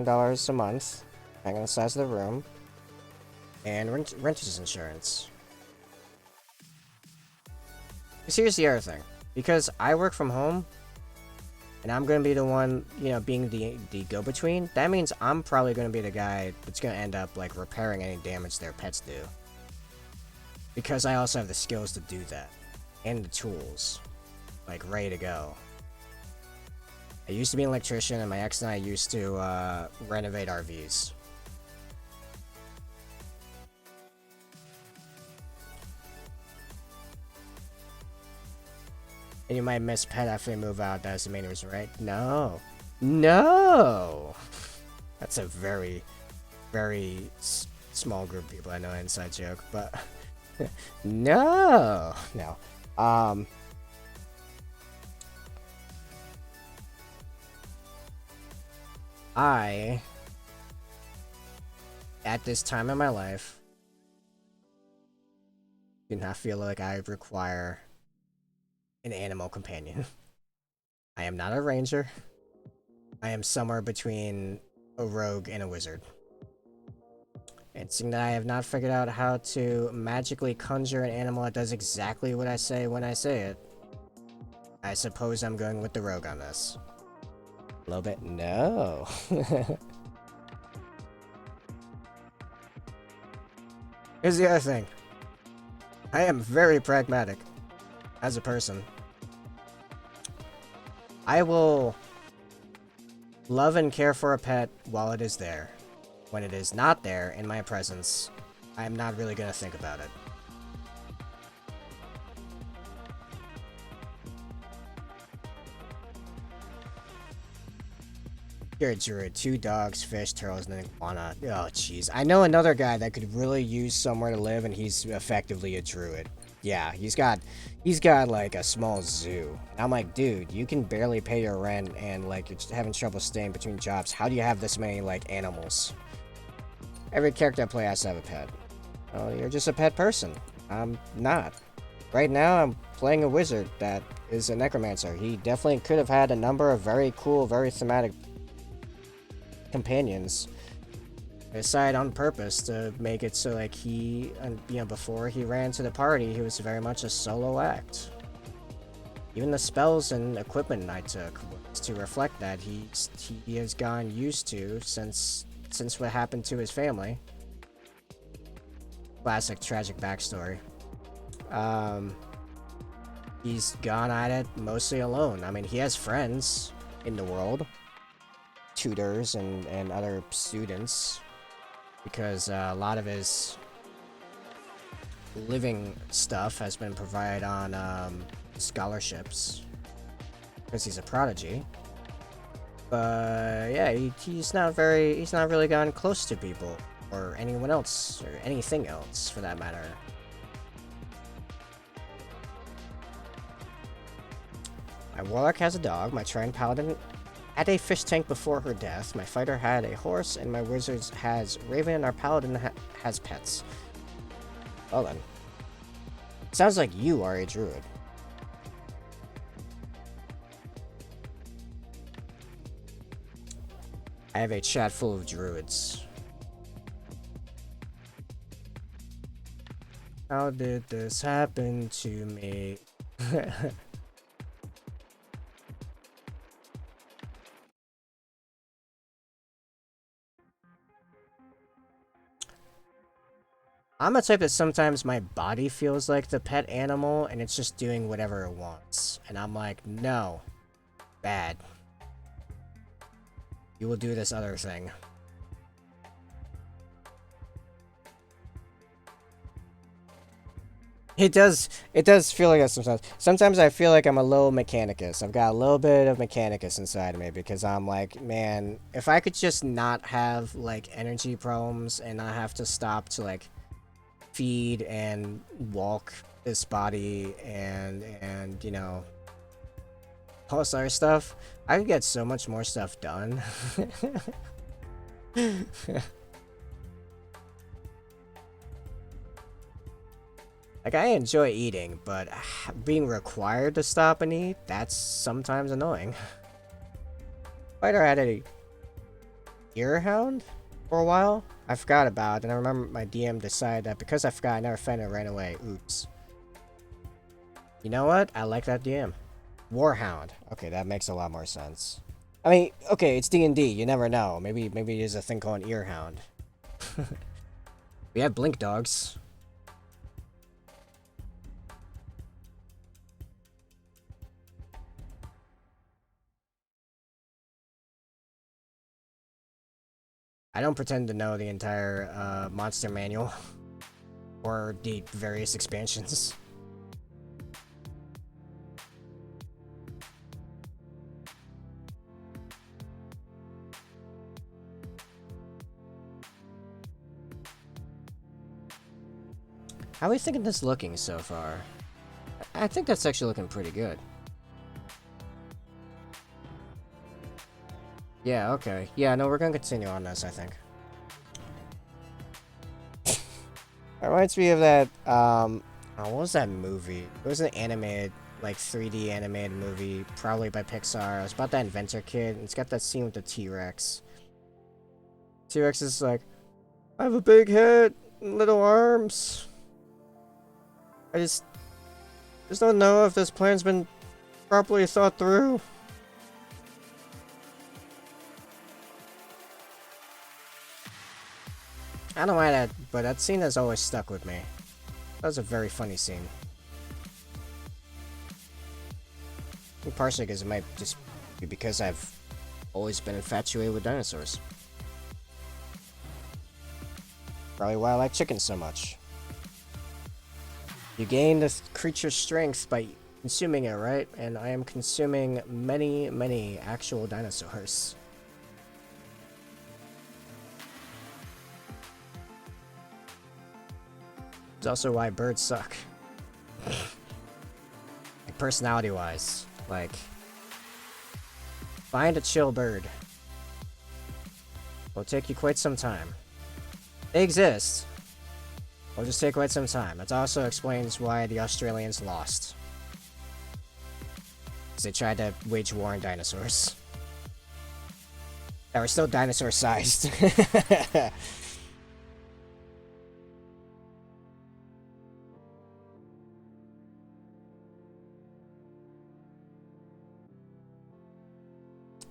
$700 a month, depending on the size of the room, and renter's insurance. Because here's the other thing. Because I work from home, and I'm going to be the one, you know, being the go-between, that means I'm probably going to be the guy that's going to end up, like, repairing any damage their pets do. Because I also have the skills to do that. And the tools. Like, ready to go. I used to be an electrician, and my ex and I used to, renovate RVs. And you might miss pet after they move out. That's the main reason, right? No. No! That's a very, very small group of people. I know, inside joke, but... no! No. I, at this time in my life, do not feel like I require an animal companion. I am not a ranger. I am somewhere between a rogue and a wizard. And seeing that I have not figured out how to magically conjure an animal that does exactly what I say when I say it, I suppose I'm going with the rogue on this. A little bit? No. Here's the other thing. I am very pragmatic as a person. I will love and care for a pet while it is there. When it is not there in my presence, I'm not really gonna think about it. You're a druid. 2 dogs, fish, turtles, and an iguana. Oh, jeez. I know another guy that could really use somewhere to live, and he's effectively a druid. Yeah, he's got like a small zoo. And I'm like, dude, you can barely pay your rent, and like you're just having trouble staying between jobs. How do you have this many like animals? Every character I play has to have a pet. Oh, you're just a pet person. I'm not. Right now, I'm playing a wizard that is a necromancer. He definitely could have had a number of very cool, very thematic companions. I decided on purpose to make it so like he, you know, before he ran to the party, he was very much a solo act. Even the spells and equipment I took was to reflect that he has gone used to since what happened to his family. Classic tragic backstory. He's gone at it mostly alone. I mean, he has friends in the world, tutors and other students, because a lot of his living stuff has been provided on scholarships because he's a prodigy. But yeah, he's not really gotten close to people or anyone else or anything else for that matter. My warlock has a dog, my Trine paladin had a fish tank before her death, my fighter had a horse, and my wizard has Raven, and our paladin has pets. Well then. Sounds like you are a druid. I have a chat full of druids. How did this happen to me? I'm a type that sometimes my body feels like the pet animal and it's just doing whatever it wants. And I'm like, no. Bad. You will do this other thing. It does feel like that sometimes. Sometimes I feel like I'm a little Mechanicus. I've got a little bit of Mechanicus inside of me because I'm like, man, if I could just not have like energy problems and not have to stop to like feed and walk this body and you know all this other stuff, I could get so much more stuff done. Like, I enjoy eating, but being required to stop and eat, that's sometimes annoying. Fighter had a earhound for a while. I forgot about it, and I remember my DM decided that because I forgot, I never fed it and ran away. Oops. You know what? I like that DM. Warhound. Okay, that makes a lot more sense. I mean, okay, it's D&D. You never know. Maybe there's a thing called an earhound. We have blink dogs. I don't pretend to know the entire monster manual or the various expansions. How are we thinking this looking so far? I think that's actually looking pretty good. Yeah, okay. Yeah, no, we're gonna continue on this, I think. It reminds me of that, oh, what was that movie? It was an animated, like, 3D animated movie, probably by Pixar. It was about that inventor kid, and it's got that scene with the T-Rex. T-Rex is like, I have a big head and little arms. I just don't know if this plan's been properly thought through. I don't know why that, but that scene has always stuck with me. That was a very funny scene. Partially because it might just be because I've always been infatuated with dinosaurs. Probably why I like chickens so much. You gain the creature's strength by consuming it, right? And I am consuming many, many actual dinosaurs. It's also why birds suck. Like, personality-wise. Like, find a chill bird. It'll take you quite some time. They exist. It'll just take quite some time. It also explains why the Australians lost. Because they tried to wage war on dinosaurs. That were still dinosaur-sized.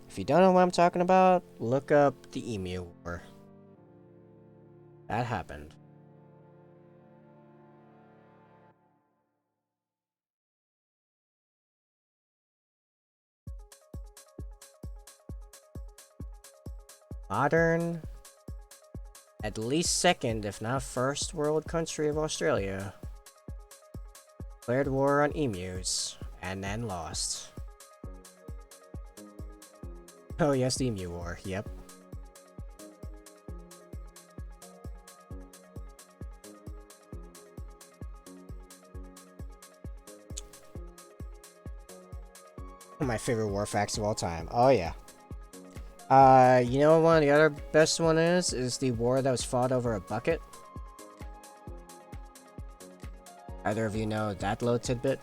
If you don't know what I'm talking about, look up the Emu War. That happened. Modern, at least second, if not first world country of Australia, declared war on emus, and then lost. Oh yes, the Emu War, yep. My favorite war facts of all time. Oh yeah. You know what one of the other best one is the war that was fought over a bucket. Either of you know that little tidbit?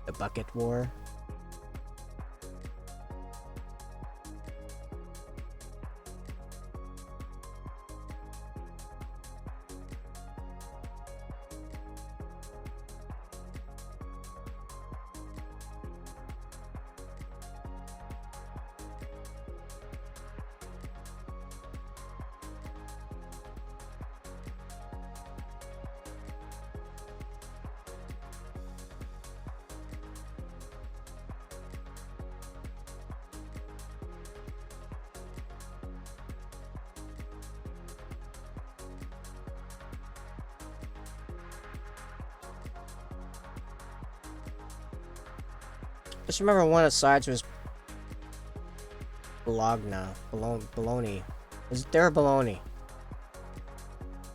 The Bucket War. Just remember one of the sides was Bologna. Is there a bologna?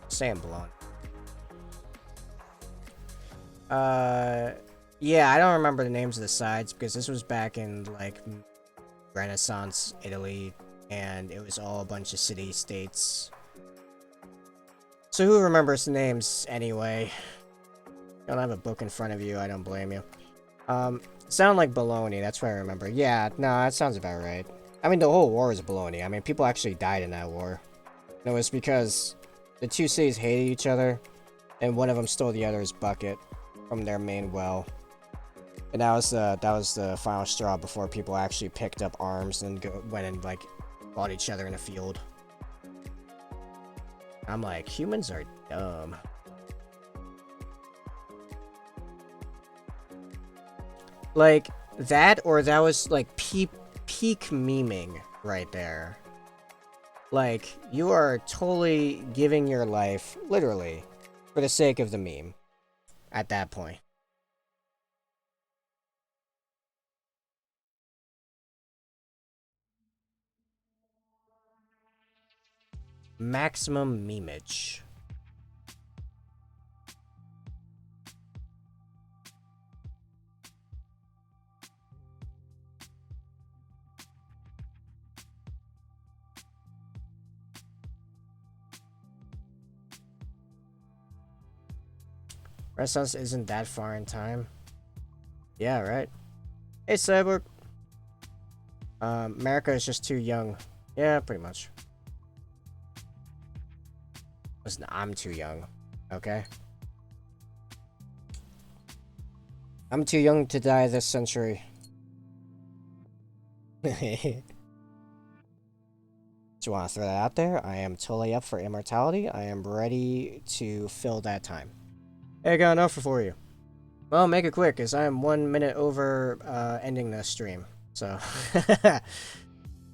Saying bologna. Yeah, I don't remember the names of the sides because this was back in like Renaissance Italy, and it was all a bunch of city-states. So who remembers the names anyway? You don't have a book in front of you, I don't blame you. Sound like baloney, that's what I remember. Yeah, no, that sounds about right. I mean, the whole war was baloney. I mean, people actually died in that war. It was because the two cities hated each other, and one of them stole the other's bucket from their main well. And that was the final straw before people actually picked up arms and went and, like, fought each other in a field. I'm like, humans are dumb. Like, that, or that was, like, peak memeing right there. Like, you are totally giving your life, literally, for the sake of the meme. At that point. Maximum memeage. Renaissance isn't that far in time. Yeah, right. Hey, Cyborg. America is just too young. Yeah, pretty much. Listen, I'm too young. Okay? I'm too young to die this century. Just want to throw that out there. I am totally up for immortality. I am ready to fill that time. Hey, I got an offer for you. Well, make it quick, as I am 1 minute over ending this stream. So, what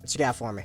you got for me?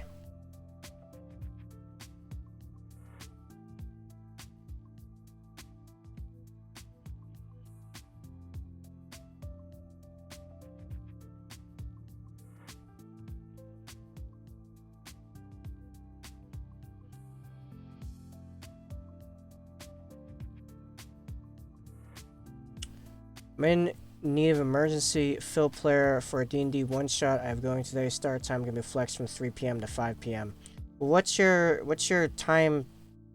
I'm in need of emergency fill player for a D&D one-shot. I have going today. Start time can be flexed from 3 p.m. to 5 p.m. What's your time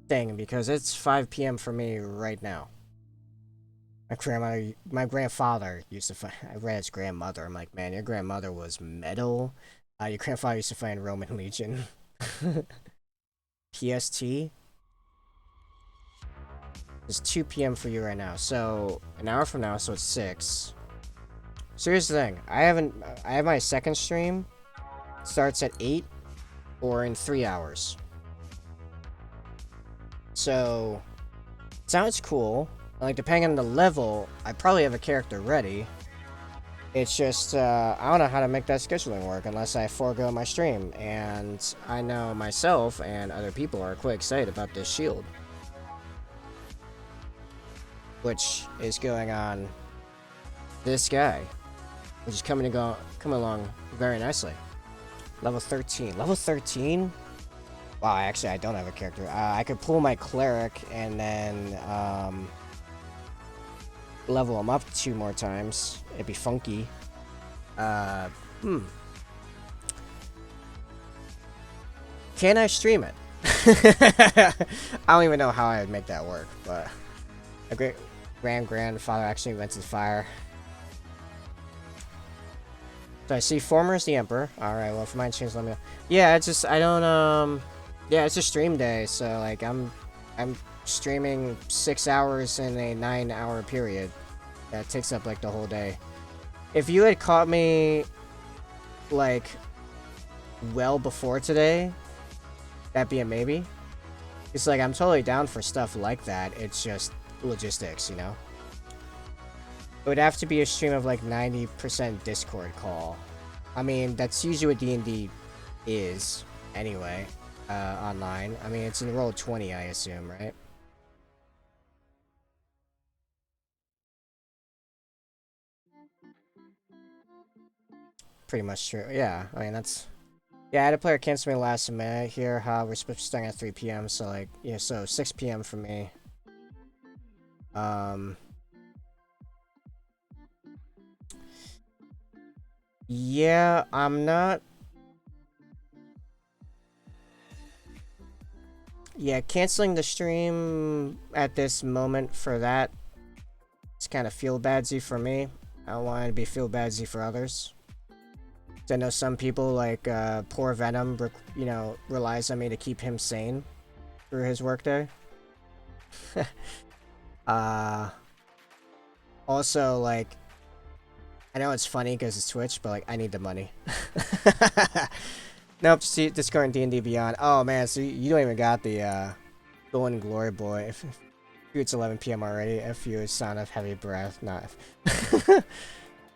thing? Because it's 5 p.m. for me right now. My grandfather used to fight. I read his grandmother. I'm like, man, your grandmother was metal. Your grandfather used to fight in Roman Legion. PST. It's 2 p.m. for you right now. So an hour from now, so it's 6. So here's the thing. I have my second stream. Starts at 8 or in 3 hours. So sounds cool. Like, depending on the level, I probably have a character ready. It's just, I don't know how to make that scheduling work unless I forego my stream. And I know myself and other people are quite excited about this shield. Which is going on this guy. Which is coming along very nicely. Level 13. Level 13? Wow, actually, I don't have a character. I could pull my cleric and then, level him up 2 more times. It'd be funky. Can I stream it? I don't even know how I would make that work, but a great grandfather actually invented fire. So I see former is the emperor. Alright, well, if mine change, let me know. Yeah, it's just, I don't, yeah, it's a stream day, so, like, I'm streaming 6 hours in a 9-hour period. That takes up, like, the whole day. If you had caught me, like, well before today, that'd be a maybe. It's like, I'm totally down for stuff like that. It's just logistics, you know? It would have to be a stream of, like, 90% Discord call. I mean, that's usually what D&D is, anyway, online. I mean, it's in Roll20, I assume, right? Pretty much true. Yeah, I mean, that's... Yeah, I had a player cancel me last minute here. We're supposed to be starting at 3 p.m., so, like, yeah, so 6 p.m. for me. Yeah, I'm not... Yeah, canceling the stream at this moment for that, it's kind of feel-badsy for me. I don't want it to be feel-badsy for others. I know some people, like, poor Venom, you know, relies on me to keep him sane through his workday. Also, like, I know it's funny because it's Twitch, but, like, I need the money. Nope, just going D&D Beyond. Oh, man, so you don't even got the, Golden Glory Boy. If it's 11 p.m. already, FU is sound of heavy breath, not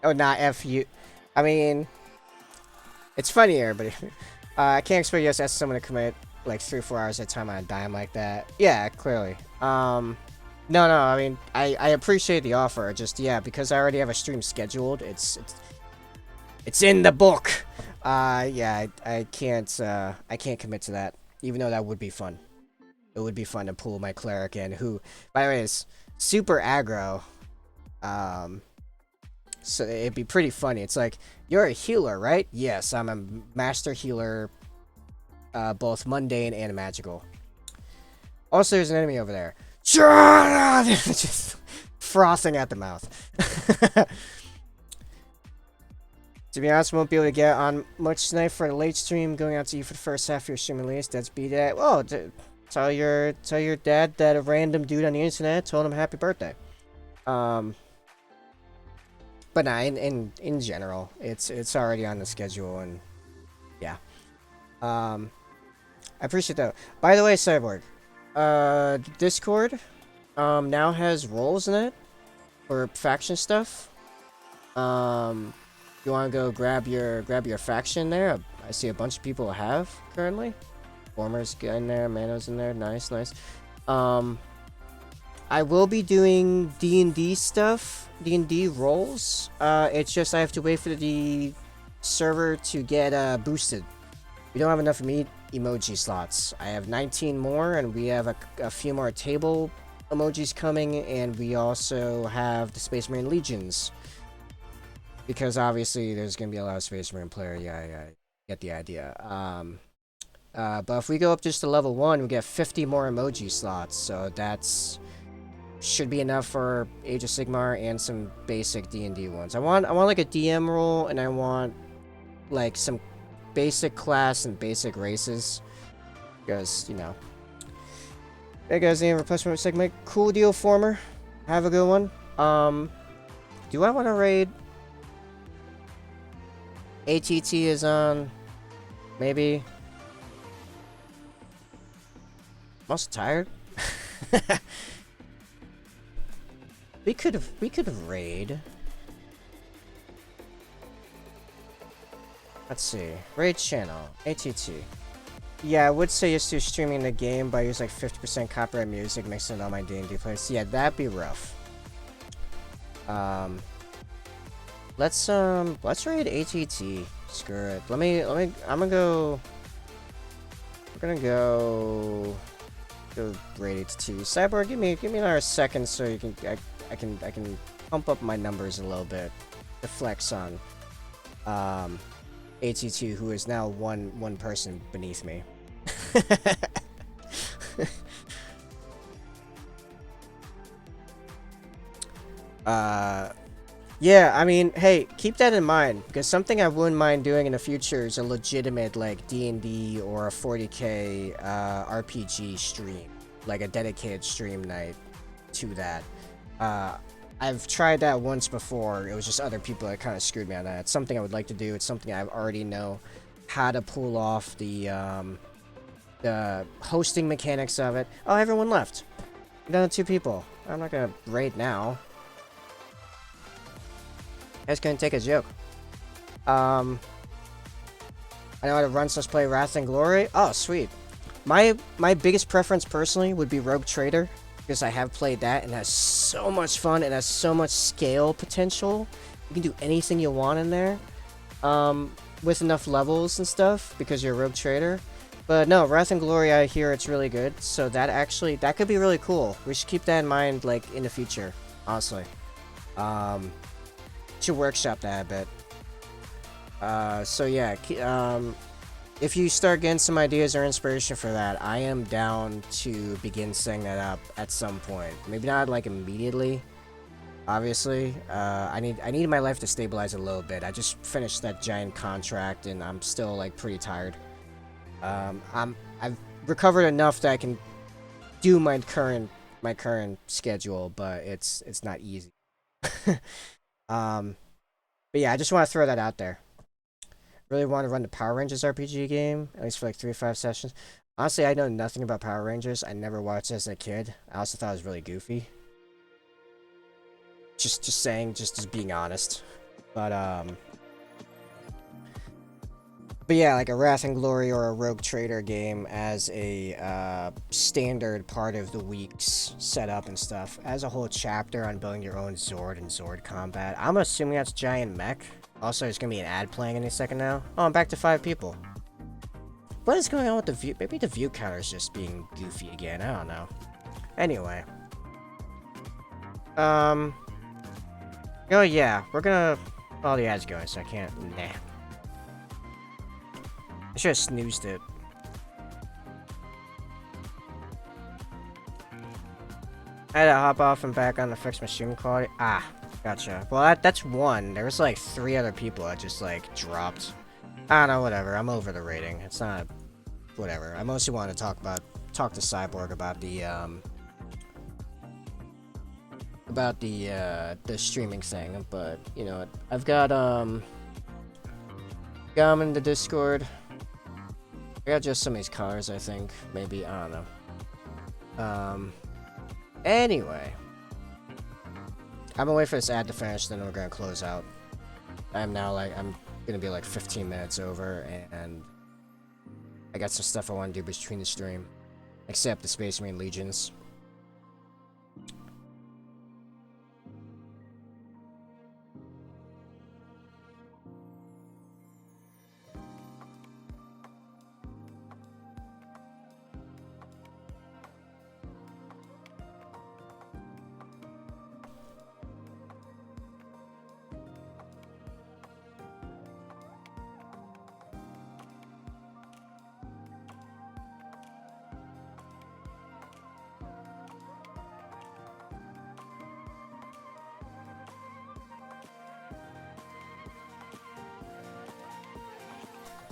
oh, not FU. I mean, it's funnier, but I can't expect you to ask someone to commit, like, 3 or 4 hours at a time on a dime like that. Yeah, clearly. No, I mean, I appreciate the offer, just, yeah, because I already have a stream scheduled, it's in the book! Yeah, I can't commit to that, even though that would be fun. It would be fun to pull my cleric in, who, by the way, is super aggro. So it'd be pretty funny. It's like, you're a healer, right? Yes, I'm a master healer, both mundane and magical. Also, there's an enemy over there. Just frothing at the mouth. To be honest, won't be able to get on much tonight for a late stream. Going out to you for the first half of your stream at least. That's be that. Whoa, tell your dad that a random dude on the internet told him happy birthday. But nah, in general, it's already on the schedule, and yeah. I appreciate that. By the way, Cyborg, Discord now has roles in it for faction stuff. You want to go grab your faction there? I see a bunch of people have currently. Former's in there, Mano's in there. Nice, nice. I will be doing D&D stuff, D&D roles. It's just I have to wait for the server to get boosted. We don't have enough emoji slots. I have 19 more, and we have a few more table emojis coming, and we also have the Space Marine Legions. Because obviously there's going to be a lot of Space Marine player. Yeah, I get the idea. But if we go up just to level 1, we get 50 more emoji slots, so that's should be enough for Age of Sigmar and some basic D&D ones. I want like a DM role, and I want like some basic class and basic races, because, you know. Hey guys, the replacement segment. Cool deal, Former. Have a good one. Do I want to raid? ATT is on. Maybe. I'm also tired. we could raid. Let's see. Raid channel. ATT. Yeah, I would say just do streaming the game, but I use like 50% copyright music mixing all my D&D players. Yeah, that'd be rough. Let's raid ATT. Screw it. I'm gonna go. We're gonna go raid ATT. Cyborg, give me another second so you can I can pump up my numbers a little bit to flex on ATT, who is now one person beneath me. Yeah, I mean, hey, keep that in mind, because something I wouldn't mind doing in the future is a legitimate, like, D&D or a 40k RPG stream. Like, a dedicated stream night to that. I've tried that once before. It was just other people that kind of screwed me on that. It's something I would like to do. It's something I already know how to pull off the hosting mechanics of it. Oh, everyone left. I'm down to 2 people. I'm not gonna raid now. That's gonna take a joke. I know how to run /play Wrath and Glory. Oh, sweet. My biggest preference personally would be Rogue Trader, because I have played that and it has so much fun and has so much scale potential. You can do anything you want in there, with enough levels and stuff, because you're a Rogue Trader. But no, Wrath and Glory, I hear it's really good, so that could be really cool. We should keep that in mind, like, in the future, honestly. Should workshop that a bit. So yeah, if you start getting some ideas or inspiration for that, I am down to begin setting that up at some point. Maybe not like immediately, obviously. I need my life to stabilize a little bit. I just finished that giant contract and I'm still like pretty tired. I've recovered enough that I can do my current schedule, but it's not easy. But yeah, I just want to throw that out there. Really want to run the Power Rangers RPG game, at least for like 3 or 5 sessions. Honestly, I know nothing about Power Rangers. I never watched it as a kid. I also thought it was really goofy. Just saying, just being honest. But yeah, like a Wrath and Glory or a Rogue Trader game as a standard part of the week's setup and stuff. As a whole chapter on building your own Zord and Zord combat. I'm assuming that's Giant Mech. Also, there's gonna be an ad playing any second now. Oh, I'm back to 5 people. What is going on with the view? Maybe the view counter is just being goofy again. I don't know. Anyway. Oh yeah, we're gonna... Oh, the ad's going, so I can't... Nah. I should have snoozed it. I had to hop off and back on to fix my stream quality. Ah, gotcha. Well, that's one. There was like 3 other people that just like dropped. I don't know, whatever. I'm over the rating. It's not... Whatever. I mostly want to talk to Cyborg about the streaming thing, but you know, I've got him in the Discord. I got just some of these colors, I think. Maybe, I don't know. Anyway. I'm gonna wait for this ad to finish, then we're gonna close out. I'm gonna be like 15 minutes over, and I got some stuff I want to do between the stream. Except the Space Marine Legions.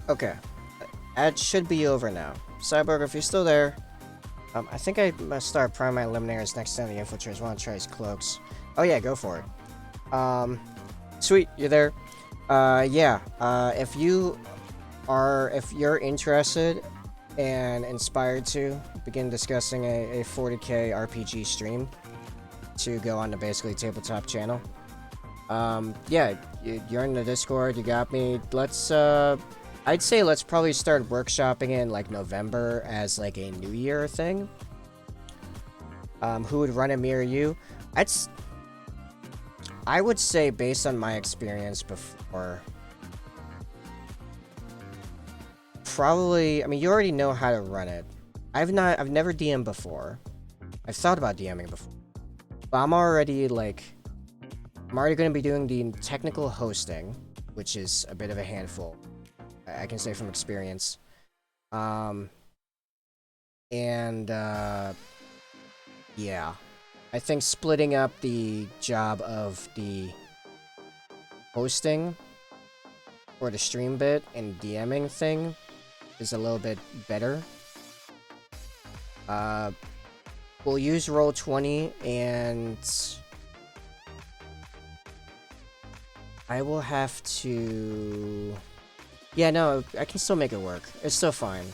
Okay, that should be over now. Cyborg, if you're still there, I think I must start priming my eliminators next time the infiltrators want to try his cloaks. Oh yeah, go for it. Sweet, you're there. Yeah, if you're interested and inspired to begin discussing a 40k RPG stream to go on the basically tabletop channel, yeah, you're in the Discord, you got me. I'd say let's probably start workshopping in like November as like a New Year thing. Who would run it, me or you? I would say based on my experience before, probably. I mean, you already know how to run it. I've never DM'd before. I've thought about DMing before, but I'm already going to be doing the technical hosting, which is a bit of a handful. I can say from experience. Yeah. I think splitting up the job of the hosting or the stream bit and DMing thing is a little bit better. We'll use Roll20 and I will have to... Yeah, no, I can still make it work. It's still fine.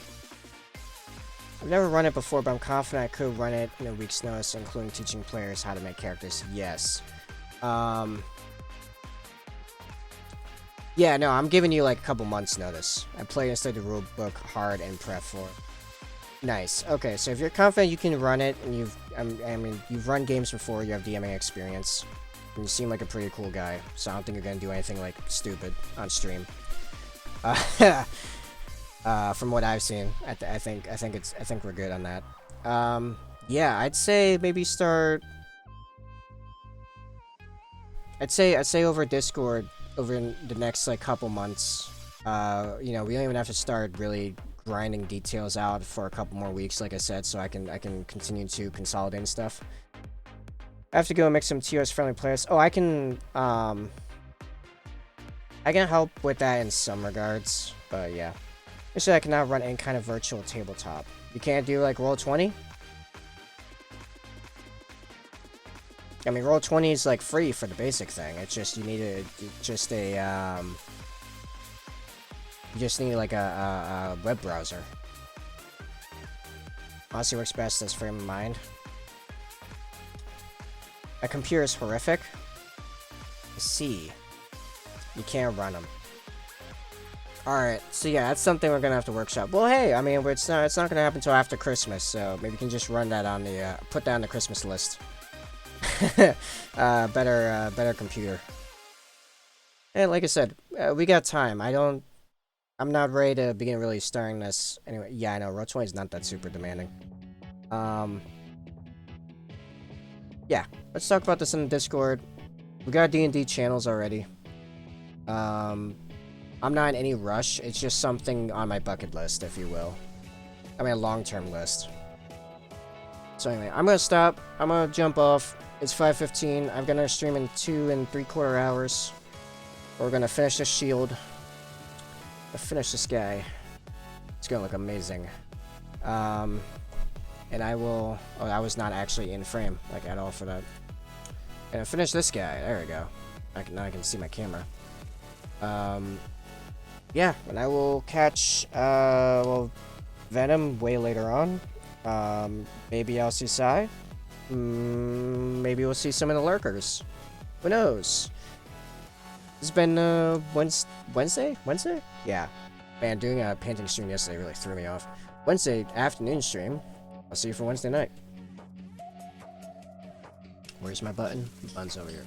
I've never run it before, but I'm confident I could run it in a week's notice, including teaching players how to make characters. Yes. Yeah, no, I'm giving you like a couple months notice. I play inside the rulebook hard and prep for it. Nice. Okay, so if you're confident you can run it, and you've run games before, you have DMing experience, and you seem like a pretty cool guy, so I don't think you're gonna do anything like stupid on stream. From what I've seen, I think we're good on that. Yeah, I'd say maybe start. I'd say over Discord over in the next like couple months. You know, we don't even have to start really grinding details out for a couple more weeks, like I said, so I can continue to consolidate stuff. I have to go and make some TOS friendly players. Oh, I can help with that in some regards, but yeah. Actually, I can now run any kind of virtual tabletop. You can't do like Roll20? I mean, Roll20 is like free for the basic thing. It's just you need you just need like a web browser. Honestly, works best as frame of mind. A computer is horrific. See, you can't run them. Alright, so yeah, that's something we're gonna have to workshop. Well, hey, I mean, it's not gonna happen until after Christmas, so maybe we can just run that on the, put that on the Christmas list. Better computer. And like I said, we got time. I'm not ready to begin really starting this. Anyway, yeah, I know, Roll20 is not that super demanding. Yeah, let's talk about this in the Discord. We got D&D channels already. I'm not in any rush. It's just something on my bucket list, if you will. I mean, a long-term list. So anyway, I'm gonna stop. I'm gonna jump off. It's 5:15. I'm gonna stream in 2 3/4 hours. We're gonna finish this shield. Finish this guy. It's gonna look amazing. And I will... Oh, I was not actually in frame, like, at all for that. And finish this guy. There we go. Now I can see my camera. Yeah, and I will catch, well, Venom way later on. Maybe I'll see Sai. Maybe we'll see some of the lurkers. Who knows? It's been Wednesday? Wednesday? Yeah. Man, doing a painting stream yesterday really threw me off. Wednesday afternoon stream. I'll see you for Wednesday night. Where's my button? The button's over here.